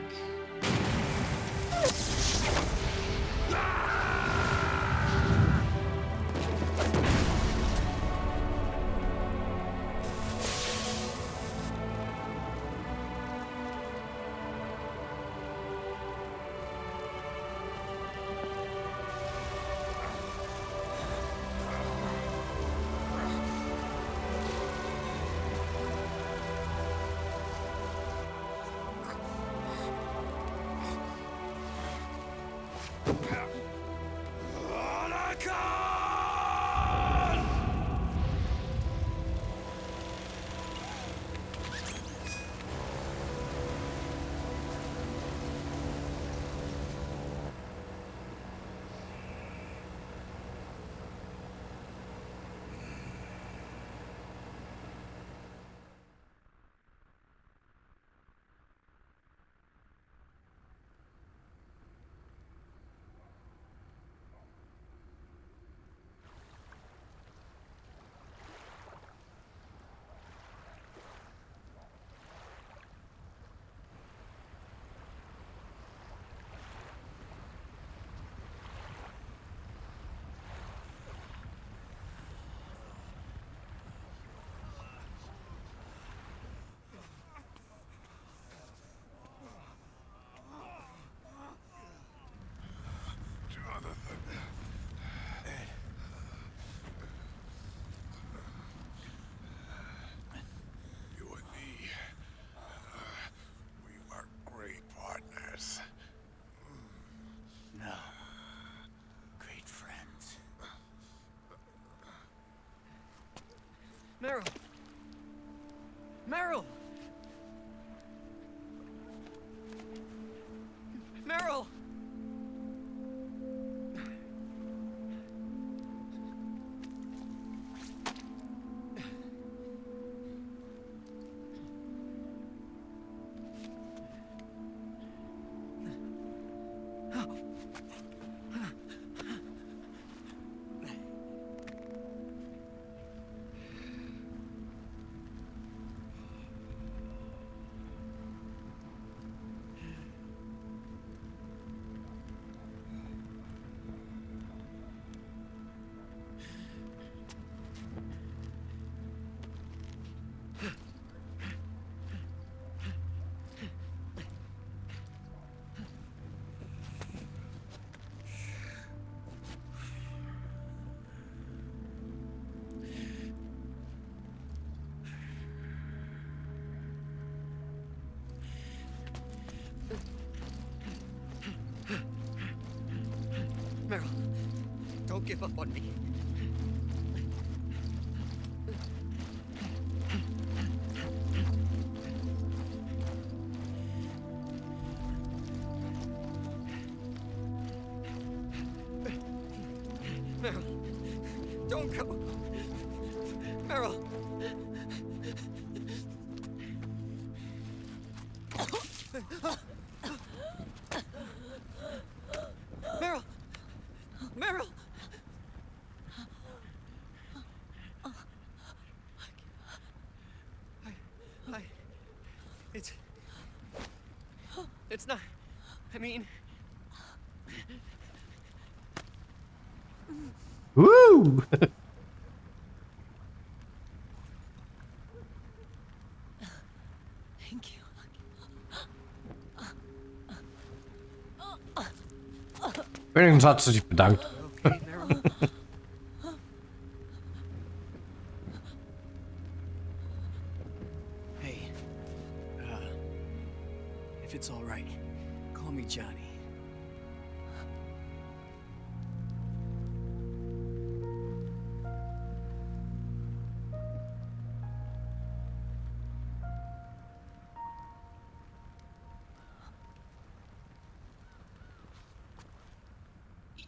You and me, we were great partners. No. Great friends. Meryl! Meryl! Meryl! Meryl, don't give up on me. Meryl, don't go. Meryl. Meryl. Meryl. It's not. I mean. Woo! Thank you. Wenigstens hat sie sich bedankt. Okay, Meryl. Hey, if it's all right, Johnny.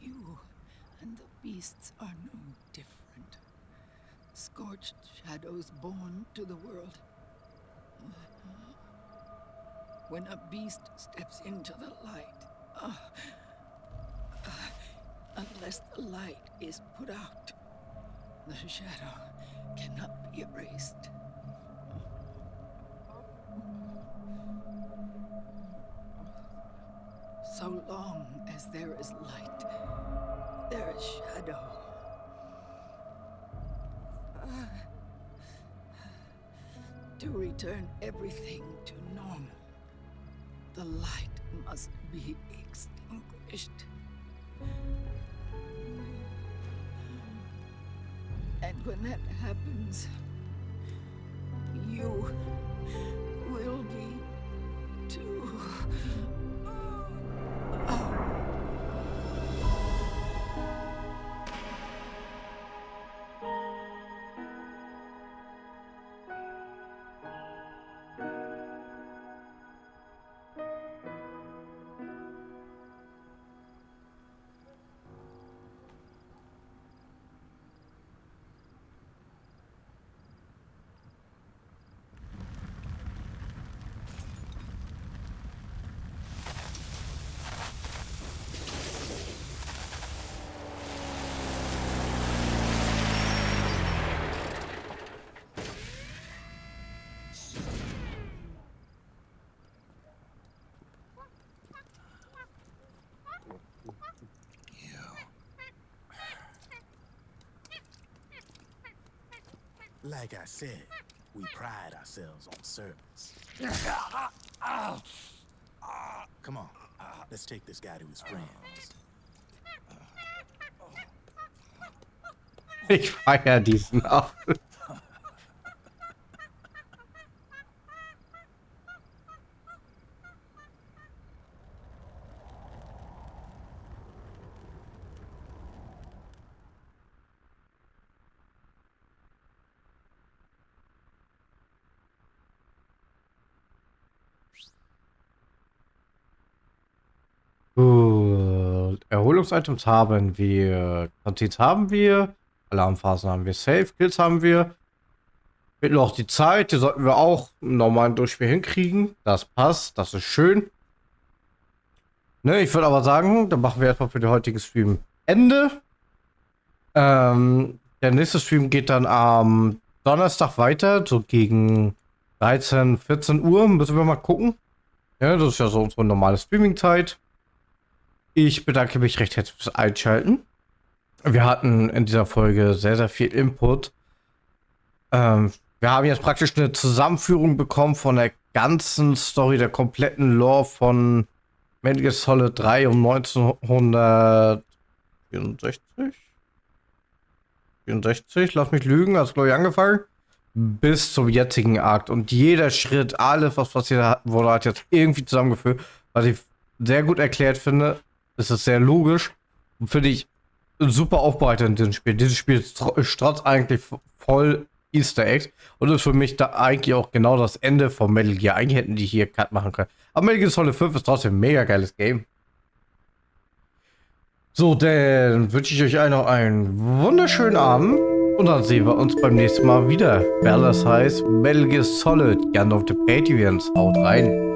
You and the beasts are no different. Scorched shadows born to the world. When a beast steps into the light, unless the light is put out, the shadow cannot be erased. So long as there is light, there is shadow. To return everything to normal, the light must be extinguished. And when that happens, you will be too. Like I said, we pride ourselves on service. Come on, let's take this guy to his friends. Ich feier diesen auch. Gut. Erholungsitems haben wir. Quantität haben wir. Alarmphasen haben wir. Safe. Kills haben wir. Fehlt noch die Zeit. Die sollten wir auch im normalen Durchspiel hinkriegen. Das passt. Das ist schön. Ne, ich würde aber sagen, dann machen wir erstmal für den heutigen Stream Ende. Der nächste Stream geht dann am Donnerstag weiter. So gegen 13, 14 Uhr. Müssen wir mal gucken. Ja, das ist ja so unsere normale Streaming-Zeit. Ich bedanke mich recht herzlich fürs Einschalten. Wir hatten in dieser Folge sehr, sehr viel Input. Wir haben jetzt praktisch eine Zusammenführung bekommen von der ganzen Story, der kompletten Lore von Metal Gear Solid 3 um 1964, lass mich lügen, hat es glaube ich angefangen, bis zum jetzigen Akt. Und jeder Schritt, alles, was passiert hat, wurde halt jetzt irgendwie zusammengeführt, was ich sehr gut erklärt finde. Es ist sehr logisch und finde ich super aufbereitet in diesem Spiel. Dieses Spiel strotzt eigentlich voll Easter Eggs und ist für mich da eigentlich auch genau das Ende von Metal Gear. Eigentlich hätten die hier Cut machen können. Aber Metal Gear Solid 5 ist trotzdem ein mega geiles Game. So, dann wünsche ich euch allen noch einen wunderschönen Abend und dann sehen wir uns beim nächsten Mal wieder. Wer das heißt, Metal Gear Solid, Gun of the Patriots. Haut rein.